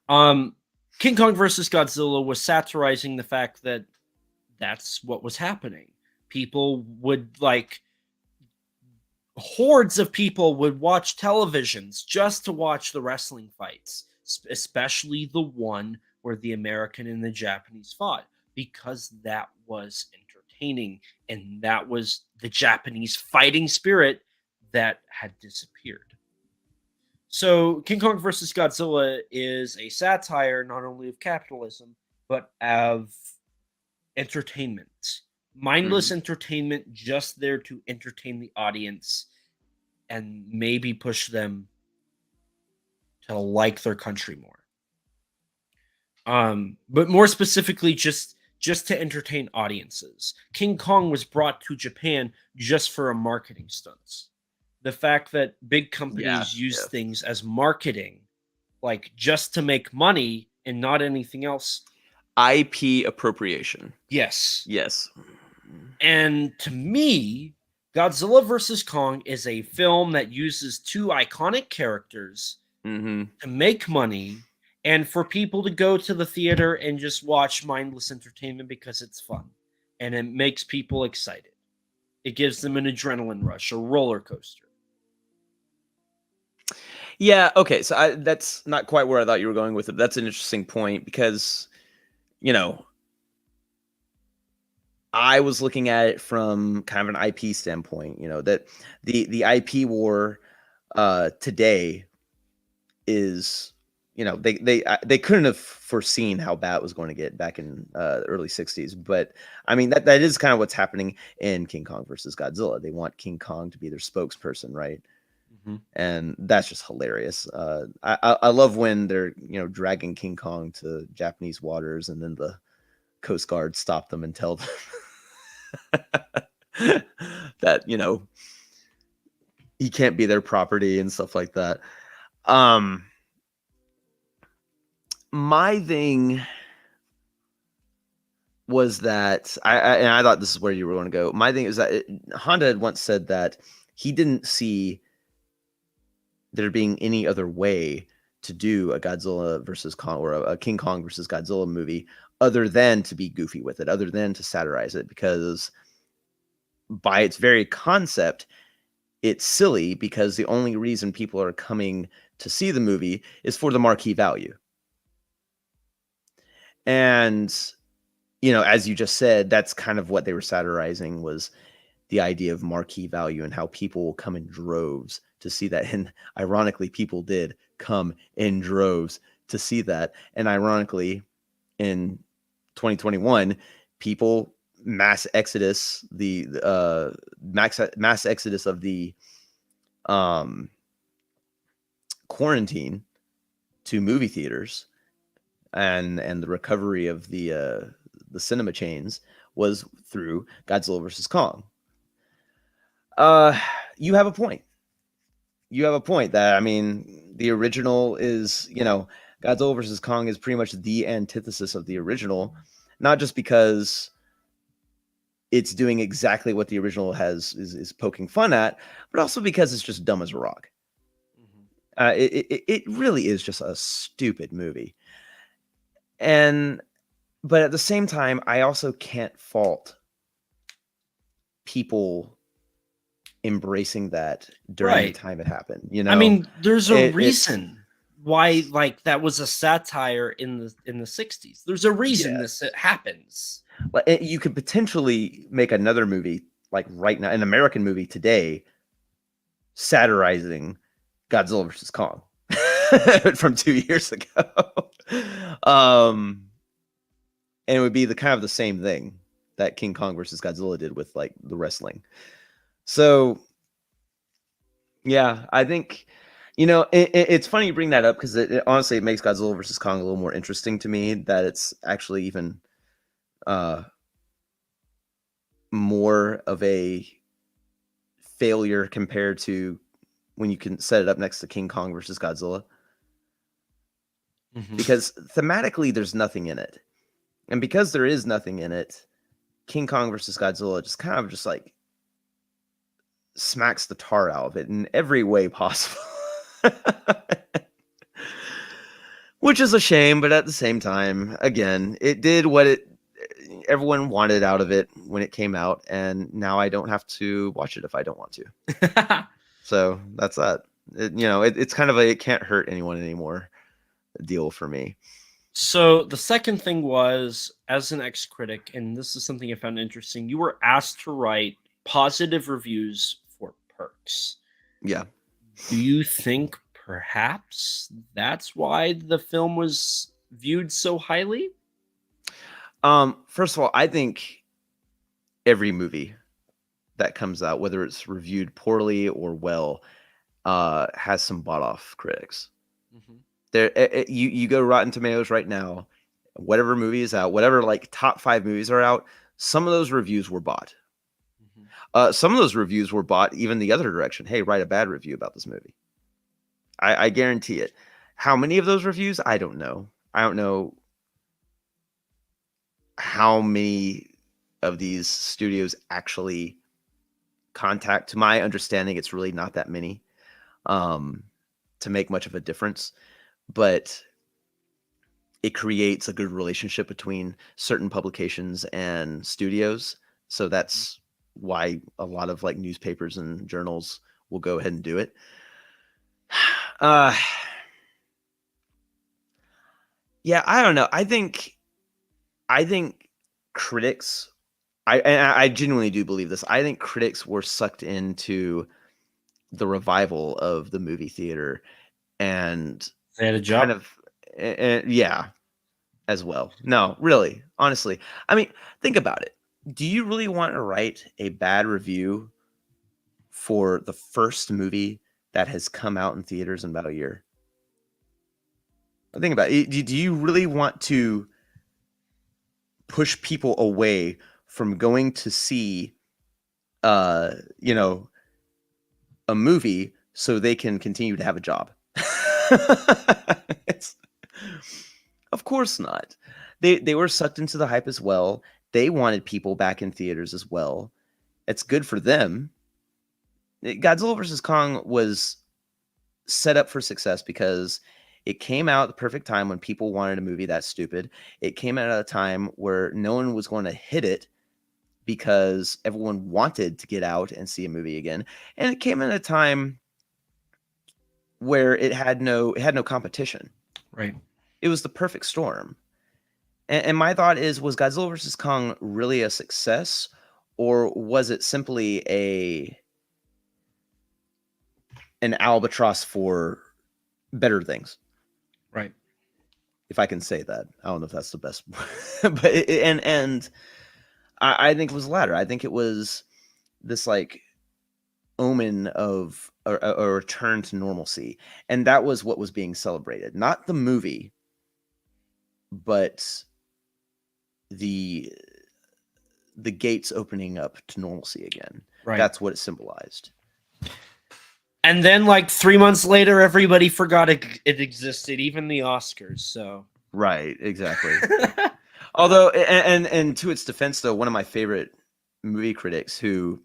King Kong versus Godzilla was satirizing the fact that that's what was happening. People would hordes of people would watch televisions just to watch the wrestling fights, especially the one where the American and the Japanese fought, because that was entertaining, and that was the Japanese fighting spirit that had disappeared. So King Kong versus Godzilla is a satire not only of capitalism, but of entertainment. Mindless entertainment, just there to entertain the audience and maybe push them to like their country more. But more specifically, just to entertain audiences. King Kong was brought to Japan just for a marketing stunt. The fact that big companies use things as marketing, just to make money and not anything else. IP appropriation. Yes. Yes. And to me, Godzilla vs. Kong is a film that uses two iconic characters to make money and for people to go to the theater and just watch mindless entertainment because it's fun and it makes people excited. It gives them an adrenaline rush, a roller coaster. Yeah, okay, so that's not quite where I thought you were going with it. That's an interesting point because, I was looking at it from kind of an IP standpoint, that the IP war today is, they couldn't have foreseen how bad it was going to get back in the early 60s. But I mean, that is kind of what's happening in King Kong versus Godzilla. They want King Kong to be their spokesperson, right? And that's just hilarious. I love when they're dragging King Kong to Japanese waters, and then the Coast Guard stop them and tell them that he can't be their property and stuff like that. My thing was that I thought this is where you were going to go. My thing is that Honda had once said that he didn't see there being any other way to do a Godzilla versus Kong or a King Kong versus Godzilla movie other than to be goofy with it, other than to satirize it, because by its very concept, it's silly because the only reason people are coming to see the movie is for the marquee value. And, as you just said, that's kind of what they were satirizing, was the idea of marquee value and how people will come in droves to see that. And ironically, people did come in droves to see that. And ironically, in 2021, people mass exodus of the quarantine to movie theaters and the recovery of the cinema chains was through Godzilla versus Kong. You have a point. That, I mean, the original is, Godzilla versus Kong is pretty much the antithesis of the original, not just because it's doing exactly what the original is poking fun at, but also because it's just dumb as a rock. It really is just a stupid movie. But at the same time, I also can't fault people embracing that during the time it happened. I mean, there's a reason why that was a satire in the 60s. There's a reason this happens. You could potentially make another movie right now, an American movie today, satirizing Godzilla versus Kong from 2 years ago. And it would be the kind of the same thing that King Kong versus Godzilla did with the wrestling. So, yeah, I think, it's funny you bring that up because it honestly, it makes Godzilla versus Kong a little more interesting to me, that it's actually even more of a failure compared to when you can set it up next to King Kong versus Godzilla. Because thematically, there's nothing in it. And because there is nothing in it, King Kong versus Godzilla just kind of just like smacks the tar out of it in every way possible. Which is a shame, but at the same time, again, it did what everyone wanted out of it when it came out, and now I don't have to watch it if I don't want to. So that's that. It's kind of a it can't hurt anyone anymore deal for me. So the second thing was, as an ex-critic, and this is something I found interesting, you were asked to write positive reviews for Perks. Yeah. Do you think perhaps that's why the film was viewed so highly? First of all, I think every movie that comes out, whether it's reviewed poorly or well, has some bought-off critics. Mm-hmm. You go Rotten Tomatoes right now, whatever movie is out, whatever like top 5 movies are out, some of those reviews were bought. Mm-hmm. Some of those reviews were bought even the other direction. Hey, write a bad review about this movie. I guarantee it. How many of those reviews? I don't know. I don't know how many of these studios actually contact. To my understanding, it's really not that many to make much of a difference. But it creates a good relationship between certain publications and studios. So that's why a lot of like newspapers and journals will go ahead and do it. Yeah, I don't know. I think critics, I genuinely do believe this. I think critics were sucked into the revival of the movie theater, and they had a job. Kind of, yeah, as well. No, really, honestly. I mean, think about it. Do you really want to write a bad review for the first movie that has come out in theaters in about a year? Think about it. Do you really want to push people away from going to see, a movie so they can continue to have a job? Of course not. They were sucked into the hype as well. They wanted people back in theaters as well. It's good for them. Godzilla vs. Kong was set up for success because it came out at the perfect time when people wanted a movie that stupid. It came out at a time where no one was going to hit it because everyone wanted to get out and see a movie again. And it came at a time where it had no competition. Right. It was the perfect storm. And my thought is, was Godzilla vs. Kong really a success, or was it simply an albatross for better things? Right. If I can say that. I don't know if that's the best. But I think it was the latter. I think it was this like omen of a return to normalcy. And that was what was being celebrated. Not the movie, but the gates opening up to normalcy again. Right. That's what it symbolized. And then, like 3 months later, everybody forgot it existed, even the Oscars. So right, exactly. Although, and to its defense, though, one of my favorite movie critics, who,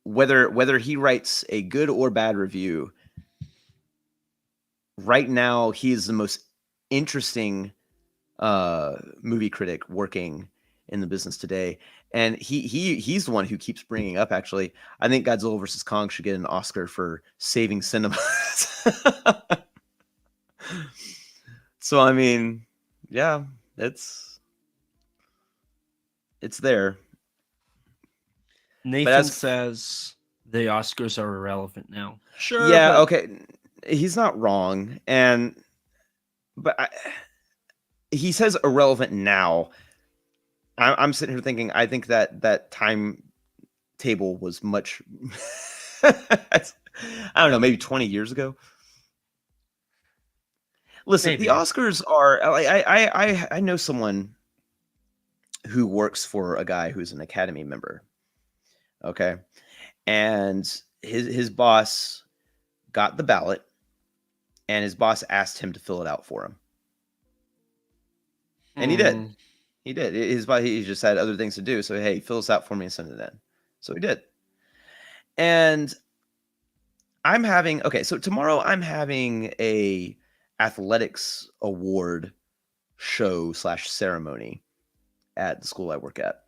whether he writes a good or bad review, right now he is the most interesting movie critic working in the business today. And he's the one who keeps bringing up, actually, I think Godzilla vs. Kong should get an Oscar for saving cinema. So, I mean, yeah, it's there. Nathan says the Oscars are irrelevant now. Sure. Yeah, okay. He's not wrong. But he says irrelevant now. I'm sitting here thinking, I think that time table was much, I don't know, maybe 20 years ago. Listen, maybe. The Oscars are, I know someone who works for a guy who's an Academy member. Okay. And his boss got the ballot, and his boss asked him to fill it out for him. And he did. He did. He just had other things to do. So, hey, fill this out for me and send it in. So he did. And so tomorrow I'm having a athletics award show / ceremony at the school I work at.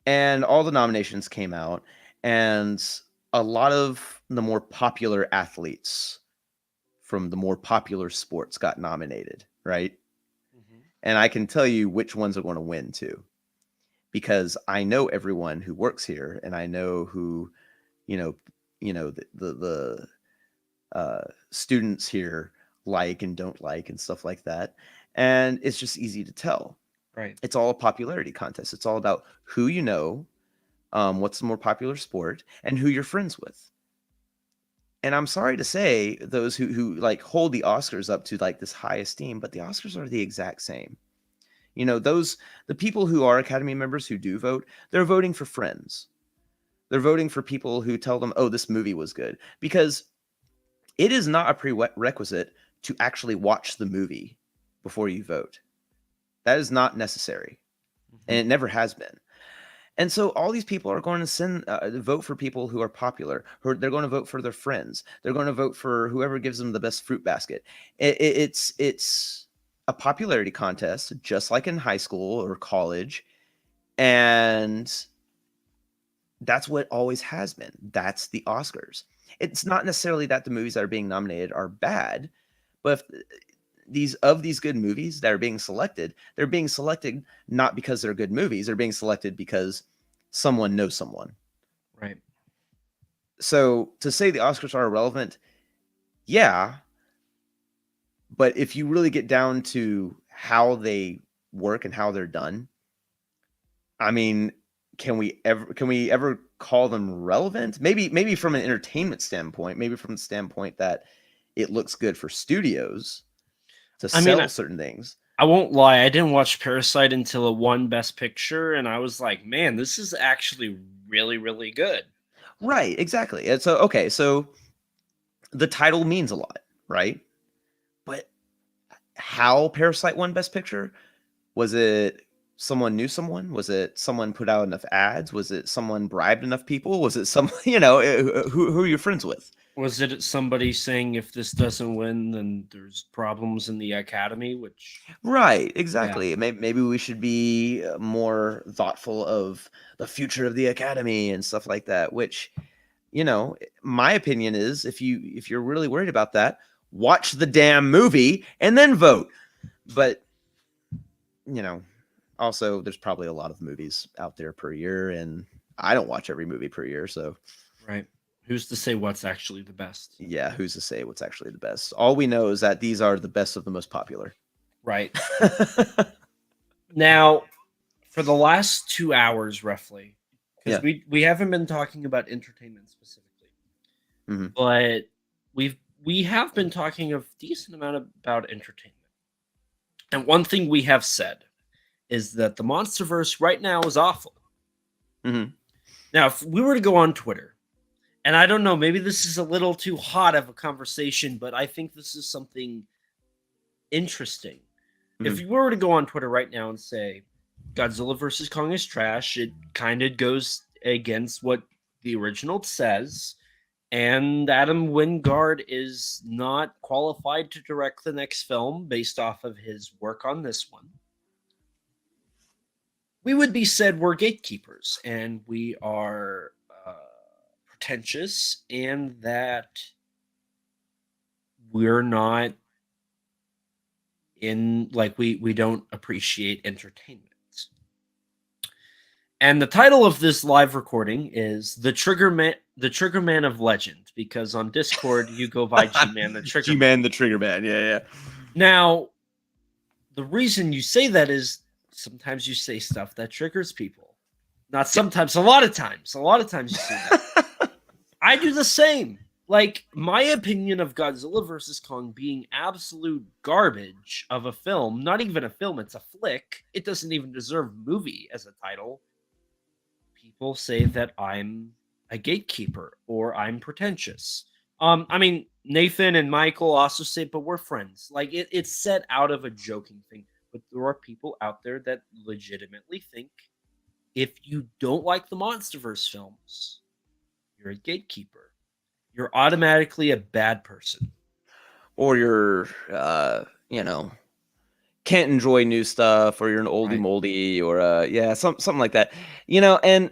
And all the nominations came out, and a lot of the more popular athletes from the more popular sports got nominated, right? Mm-hmm. And I can tell you which ones are going to win too, because I know everyone who works here, and I know who, the students here like and don't like and stuff like that. And it's just easy to tell. Right. It's all a popularity contest. It's all about who you know, what's the more popular sport, and who you're friends with. And I'm sorry to say, those who like hold the Oscars up to like this high esteem, but the Oscars are the exact same. The people who are Academy members who do vote, they're voting for friends. They're voting for people who tell them, oh, this movie was good. Because it is not a prerequisite to actually watch the movie before you vote. That is not necessary. Mm-hmm. And it never has been. And so all these people are going to vote for people who are popular. They're going to vote for their friends. They're going to vote for whoever gives them the best fruit basket. It's a popularity contest, just like in high school or college. And that's what always has been. That's the Oscars. It's not necessarily that the movies that are being nominated are bad, but if these good movies that are being selected, they're being selected not because they're good movies. They're being selected because someone knows someone. Right. So to say the Oscars are irrelevant, yeah. But if you really get down to how they work and how they're done, I mean, can we ever call them relevant? Maybe from an entertainment standpoint, maybe from the standpoint that it looks good for studios to sell certain things. I won't lie, I didn't watch Parasite until it won Best Picture, and I was like, man, this is actually really, really good. Right, exactly. And so the title means a lot, right? But how Parasite won Best Picture? Was it someone knew someone? Was it someone put out enough ads? Was it someone bribed enough people? Was it who are you friends with? Was it somebody saying if this doesn't win, then there's problems in the Academy? Right, exactly. Yeah. Maybe we should be more thoughtful of the future of the Academy and stuff like that. Which, my opinion is, if you're really worried about that, watch the damn movie and then vote. But also there's probably a lot of movies out there per year, and I don't watch every movie per year, so right. Who's to say what's actually the best? Yeah, who's to say what's actually the best? All we know is that these are the best of the most popular. Right. Now, for the last 2 hours, roughly, because we haven't been talking about entertainment specifically, but we have been talking a decent amount about entertainment. And one thing we have said is that the Monsterverse right now is awful. Mm-hmm. Now, if we were to go on Twitter, and I don't know, maybe this is a little too hot of a conversation, but I think this is something interesting. Mm-hmm. If you were to go on Twitter right now and say, Godzilla vs. Kong is trash, it kind of goes against what the original says, and Adam Wingard is not qualified to direct the next film based off of his work on this one. We would be said we're gatekeepers, and we are pretentious, and that we're not we don't appreciate entertainment. And the title of this live recording is the Triggerman of Legend, because on Discord you go by G-Man the Triggerman. G-Man the Triggerman, yeah. Now, the reason you say that is sometimes you say stuff that triggers people. Not sometimes, a lot of times you say that. I do the same. Like, my opinion of Godzilla vs. Kong being absolute garbage of a film, not even a film, it's a flick. It doesn't even deserve movie as a title. People say that I'm a gatekeeper or I'm pretentious. I mean, Nathan and Michael also say, but we're friends. Like, it's set out of a joking thing. but there are people out there that legitimately think if you don't like the MonsterVerse films, you're a gatekeeper. You're automatically a bad person. Or you're, can't enjoy new stuff, or you're an oldie Right. moldy, or something like that. And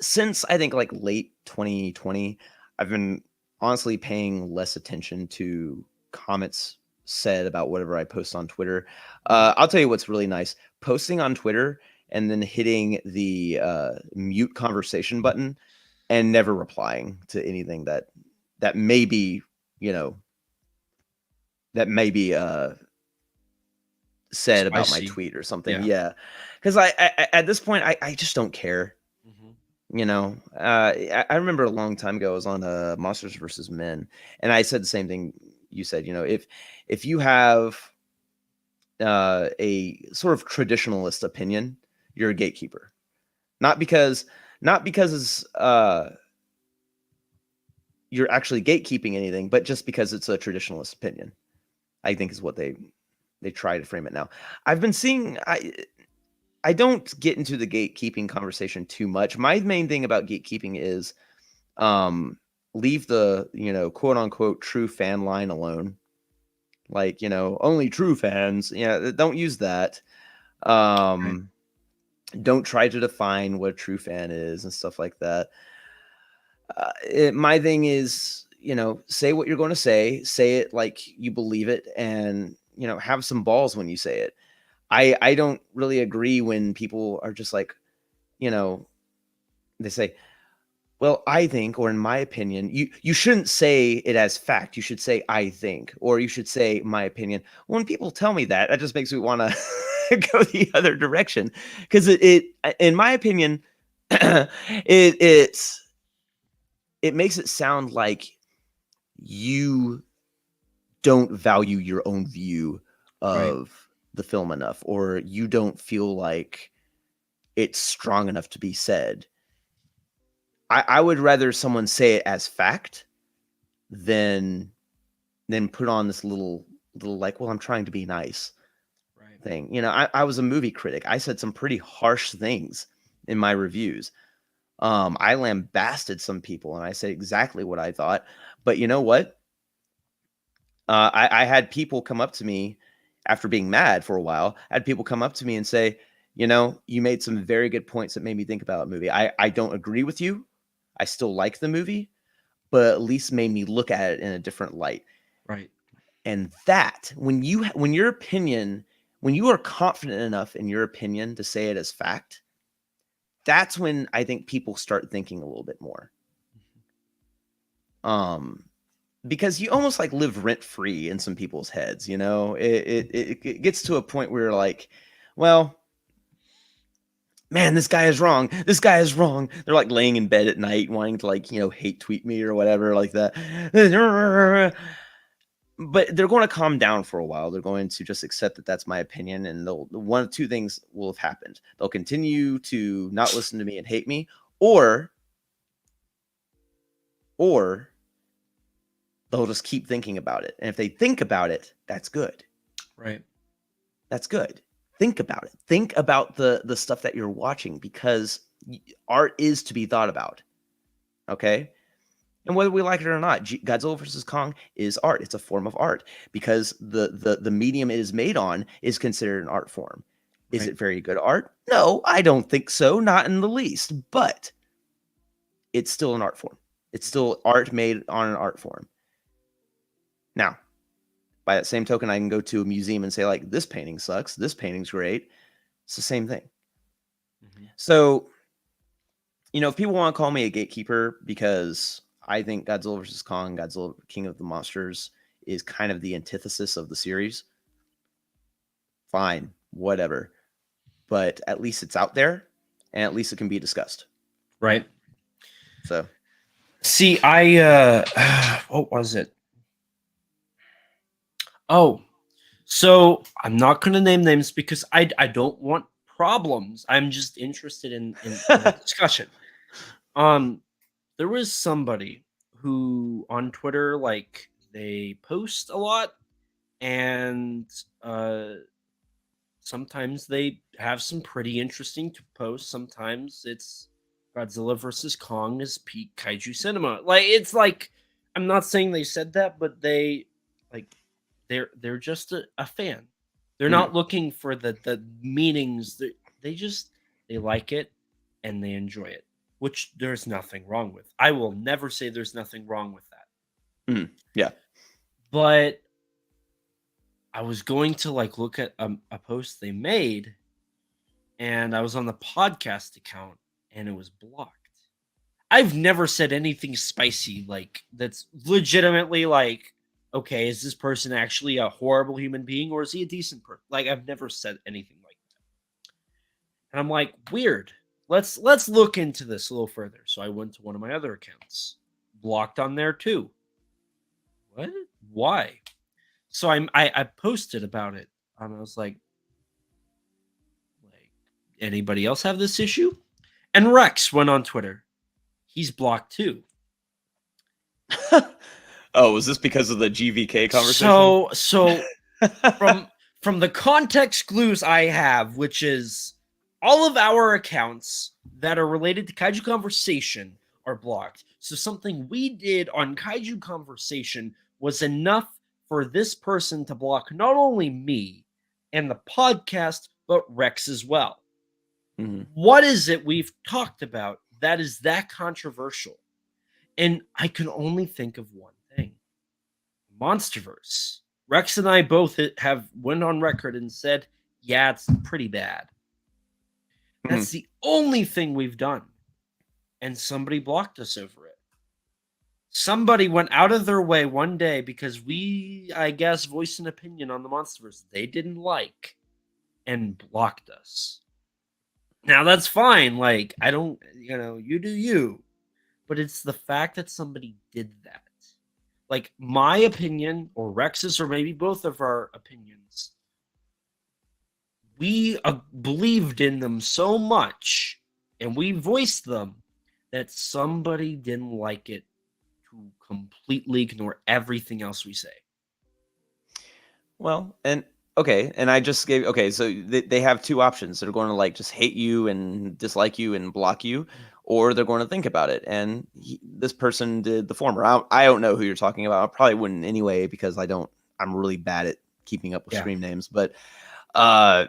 since I think like late 2020, I've been honestly paying less attention to comments said about whatever I post on Twitter. I'll tell you what's really nice: posting on Twitter and then hitting the mute conversation button and never replying to anything that may be, that may be said about my Spicy. tweet or something. Yeah. Yeah, because I at this point I just don't care. Mhm. I remember a long time ago I was on Monsters versus Men, and I said the same thing you said. If you have a sort of traditionalist opinion, you're a gatekeeper. Not because you're actually gatekeeping anything, but just because it's a traditionalist opinion, I think is what they try to frame it now. I've been seeing I don't get into the gatekeeping conversation too much. My main thing about gatekeeping is leave the, quote unquote true fan line alone. Like, only true fans. Yeah, don't use that. Don't try to define what a true fan is and stuff like that. My thing is, say what you're going to say it like you believe it, and, have some balls when you say it. I don't really agree when people are just like, they say, well, I think, or in my opinion. You shouldn't say it as fact. You should say I think, or you should say my opinion. When people tell me that just makes me want to go the other direction, because it in my opinion, it makes it sound like you don't value your own view of the film enough, or you don't feel like it's strong enough to be said. I would rather someone say it as fact than put on this little like, well, I'm trying to be nice thing. I was a movie critic. I said some pretty harsh things in my reviews. I lambasted some people, and I said exactly what I thought. But you know what? I had people come up to me after being mad for a while. I had people come up to me and say, you made some very good points that made me think about the movie. I don't agree with you. I still like the movie, but at least made me look at it in a different light. Right. And that when you are confident enough in your opinion to say it as fact, that's when I think people start thinking a little bit more. Because you almost like live rent free in some people's heads, it gets to a point where you're like, well, man, this guy is wrong. This guy is wrong. They're like laying in bed at night wanting to like, hate tweet me or whatever like that. But they're going to calm down for a while. They're going to just accept that that's my opinion. And one of two things will have happened. They'll continue to not listen to me and hate me, or they'll just keep thinking about it. And if they think about it, that's good. Right. That's good. Think about it. Think about the stuff that you're watching, because art is to be thought about. Okay? And whether we like it or not, Godzilla vs. Kong is art. It's a form of art, because the medium it is made on is considered an art form. Is Right. it very good art? No, I don't think so. Not in the least. But it's still an art form. It's still art made on an art form. Now, by that same token, I can go to a museum and say, like, this painting sucks. This painting's great. It's the same thing. Mm-hmm. So, if people want to call me a gatekeeper because I think Godzilla vs. Kong, Godzilla King of the Monsters, is kind of the antithesis of the series, fine, whatever. But at least it's out there, and at least it can be discussed. Right. So, see, what was it? Oh, so I'm not going to name names because I don't want problems. I'm just interested in the discussion. There was somebody who on Twitter, like, they post a lot, and sometimes they have some pretty interesting posts. Sometimes it's Godzilla versus Kong is peak kaiju cinema. Like it's like I'm not saying they said that, but they like they're just a fan. They're not looking for the meanings. They like it and they enjoy it, which there's nothing wrong with. I will never say there's nothing wrong with that. Yeah. But I was going to like look at a post they made, and I was on the podcast account, and it was blocked. I've never said anything spicy like that's legitimately like, okay, is this person actually a horrible human being or is he a decent person? Like I've never said anything like that. And I'm like, weird. Let's look into this a little further. So I went to one of my other accounts, blocked on there too. What? Why? So I posted about it. I was like, anybody else have this issue? And Rex went on Twitter. He's blocked too. Oh, was this because of the GVK conversation? So from the context clues I have, which is all of our accounts that are related to Kaiju Conversation are blocked. So something we did on Kaiju Conversation was enough for this person to block not only me and the podcast, but Rex as well. What is it we've talked about that is that controversial? And I can only think of one thing. Monsterverse. Rex and I both have went on record and said, yeah, it's pretty bad. That's the only thing we've done. And somebody blocked us over it. Somebody went out of their way one day because we, I guess, voiced an opinion on the Monsterverse they didn't like and blocked us. Now, that's fine. Like, I don't, you do you. But it's the fact that somebody did that. Like, my opinion, or Rex's, or maybe both of our opinions, we believed in them so much, and we voiced them, that somebody didn't like it to completely ignore everything else we say. Well, and okay, and I just gave so they have two options. They're going to like just hate you and dislike you and block you, or they're going to think about it. And this person did the former. I don't know who you're talking about. I probably wouldn't anyway because I'm really bad at keeping up with stream names. But oh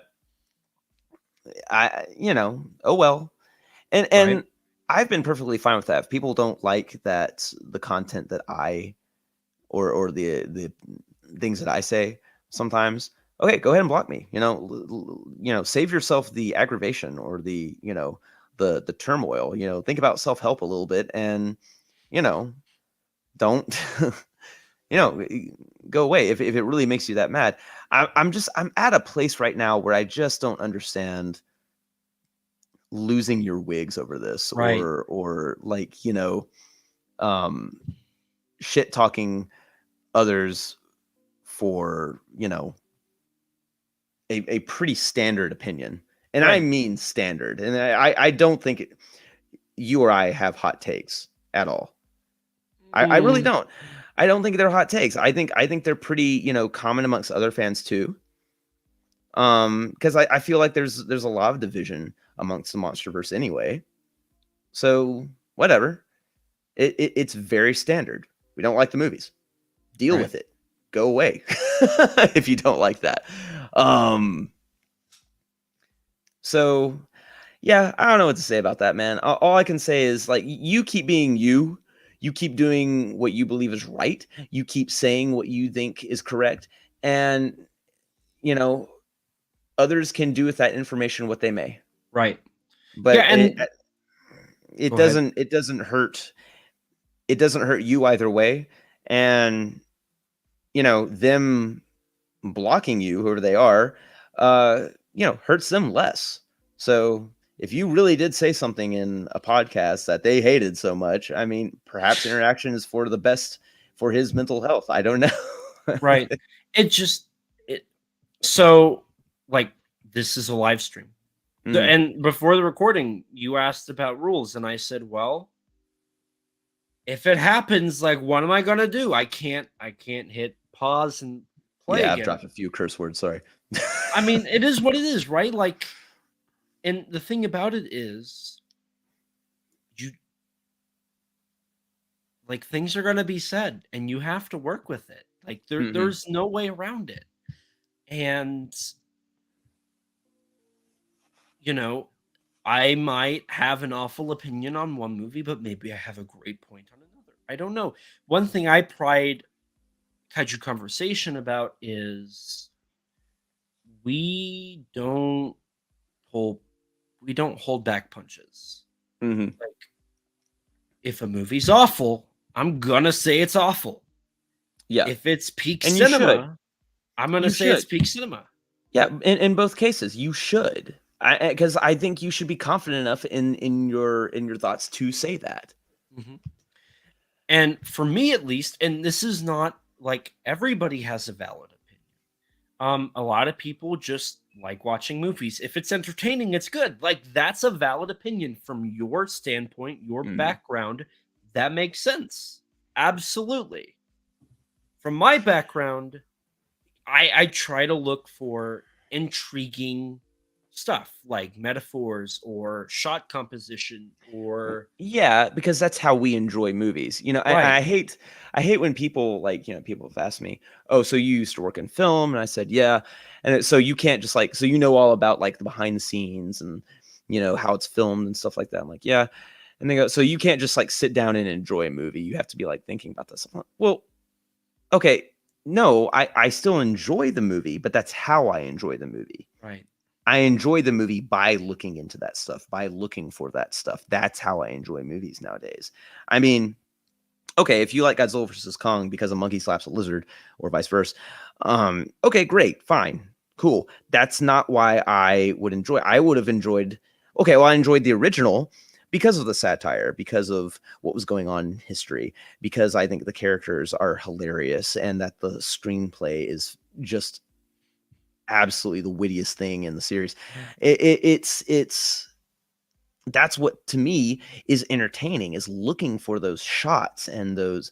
well. And Right. I've been perfectly fine with that. If people don't like that the content that I or the things that I say sometimes, okay, go ahead and block me. Save yourself the aggravation or the the turmoil. Think about self-help a little bit and don't go away if it really makes you that mad. I'm at a place right now where I just don't understand losing your wigs over this, Right. or like shit talking others for a pretty standard opinion. And I Right. mean standard. And I don't think you or I have hot takes at all. I really don't. I don't think they're hot takes. I think they're pretty, common amongst other fans too. Because I feel like there's a lot of division amongst the Monsterverse anyway. So whatever. It's very standard. We don't like the movies. Deal with it. Go away if you don't like that. So yeah, I don't know what to say about that, man. All I can say is like you keep being you. You keep doing what you believe is right. You keep saying what you think is correct. And others can do with that information what they may. Right. But Yeah, and it Go doesn't hurt. It doesn't hurt you either way. And them blocking you, whoever they are, hurts them less. So if you really did say something in a podcast that they hated so much, I mean, perhaps interaction is for the best for his mental health. I don't know. right. So like this is a live stream. And before the recording, you asked about rules, and I said, well, if it happens, like, what am I gonna do? I can't hit pause and play Yeah, again. I've dropped a few curse words. Sorry. I mean, it is what it is, right? Like, and the thing about it is, you like things are gonna be said, and you have to work with it. Like, there's no way around it. And you know, I might have an awful opinion on one movie, but maybe I have a great point on another. I don't know. One thing I pride Kaiju Conversation about is we don't pull we don't hold back punches. Mhm. Like, if a movie's awful, I'm gonna say it's awful. Yeah. If it's peak And you should. cinema, I'm gonna You say it's should. peak cinema. Yeah, in both cases, you should. Because I think you should be confident enough in your thoughts to say that. Mhm. And for me, at least, and this is not like everybody has a valid opinion. A lot of people just like watching movies. If it's entertaining, it's good. Like, that's a valid opinion from your standpoint, your background. That makes sense. Absolutely. From my background, I try to look for intriguing stuff like metaphors or shot composition or Yeah, because that's how we enjoy movies. You know, right. I hate when people people have asked me, "Oh, so you used to work in film?" And I said, "Yeah." So you can't just so you know all about like the behind the scenes and how it's filmed and stuff like that. I'm like, "Yeah." And they go, "So you can't just like sit down and enjoy a movie. You have to be like thinking about this." I'm like, well, okay, no, I still enjoy the movie, but that's how I enjoy the movie. Right. I enjoy the movie by looking into that stuff, by looking for that stuff. That's how I enjoy movies nowadays. I mean, okay, if you like Godzilla versus Kong because a monkey slaps a lizard or vice versa, okay, great, fine, cool. That's not why I would enjoy. I would have enjoyed. Okay, well, I enjoyed the original because of the satire, because of what was going on in history, because I think the characters are hilarious and that the screenplay is just absolutely the wittiest thing in the series. It's that's what to me is entertaining, is looking for those shots and those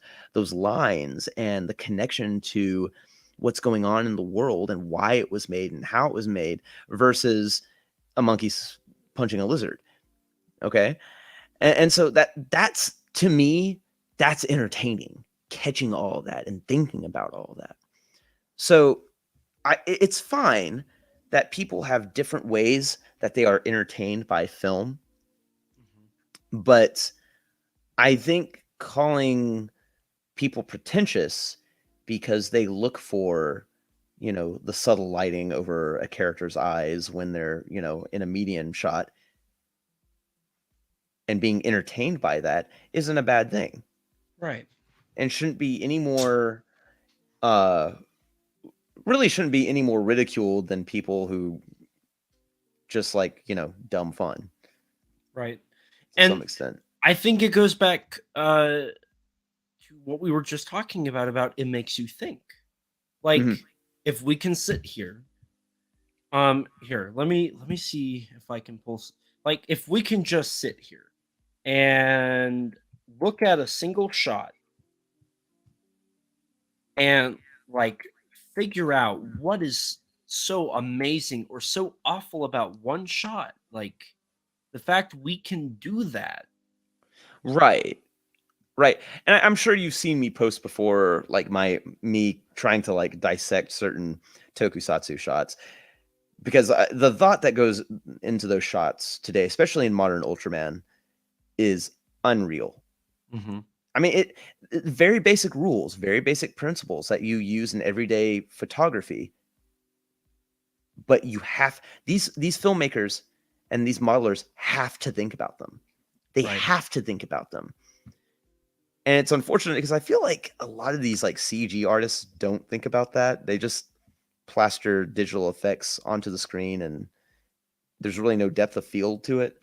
lines and the connection to what's going on in the world and why it was made and how it was made versus a monkey punching a lizard. Okay. And so that's to me, that's entertaining, catching all of that and thinking about all of that. So it's fine that people have different ways that they are entertained by film, but I think calling people pretentious because they look for, the subtle lighting over a character's eyes when they're, in a median shot and being entertained by that isn't a bad thing. Right. And shouldn't be any more really shouldn't be any more ridiculed than people who just dumb fun Right. to some And extent. I think it goes back to what we were just talking about it makes you think. Like, if we can sit here, here, let me see if I can pull like, if we can just sit here and look at a single shot and like figure out what is so amazing or so awful about one shot, like the fact we can do that. Right. Right. And I'm sure you've seen me post before, like me trying to like dissect certain tokusatsu shots, because the thought that goes into those shots today, especially in modern Ultraman, is unreal. I mean, it very basic rules, very basic principles that you use in everyday photography. But you have these filmmakers and these modelers have to think about them. They Right. have to think about them. And it's unfortunate because I feel like a lot of these like CG artists don't think about that. They just plaster digital effects onto the screen and there's really no depth of field to it.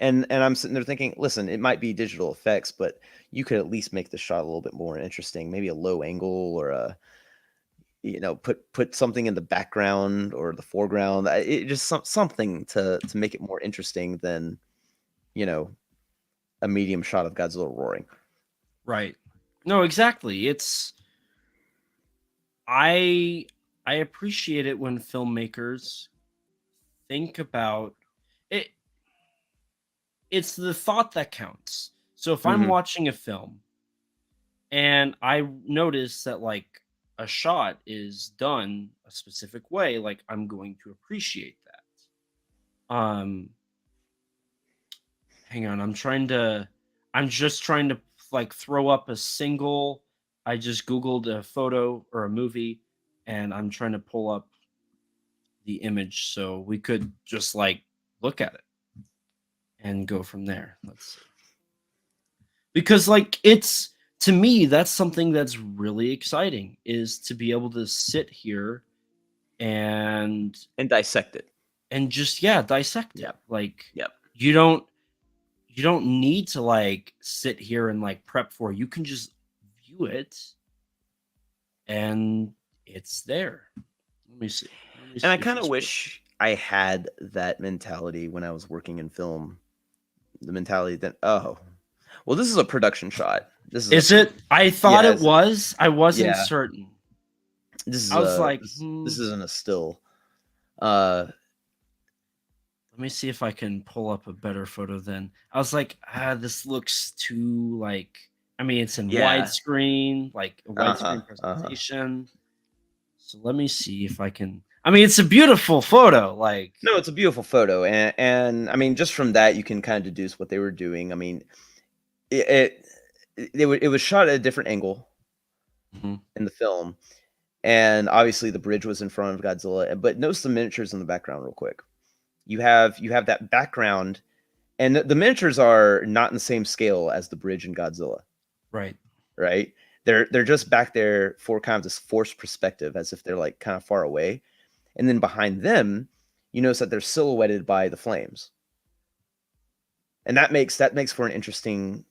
And I'm sitting there thinking, listen, it might be digital effects, but you could at least make the shot a little bit more interesting. Maybe a low angle or a put something in the background or the foreground. It just something to make it more interesting than a medium shot of Godzilla roaring. Right. No, exactly. It's I I appreciate it when filmmakers think about it. It's the thought that counts. So if I'm Mhm. watching a film and I notice that like a shot is done a specific way, like I'm going to appreciate that. Hang on, I'm just trying to like throw up a single. I just googled a photo or a movie and I'm trying to pull up the image so we could just like look at it and go from there. Let's see. Because like it's to me that's something that's really exciting is to be able to sit here and And dissect it. just yeah, dissect it. Yep. Like Yep. you don't need to like sit here and like prep for it. You can just view it and it's there. Let me see. And I if kind of this wish I had that mentality when I was working in film. The mentality that, oh, well, this is a production shot. This is is it? I thought Yeah, it was. I wasn't yeah. certain. This is I was like, this isn't a still. let me see if I can pull up a better photo then. I was like, this looks too like I mean it's in Yeah. widescreen, like a widescreen Uh-huh. presentation. So let me see if I can I mean it's a beautiful photo, like No, it's a beautiful photo, and I mean, just from that, you can kind of deduce what they were doing. I mean, it was shot at a different angle Mhm. in the film, and obviously the bridge was in front of Godzilla. But notice the miniatures in the background, real quick. You have that background, and the miniatures are not in the same scale as the bridge in Godzilla, Right. right? They're just back there for kind of this forced perspective, as if they're like kind of far away. And then behind them, you notice that they're silhouetted by the flames. And that makes for an interesting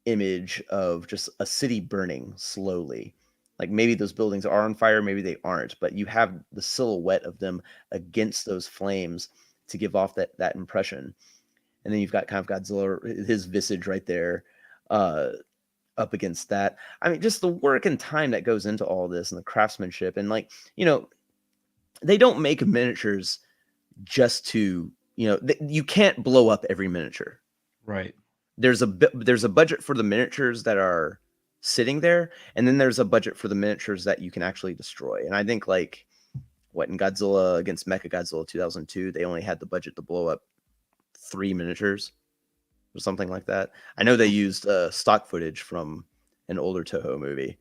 image of just a city burning slowly. Like maybe those buildings are on fire, maybe they aren't, but you have the silhouette of them against those flames to give off that impression. And then you've got kind of Godzilla, his visage right there, up against that. I mean, just the work and time that goes into all this and the craftsmanship. And like, they don't make miniatures just to, you can't blow up every miniature. Right. There's a budget for the miniatures that are sitting there, and then there's a budget for the miniatures that you can actually destroy. And I think like what in Godzilla against Mechagodzilla 2002, they only had the budget to blow up 3 miniatures or something like that. I know they used stock footage from an older Toho movie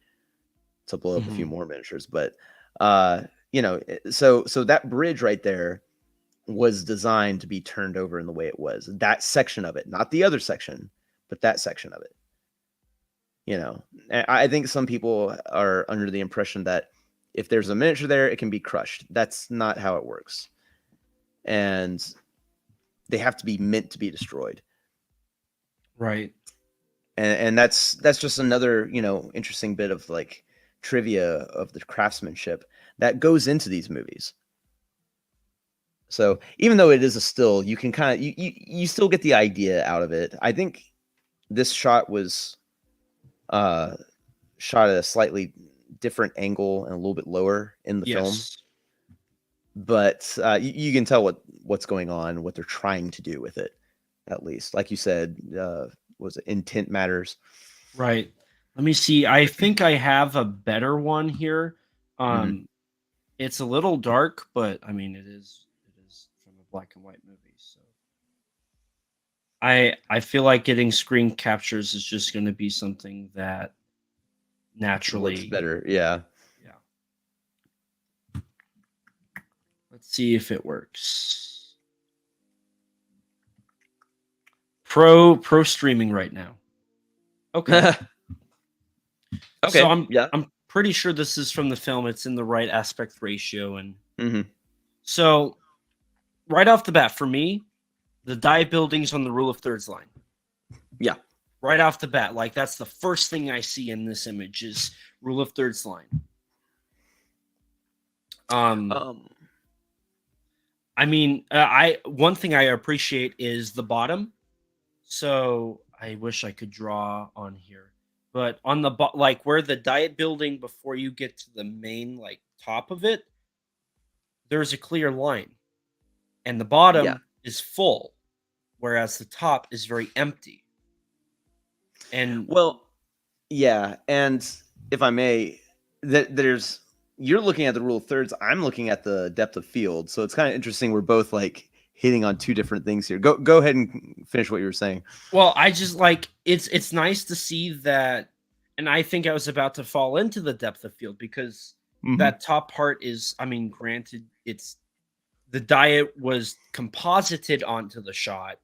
to blow up a few more miniatures, but so that bridge right there was designed to be turned over in the way it was. That section of it, not the other section, but that section of it. And I think some people are under the impression that if there's a miniature there, it can be crushed. That's not how it works. And they have to be meant to be destroyed. Right. And that's just another, interesting bit of like trivia of the craftsmanship that goes into these movies. So even though it is a still, you can kind of you still get the idea out of it. I think this shot was shot at a slightly different angle and a little bit lower in the film, but you can tell what's going on, what they're trying to do with it. At least, like you said, was it intent matters? Right. Let me see. I think I have a better one here. It's a little dark, but I mean it is from a black and white movie, so I feel like getting screen captures is just going to be something that naturally Works better. Yeah. Let's see if it works. Pro streaming right now. Okay. Okay. So I'm pretty sure this is from the film. It's in the right aspect ratio and so right off the bat for me, the die building's on the rule of thirds line. Yeah. Right off the bat, like that's the first thing I see in this image is rule of thirds line. I mean, one thing I appreciate is the bottom. So I wish I could draw on here, but on the like where the diet building before you get to the main like top of it, there's a clear line, and the bottom Yeah. is full, whereas the top is very empty. And Well, yeah, and if I may, there's you're looking at the rule of thirds. I'm looking at the depth of field. So it's kind of interesting. We're both like hitting on two different things here. Go ahead and finish what you were saying. well, I just like it's nice to see that, and I think I was about to fall into the depth of field because Mhm. that top part is, I mean, granted, it's the diet was composited onto the shot,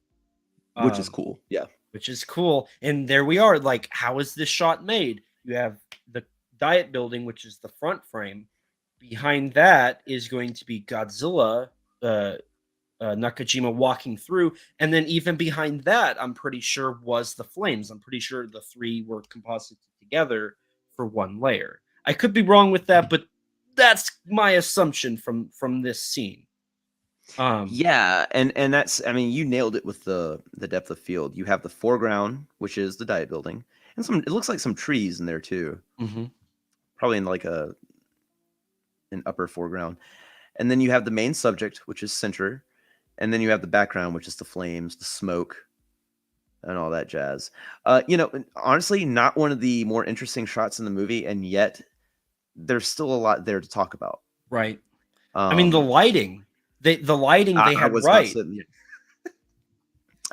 Which is um, cool. Yeah. which is cool. And there we are. Like, how is this shot made? You have the diet building, which is the front frame. Behind that is going to be Godzilla, Nakajima walking through, and then even behind that, I'm pretty sure was the flames. I'm pretty sure the three were composited together for one layer. I could be wrong with that, but that's my assumption from this scene. Yeah, and that's, I mean, you nailed it with the depth of field. You have the foreground, which is the diet building, and it looks like some trees in there too. Mm-hmm. Probably in like an upper foreground. And then you have the main subject, which is center, and then you have the background, which is the flames, the smoke, and all that jazz. Honestly, not one of the more interesting shots in the movie, and yet there's still a lot there to talk about. Right. I mean, the lighting. The lighting they had right.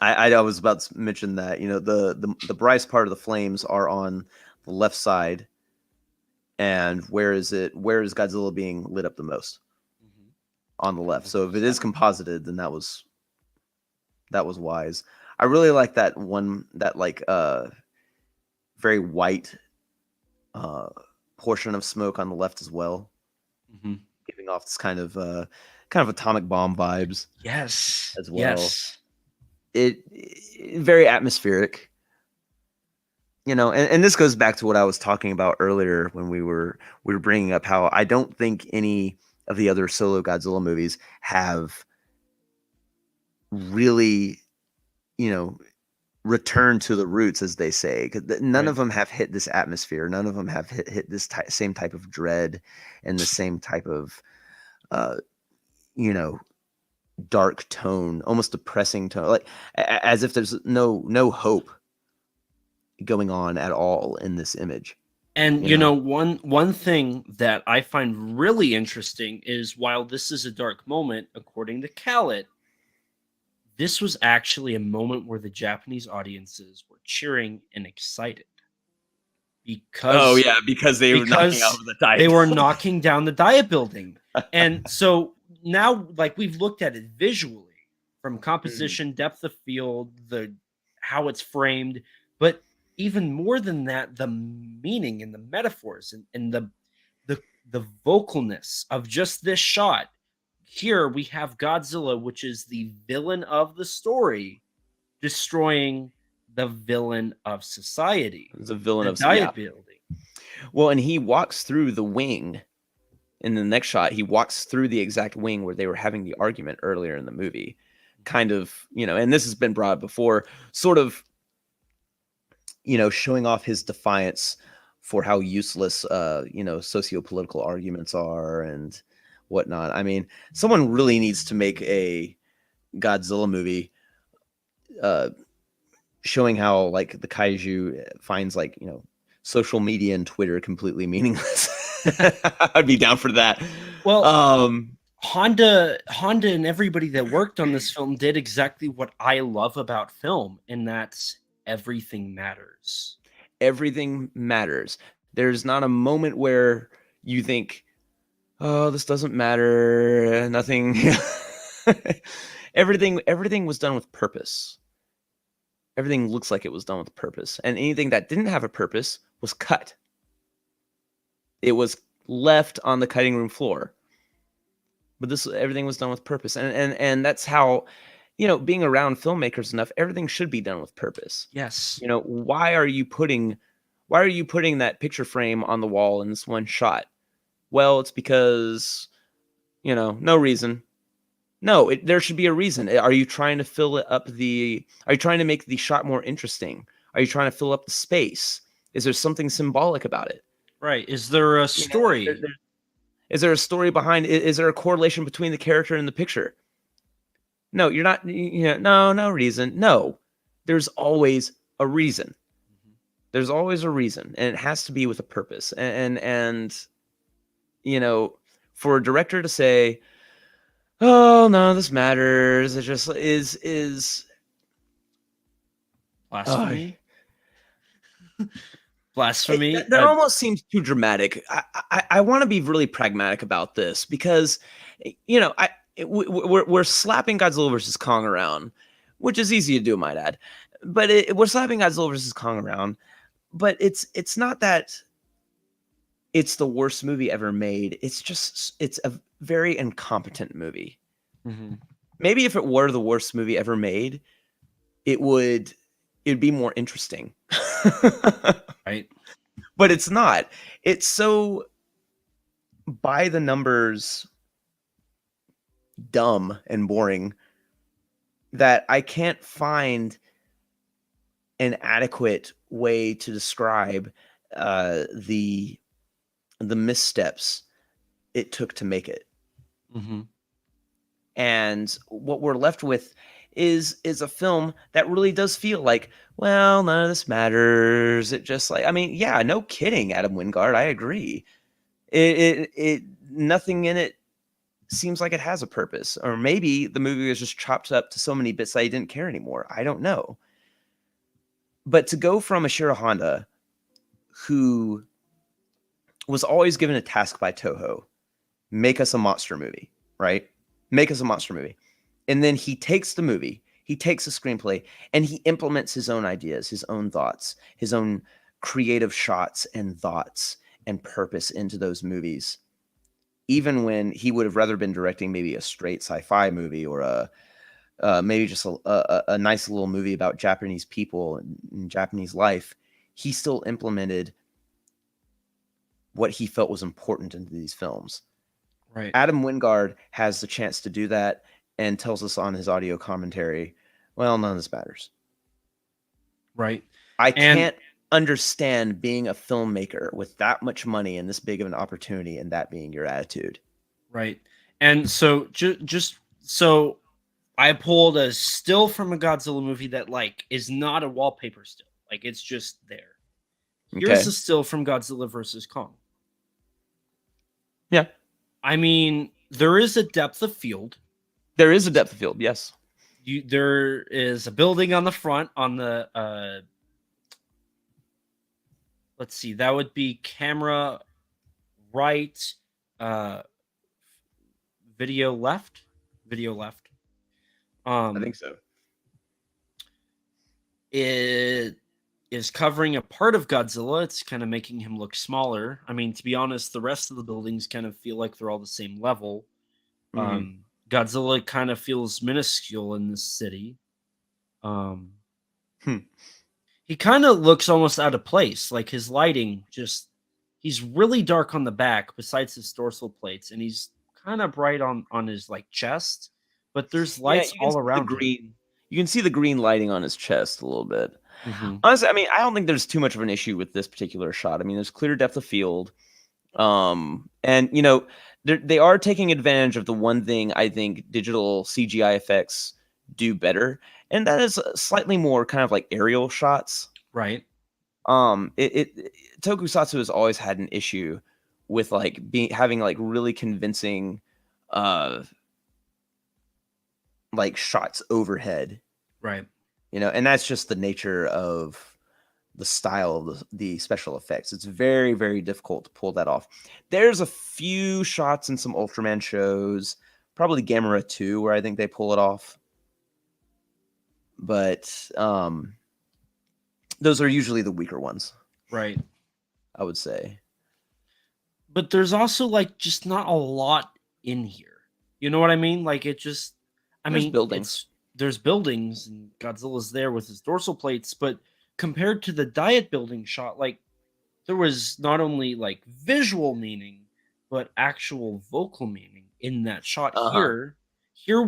I was about to mention that, the brightest part of the flames are on the left side, and where is Godzilla being lit up the most? Mm-hmm. On the left. So if it is composited, then that was wise. I really like that one, that like very white portion of smoke on the left as well, giving off this kind of atomic bomb vibes. Yes, as well. Yes. It very atmospheric, and this goes back to what I was talking about earlier when we were bringing up how I don't think any of the other solo Godzilla movies have really, returned to the roots, as they say, because none of them have hit this atmosphere. None of them have hit this same type of dread and the same type of, dark tone, almost depressing tone, like as if there's no hope going on at all in this image. And one thing that I find really interesting is, while this is a dark moment, according to Khaled, this was actually a moment where the Japanese audiences were cheering and excited. Because they were knocking out the diet. They were knocking down the diet building. And so now, like, we've looked at it visually, from composition, depth of field, how it's framed, but even more than that, the meaning and the metaphors and the vocalness of just this shot. Here we have Godzilla, which is the villain of the story, destroying the villain of society, the villain of diet building. Well, and he walks through the wing. In the next shot, he walks through the exact wing where they were having the argument earlier in the movie. Kind of, and this has been brought up before, sort of, showing off his defiance for how useless, socio-political arguments are and whatnot. I mean, someone really needs to make a Godzilla movie showing how, like, the kaiju finds, like, social media and Twitter completely meaningless. I'd be down for that. Well, Honda and everybody that worked on this film did exactly what I love about film, and that's everything matters. Everything matters. There's not a moment where you think, oh, this doesn't matter, nothing. Everything was done with purpose. Everything looks like it was done with purpose. And anything that didn't have a purpose was cut. It was left on the cutting room floor. But everything was done with purpose. And that's how, being around filmmakers enough, everything should be done with purpose. Yes. Why are you putting that picture frame on the wall in this one shot? Well, it's because, no reason. No, there should be a reason. Are you trying to are you trying to make the shot more interesting? Are you trying to fill up the space? Is there something symbolic about it? Right. Is there a story? Is there a story behind? Is there a correlation between the character and the picture? No, you're not. No reason. No, there's always a reason. There's always a reason, and it has to be with a purpose. And for a director to say, "Oh, none of this matters," it just is blasphemy. Blasphemy. That almost seems too dramatic. I want to be really pragmatic about this because, we're slapping Godzilla versus Kong around, which is easy to do, might add. But we're slapping Godzilla versus Kong around, but it's not that it's the worst movie ever made. It's a very incompetent movie. Mm-hmm. Maybe if it were the worst movie ever made, it'd be more interesting. Right. But it's not. It's so by the numbers dumb and boring that I can't find an adequate way to describe the missteps it took to make it. Mm-hmm. And what we're left with is a film that really does feel like, well, none of this matters. It just yeah, no kidding, Adam Wingard. I agree. It nothing in it seems like it has a purpose, or maybe the movie was just chopped up to so many bits that I didn't care anymore. I don't know. But to go from Ashiro Honda, who was always given a task by Toho, make us a monster movie, right? Make us a monster movie. And then he takes the movie, he takes the screenplay, and he implements his own ideas, his own thoughts, his own creative shots and thoughts and purpose into those movies. Even when he would have rather been directing maybe a straight sci-fi movie or maybe just a nice little movie about Japanese people and Japanese life, he still implemented what he felt was important into these films. Right. Adam Wingard has the chance to do that and tells us on his audio commentary, well, none of this matters. Right. I can't understand being a filmmaker with that much money and this big of an opportunity and that being your attitude. Right. And so just so I pulled a still from a Godzilla movie that is not a wallpaper still. It's just there. Here's a still from Godzilla versus Kong. Yeah. I mean, there is a depth of field. There is a depth of field, yes. There is a building on the front on the let's see, that would be camera right, video left. I think so. It is covering a part of Godzilla. It's kind of making him look smaller. I mean, to be honest, the rest of the buildings kind of feel like they're all the same level. Mm-hmm. Godzilla kind of feels minuscule in this city. He kind of looks almost out of place. His lighting he's really dark on the back besides his dorsal plates, and he's kind of bright on his chest, but there's lights all around green. You can see the green lighting on his chest a little bit. Mm-hmm. Honestly, I mean, I don't think there's too much of an issue with this particular shot. I mean, there's clear depth of field. And they are taking advantage of the one thing I think digital CGI effects do better, and that is slightly more kind of aerial shots. Right. Tokusatsu has always had an issue with having really convincing shots overhead. Right. And that's just the nature of the style of the special effects. It's very, very difficult to pull that off. There's a few shots in some Ultraman shows, probably Gamera 2, where I think they pull it off. But those are usually the weaker ones. Right. I would say. But there's also just not a lot in here. You know what I mean? There's buildings. There's buildings and Godzilla's there with his dorsal plates, but compared to the diet building shot, there was not only visual meaning, but actual vocal meaning in that shot. Here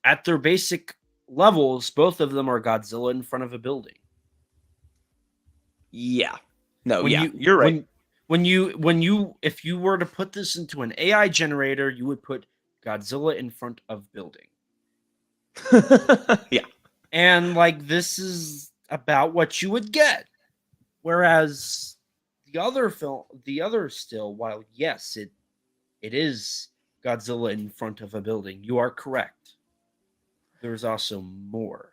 at their basic levels, both of them are Godzilla in front of a building. Yeah. No, you're right. If you were to put this into an AI generator, you would put Godzilla in front of building. Yeah. And like this is about what you would get. Whereas the other still, while yes, it is Godzilla in front of a building, you are correct. There's also more.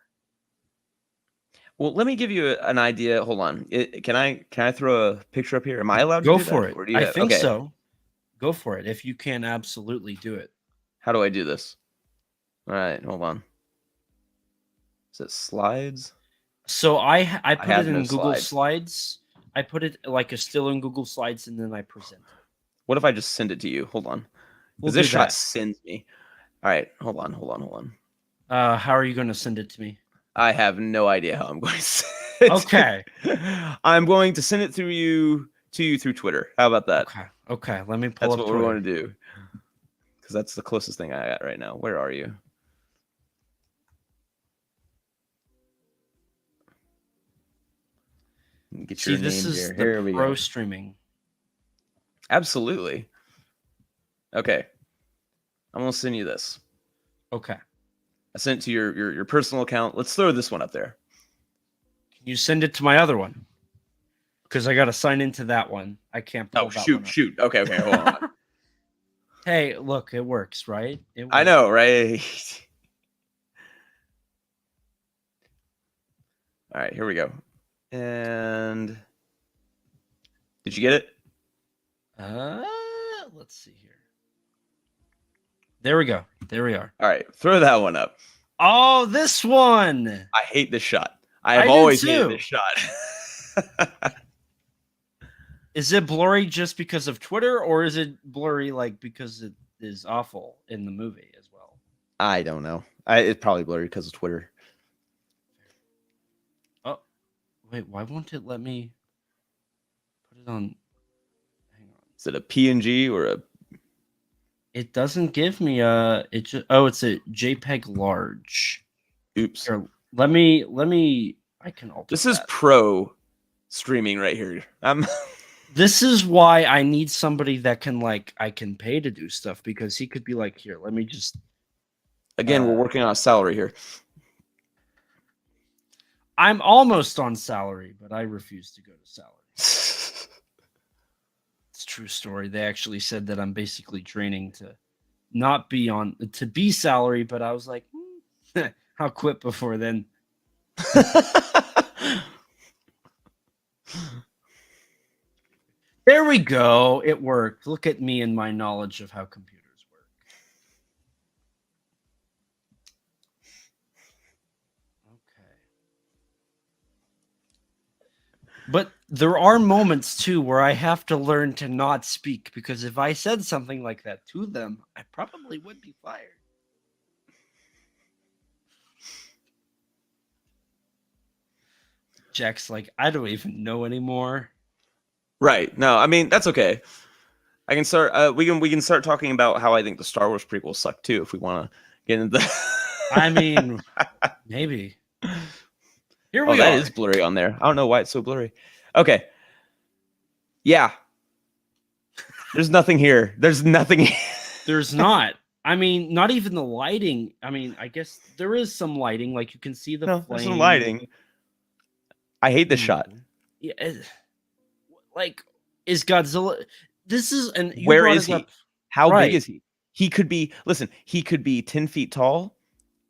Well, let me give you an idea. Hold on. Can I throw a picture up here? Am I allowed Go to do for that? it. Or do you I have, think okay. so. Go for it. If you can absolutely do it. How do I do this? All right, hold on. Is it slides? So I put have it in no Google slides. Slides. I put it like a still in Google Slides, and then I present it. What if I just send it to you? Hold on. We'll Because this do shot that. sends me. All right, hold on. How are you going to send it to me? I have no idea how I'm going to send it. Okay. I'm going to send it to you through Twitter. How about that? Okay. Let me pull That's up what Twitter. we're going to do. Because that's the closest thing I got right now. Where are you? Get See, your this name is here. Here the we pro go. streaming. Absolutely. Okay. I'm going to send you this. Okay. I sent it to your personal account. Let's throw this one up there. Can you send it to my other one? Because I got to sign into that one. I can't pull that one up. Shoot. Okay, hold on. Hey, look, it works, right? It works. I know, right? All right, here we go. And did you get it? Let's see here. There we go. There we are. All right, throw that one up. Oh, this one. I hate this shot. I have do always too. hated this shot. Is it blurry just because of Twitter, or is it blurry like because it is awful in the movie as well? I don't know. It's probably blurry because of Twitter. Oh, wait. Why won't it let me put it on? Hang on. Is it a PNG or a? It doesn't give me a. It's a JPEG large. Oops. Here, let me. I can alter. This is that. pro streaming right here. This is why I need somebody that can I can pay to do stuff, because he could be like, here, let me just. Again, we're working on a salary here. I'm almost on salary, but I refuse to go to salary. It's a true story. They actually said that I'm basically training to not be to be salary, but I was like, I'll quit before then. There we go. It worked. Look at me and my knowledge of how computers work. Okay. But there are moments too where I have to learn to not speak, because if I said something like that to them, I probably would be fired. Jack's like, I don't even know anymore. Right. No, I mean that's okay. I can start. We can start talking about how I think the Star Wars prequels suck too, if we want to get into. I mean, maybe. Here we are. That is blurry on there. I don't know why it's so blurry. Okay. Yeah. There's nothing here. There's nothing. There's not. I mean, not even the lighting. I mean, I guess there is some lighting. Like you can see the flame. There's some lighting. I hate this shot. Yeah. Like, is Godzilla? This is an. Where is he? How Right. big is he? He could be. Listen, he could be 10 feet tall.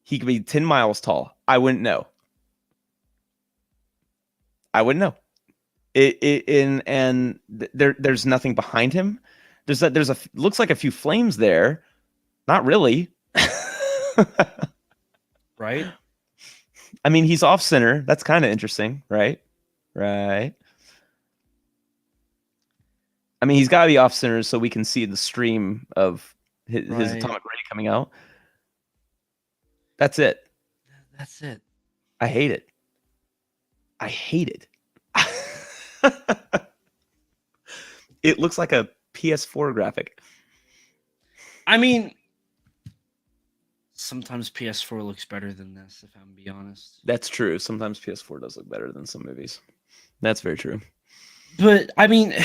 He could be 10 miles tall. I wouldn't know. There's nothing behind him. Looks like a few flames there. Not really. Right. I mean, he's off center. That's kind of interesting, right? Right. I mean, he's got to be off center so we can see the stream of his atomic ray coming out. That's it. That's it. I hate it. It looks like a PS4 graphic. I mean, sometimes PS4 looks better than this, if I'm being honest. That's true. Sometimes PS4 does look better than some movies. That's very true. But I mean,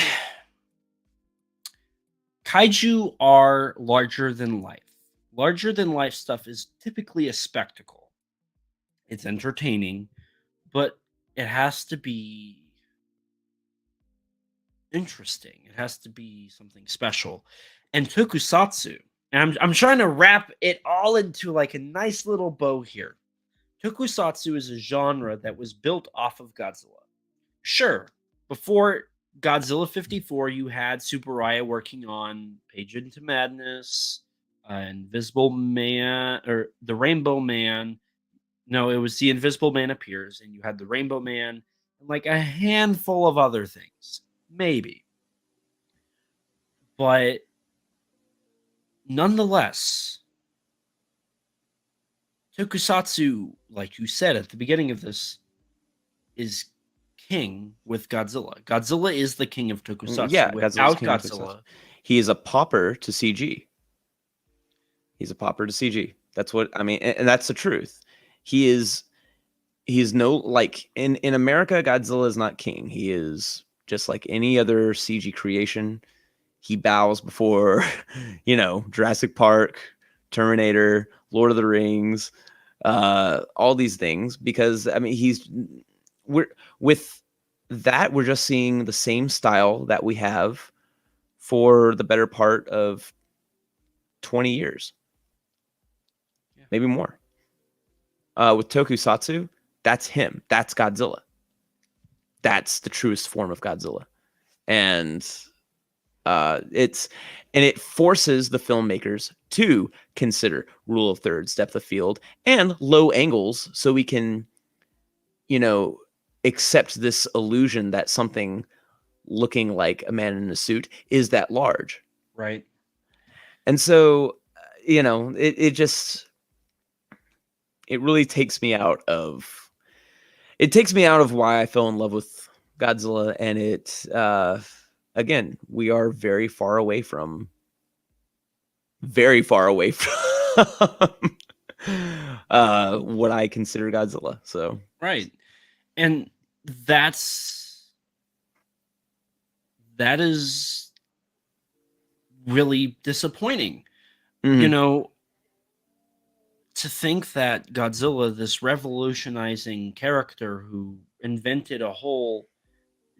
kaiju are larger than life. Larger than life stuff is typically a spectacle. It's entertaining, but it has to be interesting. It has to be something special. And tokusatsu, and I'm trying to wrap it all into like a nice little bow here. Tokusatsu is a genre that was built off of Godzilla. Sure, before Godzilla 54, you had Tsuburaya working on Page into Madness, Invisible Man, or the Rainbow Man. No, it was the Invisible Man appears, and you had the Rainbow Man, and like a handful of other things. Maybe. But nonetheless, Tokusatsu, like you said at the beginning of this, is king with Godzilla. Godzilla is the king of Tokusatsu. Yeah, Without Godzilla's king of Godzilla, tokusatsu. He is a pauper to CG. He's a pauper to CG. That's what I mean, and that's the truth. He's no, like in America, Godzilla is not king. He is just like any other CG creation. He bows before, Jurassic Park, Terminator, Lord of the Rings, all these things, because I mean we're just seeing the same style that we have for the better part of 20 years. Yeah. Maybe more. With Tokusatsu, that's him. That's Godzilla. That's the truest form of Godzilla. And it forces the filmmakers to consider rule of thirds, depth of field, and low angles, so we can, accept this illusion that something looking like a man in a suit is that large. right? And so, it really takes me out of why I fell in love with Godzilla. And again, we are very far away from what I consider Godzilla. So, Right. And that is really disappointing. mhm. To think that Godzilla, this revolutionizing character who invented a whole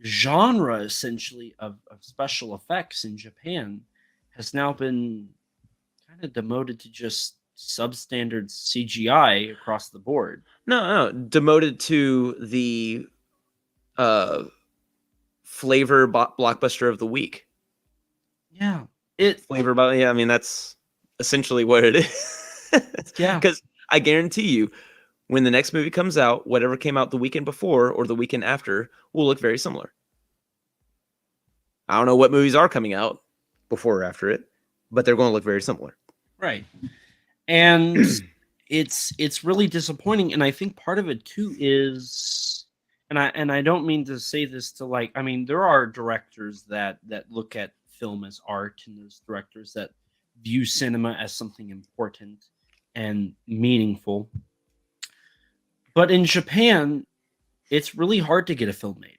genre essentially of special effects in Japan, has now been kind of demoted to just substandard CGI across the board. No, demoted to the flavor blockbuster of the week. Yeah. Yeah, I mean, that's essentially what it is. Yeah. Because I guarantee you, when the next movie comes out, whatever came out the weekend before or the weekend after will look very similar. I don't know what movies are coming out before or after it, but they're going to look very similar. Right. And it's really disappointing, and I think part of it too is, and I don't mean to say this to like, I mean, there are directors that look at film as art, and there's directors that view cinema as something important and meaningful. But in Japan, it's really hard to get a film made.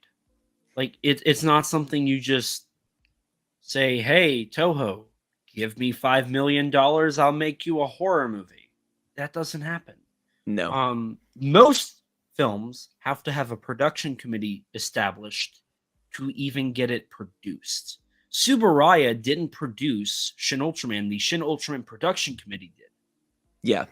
Like it's not something you just say, "Hey, Toho, give me $5 million, I'll make you a horror movie." That doesn't happen. No. Most films have to have a production committee established to even get it produced. Tsuburaya didn't produce Shin Ultraman. The Shin Ultraman production committee did. Yeah.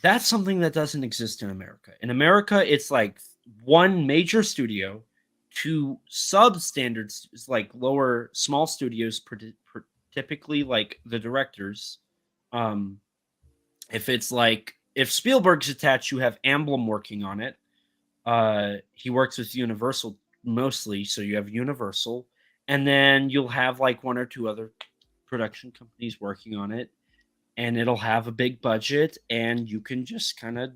That's something that doesn't exist in America. In America, it's like one major studio, two substandards, like lower, small studios, typically like the directors. If Spielberg's attached, you have Amblin working on it. He works with Universal mostly, so you have Universal, and then you'll have like one or two other production companies working on it, and it'll have a big budget, and you can just kind of,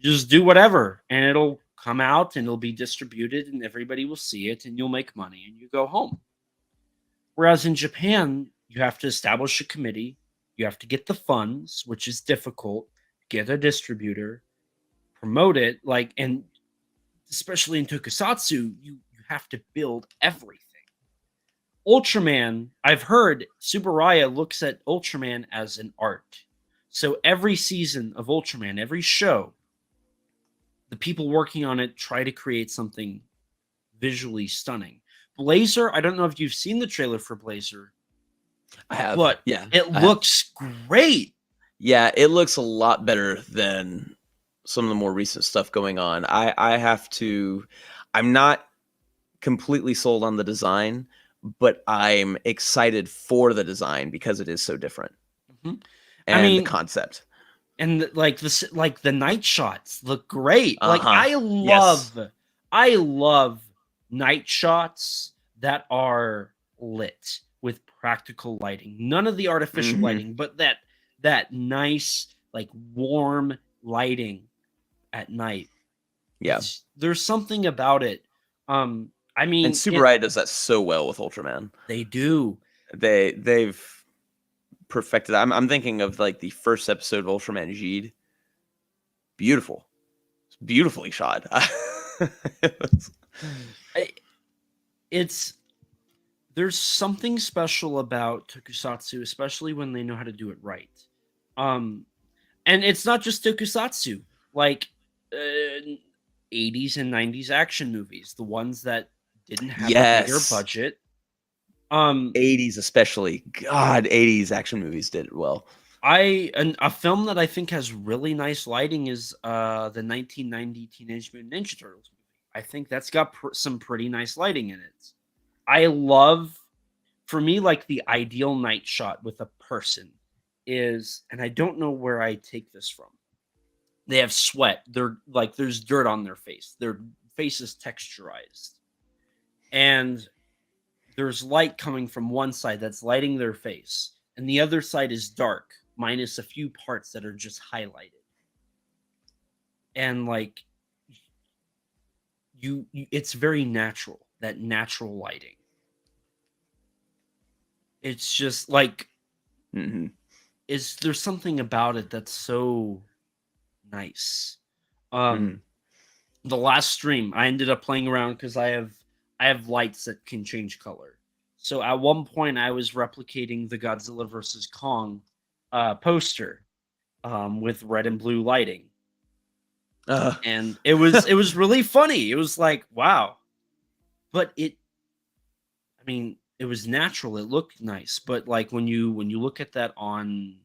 just do whatever, and it'll come out and it'll be distributed, and everybody will see it, and you'll make money, and you go home. Whereas in Japan, you have to establish a committee, you have to get the funds, which is difficult, get a distributor, promote it, and especially in tokusatsu, you have to build everything. Ultraman, I've heard Subaraya looks at Ultraman as an art. So every season of Ultraman, every show, the people working on it try to create something visually stunning. Blazer, I don't know if you've seen the trailer for Blazer, I have, but yeah, it looks great. Yeah, it looks a lot better than some of the more recent stuff going on. I'm not completely sold on the design, but I'm excited for the design because it is so different. Mhm. And the concept. And like the night shots look great. Like Yes. I love night shots that are lit with practical lighting. None of the artificial lighting, but that nice, like warm lighting at night. Yeah. There's something about it. I mean, And Subaraya does that so well with Ultraman. They do. They've perfected. I'm thinking of like the first episode of Ultraman G'd. Beautiful. It's beautifully shot. There's something special about tokusatsu, especially when they know how to do it right. And it's not just tokusatsu, like 80s and 90s action movies, the ones that didn't have a bigger budget. 80s especially. God, 80s action movies did it well. A film that I think has really nice lighting is the 1990 Teenage Mutant Ninja Turtles movie. I think that's got some pretty nice lighting in it. I love, for me, like the ideal night shot with a person is, and I don't know where I take this from. They have sweat. They're like, there's dirt on their face. Their face is texturized. And there's light coming from one side that's lighting their face. And the other side is dark, minus a few parts that are just highlighted. And like, it's very natural, that natural lighting. It's just like, there's something about it that's so nice. The last stream, I ended up playing around because I have lights that can change color. So at one point, I was replicating the Godzilla vs. Kong poster with red and blue lighting, and it was really funny. It was like, wow, but it was natural. It looked nice, but like when you look at that on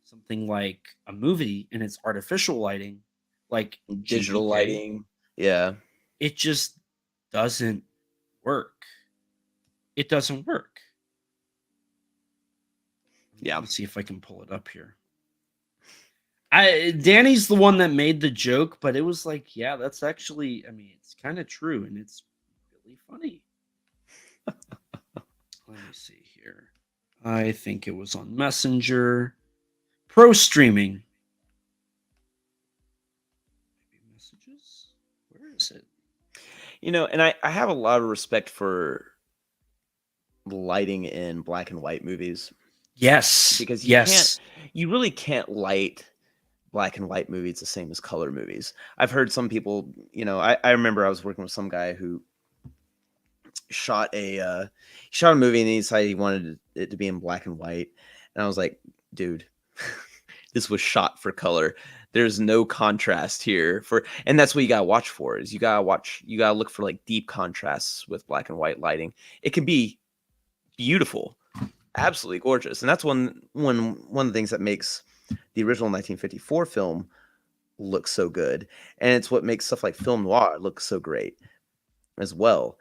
something like a movie and it's artificial lighting, like digital lighting, it just doesn't work. It doesn't work. Yeah. Let's see if I can pull it up here. Danny's the one that made the joke, but it was like, yeah, that's actually, it's kind of true, and it's really funny. Let me see here. I think it was on Messenger. Pro streaming. Maybe messages? Where is it? And I have a lot of respect for lighting in black and white movies. Yes. Because you really can't light black and white movies the same as color movies. I've heard some people, I remember I was working with some guy who shot a movie and he decided he wanted it to be in black and white. And I was like, dude, this was shot for color. There's no contrast here and that's what you gotta watch for, is you gotta look for like deep contrasts with black and white lighting. It can be beautiful, absolutely gorgeous. And that's one of the things that makes the original 1954 film look so good. And it's what makes stuff like film noir look so great as well.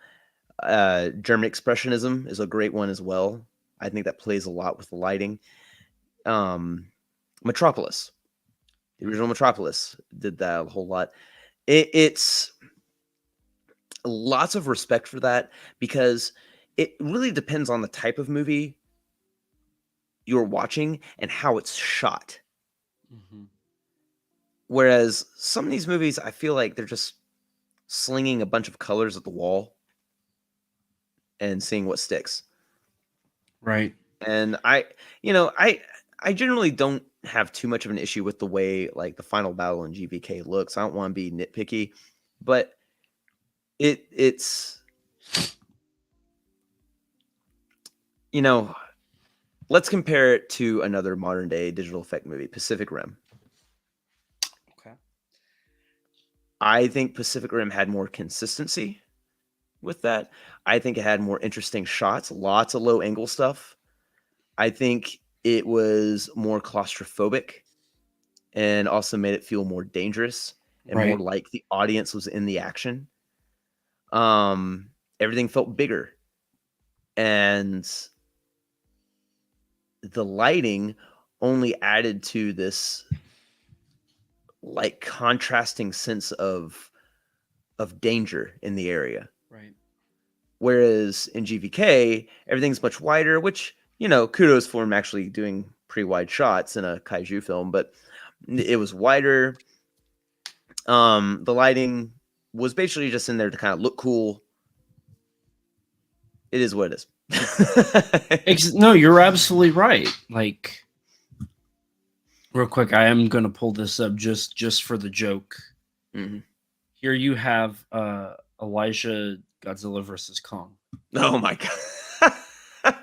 German expressionism is a great one as well. I think that plays a lot with the lighting. Metropolis. The original Metropolis did that a whole lot. It's lots of respect for that, because it really depends on the type of movie you're watching and how it's shot. Whereas some of these movies, I feel like they're just slinging a bunch of colors at the wall and seeing what sticks. Right. And I generally don't have too much of an issue with the way like the final battle in GVK looks. I don't want to be nitpicky, but it's you know, let's compare it to another modern day digital effect movie, Pacific Rim. Okay. I think Pacific Rim had more consistency with that. I think it had more interesting shots, lots of low angle stuff. I think it was more claustrophobic and also made it feel more dangerous and more Right. like the audience was in the action. Everything felt bigger, and the lighting only added to this like contrasting sense of danger in the area. Right. Whereas in GVK, everything's much wider, which, kudos for him actually doing pretty wide shots in a kaiju film, but it was wider. The lighting was basically just in there to kind of look cool. It is what it is. No, you're absolutely right. Like, real quick, I am going to pull this up just for the joke. Mm-hmm. Here you have Elijah Godzilla versus Kong. Oh my god. I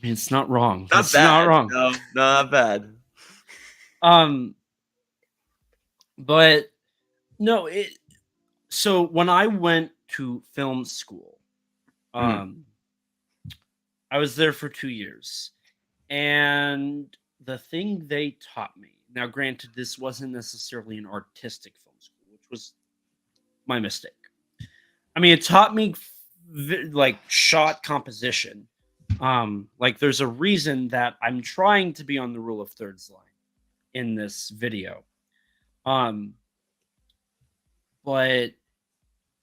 mean, it's not wrong. Not wrong. No, not bad. But no, so when I went to film school, I was there for 2 years, and the thing they taught me, now granted, this wasn't necessarily an artistic film school, which was my mistake. I mean, it taught me like shot composition. Like there's a reason that I'm trying to be on the rule of thirds line in this video. But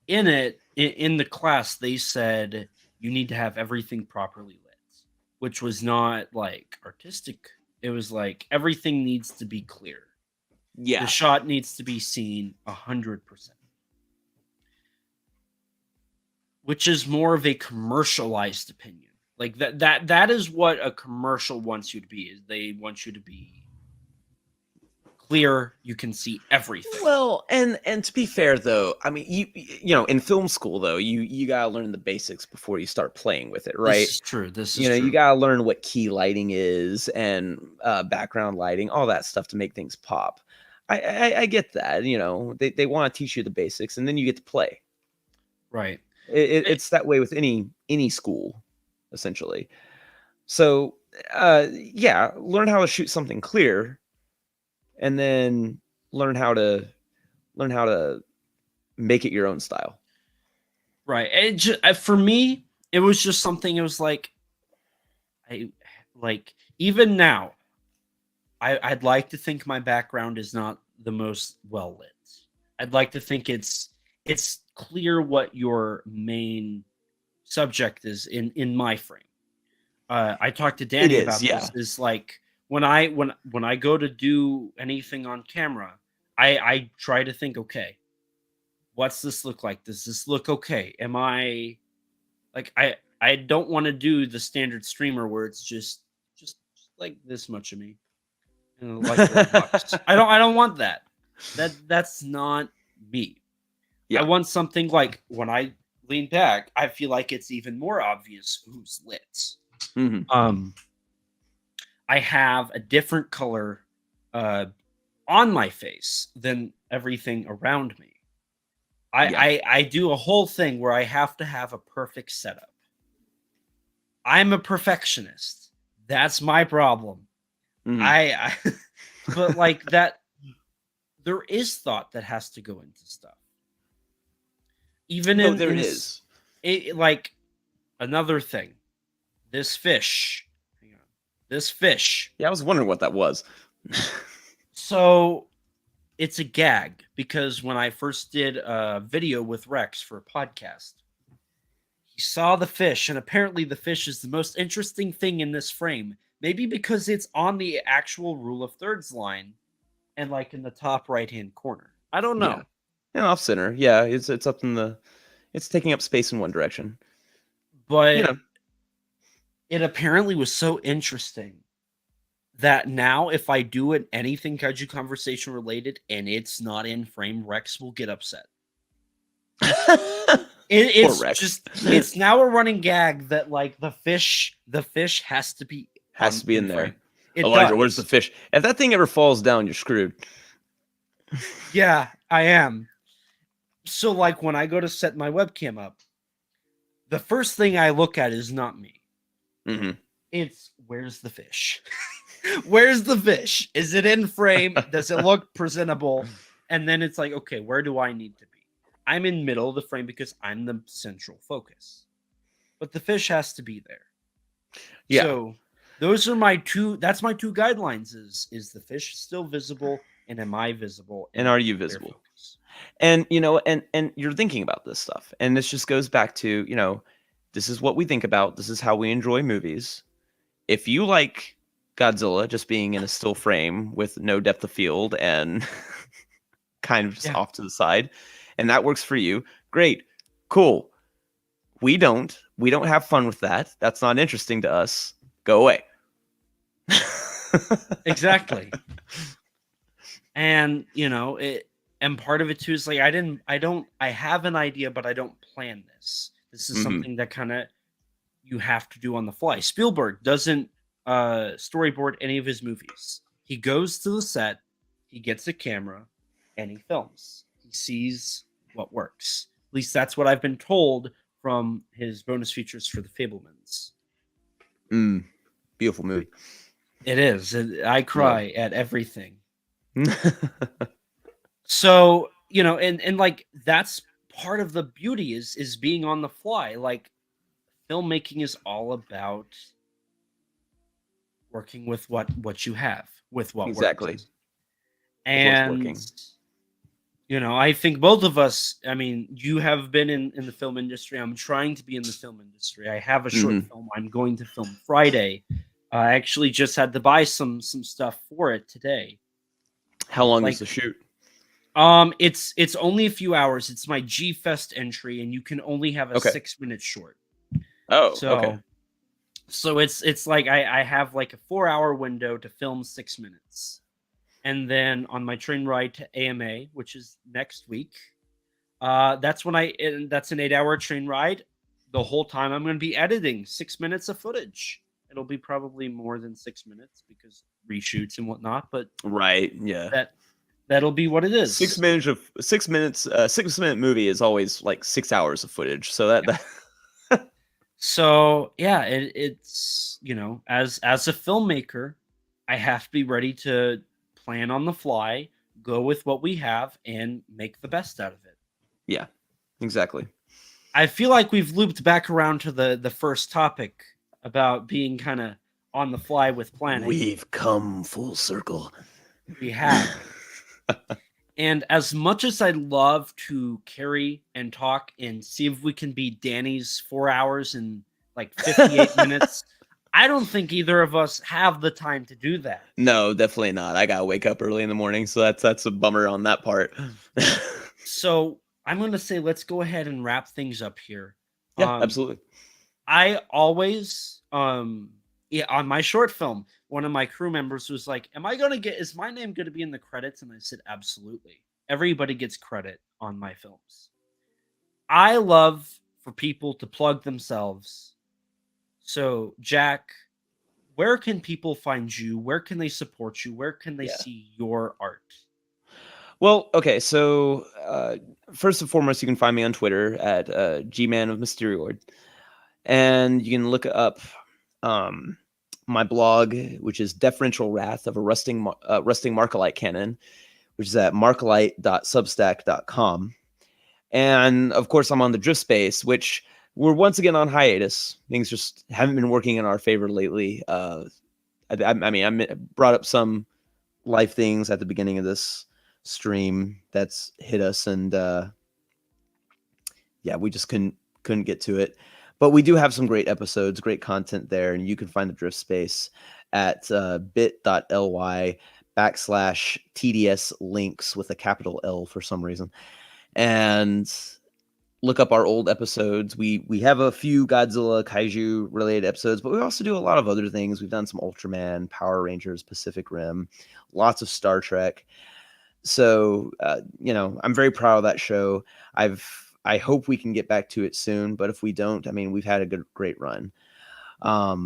in the class, they said you need to have everything properly lit, which was not like artistic. It was like everything needs to be clear. Yeah. The shot needs to be seen 100%. Which is more of a commercialized opinion. Like that is what a commercial wants you to be. Is they want you to be clear, you can see everything. Well, and to be fair though, I mean, you know, in film school though, you gotta learn the basics before you start playing with it, right? This is true. True. You gotta learn what key lighting is and background lighting, all that stuff to make things pop. I get that. You know, they want to teach you the basics, and then you get to play. Right. It's that way with any school, essentially. So, yeah, learn how to shoot something clear, and then learn how to make it your own style. Right. For me, it was just something. It was like, even now, I'd like to think my background is not the most well lit. I'd like to think it's clear what your main subject is in my frame. I talked to Danny about this. Is like when I go to do anything on camera, I try to think, okay, what's this look like? Does this look okay? Am I like I don't want to do the standard streamer where it's just like this much of me. Like I don't want that. That's not me. Yeah. I want something like when I lean back, I feel like it's even more obvious who's lit. Mm-hmm. I have a different color on my face than everything around me. I do a whole thing where I have to have a perfect setup. I'm a perfectionist. That's my problem. Mm-hmm. But like that, there is thought that has to go into stuff. Even there is. Like another thing, this fish. Hang on. This fish. Yeah, I was wondering what that was. So it's a gag because when I first did a video with Rex for a podcast, he saw the fish, and apparently the fish is the most interesting thing in this frame. Maybe because it's on the actual rule of thirds line and like in the top right-hand corner. I don't know. Yeah, off center. Yeah, it's up in it's taking up space in one direction. But it apparently was so interesting that now if I do anything Kaiju Conversation related and it's not in frame, Rex will get upset. It's Rex. just it's now a running gag that like the fish has to be in there. frame. It Elijah, does. where's the fish? If that thing ever falls down, you're screwed. Yeah, I am. So like when I go to set my webcam up, the first thing I look at is not me. Mm-hmm. It's where's the fish? Where's the fish? Is it in frame? Does it look presentable? And then it's like, okay, where do I need to be? I'm in middle of the frame because I'm the central focus. But the fish has to be there. Yeah. So those are my two guidelines is the fish still visible and am I visible? And are you visible? And and you're thinking about this stuff. And this just goes back to, this is what we think about. This is how we enjoy movies. If you like Godzilla just being in a still frame with no depth of field and kind of just off to the side, and that works for you, great, cool. We don't have fun with that. That's not interesting to us. Go away. Exactly. And and part of it too is like I have an idea, but I don't plan this. This is something that kind of you have to do on the fly. Spielberg doesn't storyboard any of his movies. He goes to the set, he gets a camera, and he films. He sees what works. At least that's what I've been told from his bonus features for the Fablemans. Beautiful movie. It is. I cry at everything. So, and like that's part of the beauty is being on the fly. Like filmmaking is all about working with what you have, with what exactly works. And I think both of us, I mean, you have been in the film industry. I'm trying to be in the film industry. I have a short film I'm going to film Friday. I actually just had to buy some stuff for it today. How long is the shoot? It's only a few hours. It's my G Fest entry, and you can only have a 6-minute short. Oh, so, okay. So it's like I have like a 4-hour window to film 6 minutes. And then on my train ride to AMA, which is next week, that's an 8-hour train ride. The whole time I'm going to be editing 6 minutes of footage. It'll be probably more than 6 minutes because reshoots and whatnot. But right, yeah, that'll be what it is. 6 minutes of 6 minutes. 6-minute movie is always like 6 hours of footage. So that. So yeah, it's as a filmmaker, I have to be ready to plan on the fly, go with what we have, and make the best out of it. Yeah, exactly. I feel like we've looped back around to the first topic about being kind of on the fly with planning. We've come full circle. We have. And as much as I'd love to carry and talk and see if we can beat Danny's 4 hours and like 58 minutes, I don't think either of us have the time to do that. No, definitely not. I gotta wake up early in the morning, so that's a bummer on that part. So I'm going to say let's go ahead and wrap things up here. Yeah, absolutely. I always, on my short film, one of my crew members was like, is my name going to be in the credits? And I said, absolutely. Everybody gets credit on my films. I love for people to plug themselves. So, Jack, where can people find you? Where can they support you? Where can they see your art? Well, okay, so first and foremost, you can find me on Twitter at Gman of Mysterioid. And you can look up my blog, which is Deferential Wrath of a Rusting Markalite Cannon, which is at markalite.substack.com. And of course, I'm on the Drift Space, which we're once again on hiatus. Things just haven't been working in our favor lately. I brought up some life things at the beginning of this stream that's hit us, and we just couldn't get to it. But we do have some great episodes, great content there, and you can find the Drift Space at bit.ly/TDS links with a capital L for some reason. And look up our old episodes. We have a few Godzilla Kaiju related episodes, but we also do a lot of other things. We've done some Ultraman, Power Rangers, Pacific Rim, lots of Star Trek. So, I'm very proud of that show. I've I hope we can get back to it soon, but if we don't, I mean, we've had a great run. But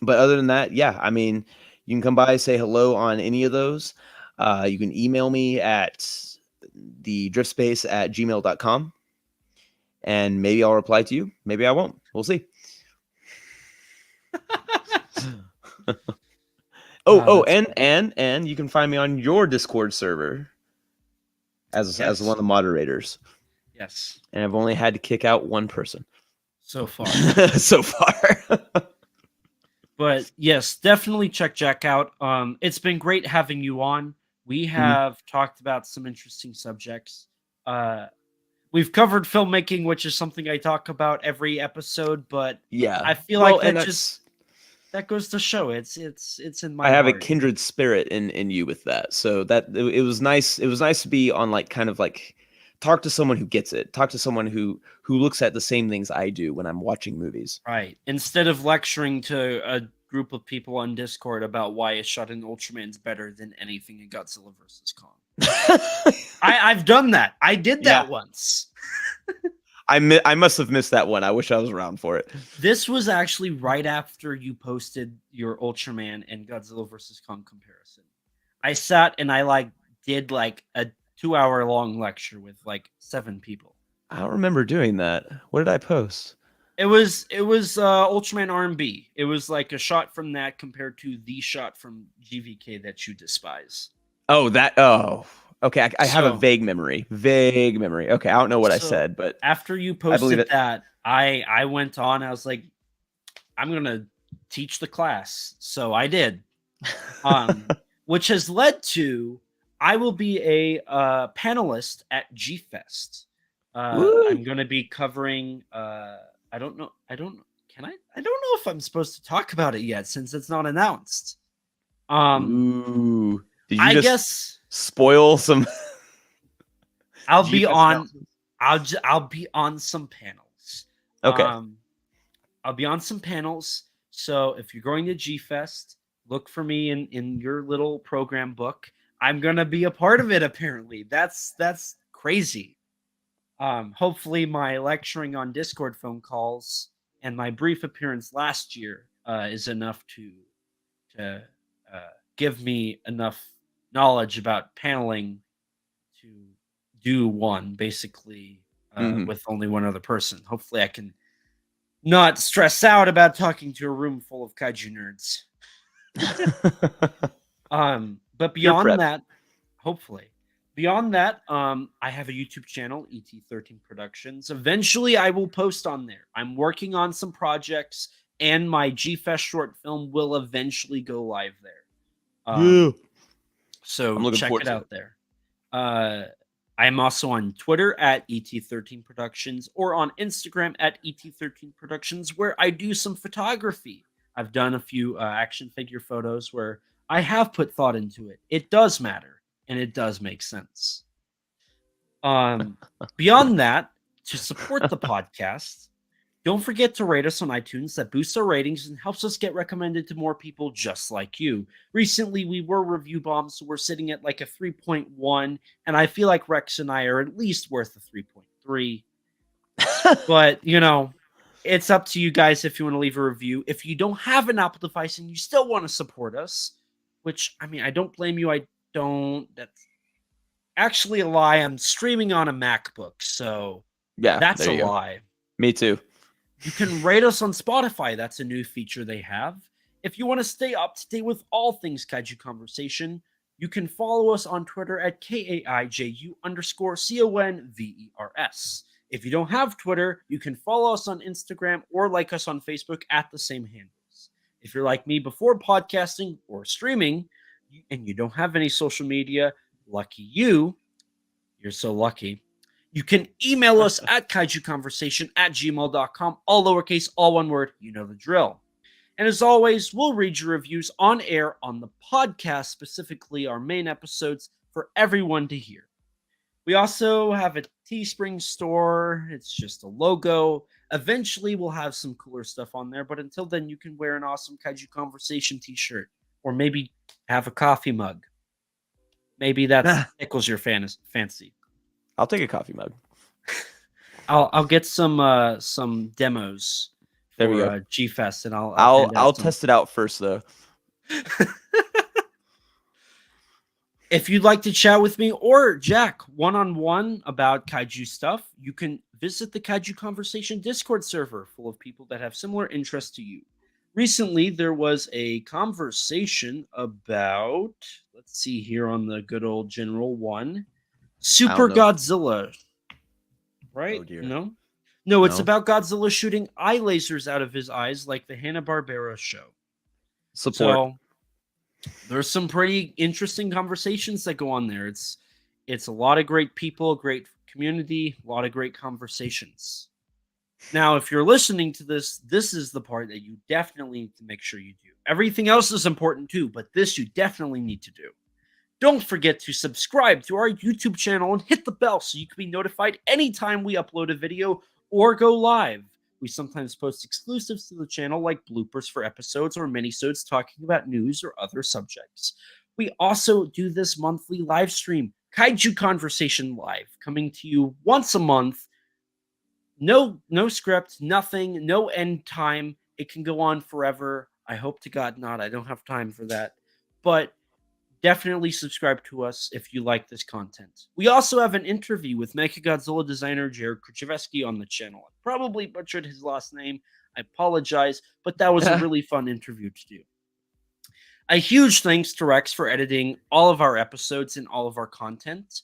other than that, yeah, I mean, you can come by, say hello on any of those. You can email me at thedriftspace@gmail.com, and maybe I'll reply to you. Maybe I won't. We'll see. And you can find me on your Discord server as one of the moderators. Yes. And I've only had to kick out one person so far. So far. But yes, definitely check Jack out. It's been great having you on. We have talked about some interesting subjects. We've covered filmmaking, which is something I talk about every episode, but yeah, I feel like that goes to show it's in my I have heart. a kindred spirit in you with that. So that it was nice. It was nice to be on kind of talk to someone who gets it. Talk to someone who looks at the same things I do when I'm watching movies. Right. Instead of lecturing to a group of people on Discord about why a shot in Ultraman's better than anything in Godzilla vs. Kong. I've done that. I did that once. I must have missed that one. I wish I was around for it. This was actually right after you posted your Ultraman and Godzilla vs. Kong comparison. I sat and I did a 2-hour long lecture with 7 people. I don't remember doing that. What did I post? It was Ultraman R&B. It was like a shot from that compared to the shot from GVK that you despise. Oh, that. Oh, okay. I have a vague memory. Okay, I don't know what I said, but after you posted that, I went on. I was like, I'm gonna teach the class, so I did. Which has led to I will be a panelist at G Fest. I'm going to be covering. I don't know. Can I? I don't know if I'm supposed to talk about it yet since it's not announced. Ooh. Did you I guess spoil some. I'll be on. I'll be on some panels. Okay. I'll be on some panels. So if you're going to G Fest, look for me in your little program book. I'm gonna be a part of it. Apparently, that's crazy. Hopefully, my lecturing on Discord phone calls and my brief appearance last year is enough to give me enough knowledge about paneling to do one, basically, with only one other person. Hopefully, I can not stress out about talking to a room full of kaiju nerds. But beyond that, hopefully, beyond that, I have a YouTube channel, ET13 Productions. Eventually, I will post on there. I'm working on some projects, and my G-Fest short film will eventually go live there. So check it out there. I'm also on Twitter at ET13 Productions or on Instagram at ET13 Productions, where I do some photography. I've done a few action figure photos where I have put thought into it. It does matter, and it does make sense. Beyond that, to support the podcast, don't forget to rate us on iTunes. That boosts our ratings and helps us get recommended to more people just like you. Recently, we were review bombs, so we're sitting at a 3.1, and I feel like Rex and I are at least worth a 3.3. But, it's up to you guys if you want to leave a review. If you don't have an Apple device and you still want to support us, which, I don't blame you. That's actually a lie. I'm streaming on a MacBook, so yeah, that's a lie. Me too. You can rate us on Spotify. That's a new feature they have. If you want to stay up to date with all things Kaiju Conversation, you can follow us on Twitter at KAIJU_CONVERS. If you don't have Twitter, you can follow us on Instagram or like us on Facebook at the same handles. If you're like me before podcasting or streaming and you don't have any social media, lucky you. You're so lucky. You can email us at kaijuconversation@gmail.com, all lowercase, all one word. You know the drill. And as always, we'll read your reviews on air on the podcast, specifically our main episodes, for everyone to hear. We also have a Teespring store. It's just a logo. Eventually, we'll have some cooler stuff on there. But until then, you can wear an awesome Kaiju Conversation t-shirt. Or maybe have a coffee mug. Maybe that tickles your fancy. I'll take a coffee mug. I'll get some demos There we for go. G-Fest, and I'll I'll test it out first though. If you'd like to chat with me or Jack one-on-one about kaiju stuff, you can visit the Kaiju Conversation Discord server full of people that have similar interests to you. Recently, there was a conversation about, let's see here on the good old General One, Super know. Godzilla. Right? Oh, dear. No, it's No. about Godzilla shooting eye lasers out of his eyes like the Hanna-Barbera show. Support. So there's some pretty interesting conversations that go on there. It's a lot of great people, great community, a lot of great conversations. Now, if you're listening to this, this is the part that you definitely need to make sure you do. Everything else is important too, but this you definitely need to do. Don't forget to subscribe to our YouTube channel and hit the bell so you can be notified anytime we upload a video or go live. We sometimes post exclusives to the channel like bloopers for episodes or minisodes talking about news or other subjects. We also do this monthly live stream, Kaiju Conversation Live, coming to you once a month. No script, nothing, no end time. It can go on forever. I hope to God not. I don't have time for that. But definitely subscribe to us if you like this content. We also have an interview with Mechagodzilla designer Jared Kuchevsky on the channel. I probably butchered his last name. I apologize, but that was a really fun interview to do. A huge thanks to Rex for editing all of our episodes and all of our content.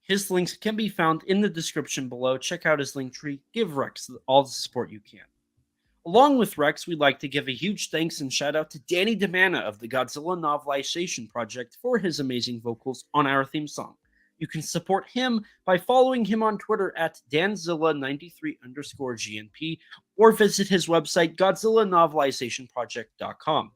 His links can be found in the description below. Check out his Linktree. Give Rex all the support you can. Along with Rex, we'd like to give a huge thanks and shout out to Danny DeManna of the Godzilla Novelization Project for his amazing vocals on our theme song. You can support him by following him on Twitter at danzilla93_GNP or visit his website, GodzillaNovelizationProject.com.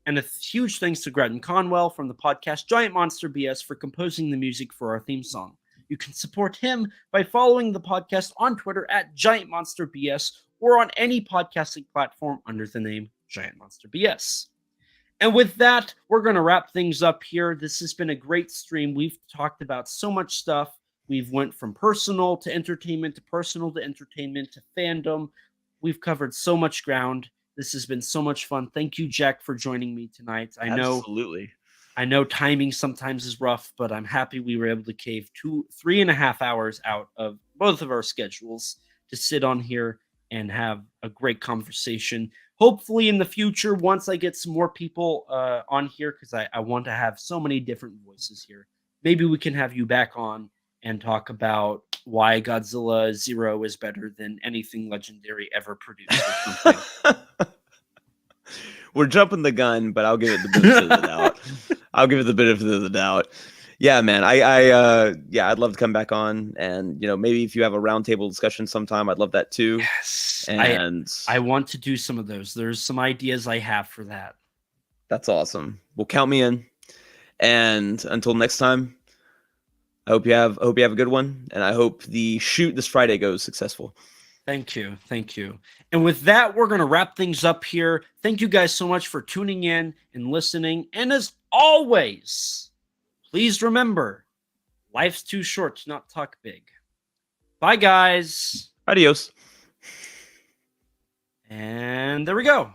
And a huge thanks to Gratton Conwell from the podcast Giant Monster BS for composing the music for our theme song. You can support him by following the podcast on Twitter at Giant Monster BS or on any podcasting platform under the name Giant Monster BS. And with that, we're going to wrap things up here. This has been a great stream. We've talked about so much stuff. We've went from personal to entertainment to personal to entertainment to fandom. We've covered so much ground. This has been so much fun. Thank you, Jack, for joining me tonight. Absolutely. I know timing sometimes is rough, but I'm happy we were able to cave 3.5 hours out of both of our schedules to sit on here and have a great conversation. Hopefully in the future, once I get some more people on here, because I want to have so many different voices here, maybe we can have you back on and talk about why Godzilla Zero is better than anything legendary ever produced or something. We're jumping the gun, but I'll give it the benefit of the doubt. I'll give it the benefit of the doubt. Yeah, man. I'd love to come back on, and maybe if you have a roundtable discussion sometime, I'd love that too. Yes, and I want to do some of those. There's some ideas I have for that. That's awesome. Well, count me in. And until next time, I hope you have a good one, and I hope the shoot this Friday goes successful. Thank you. And with that, we're going to wrap things up here. Thank you guys so much for tuning in and listening. And as always, please remember, life's too short to not talk big. Bye, guys. Adios. And there we go.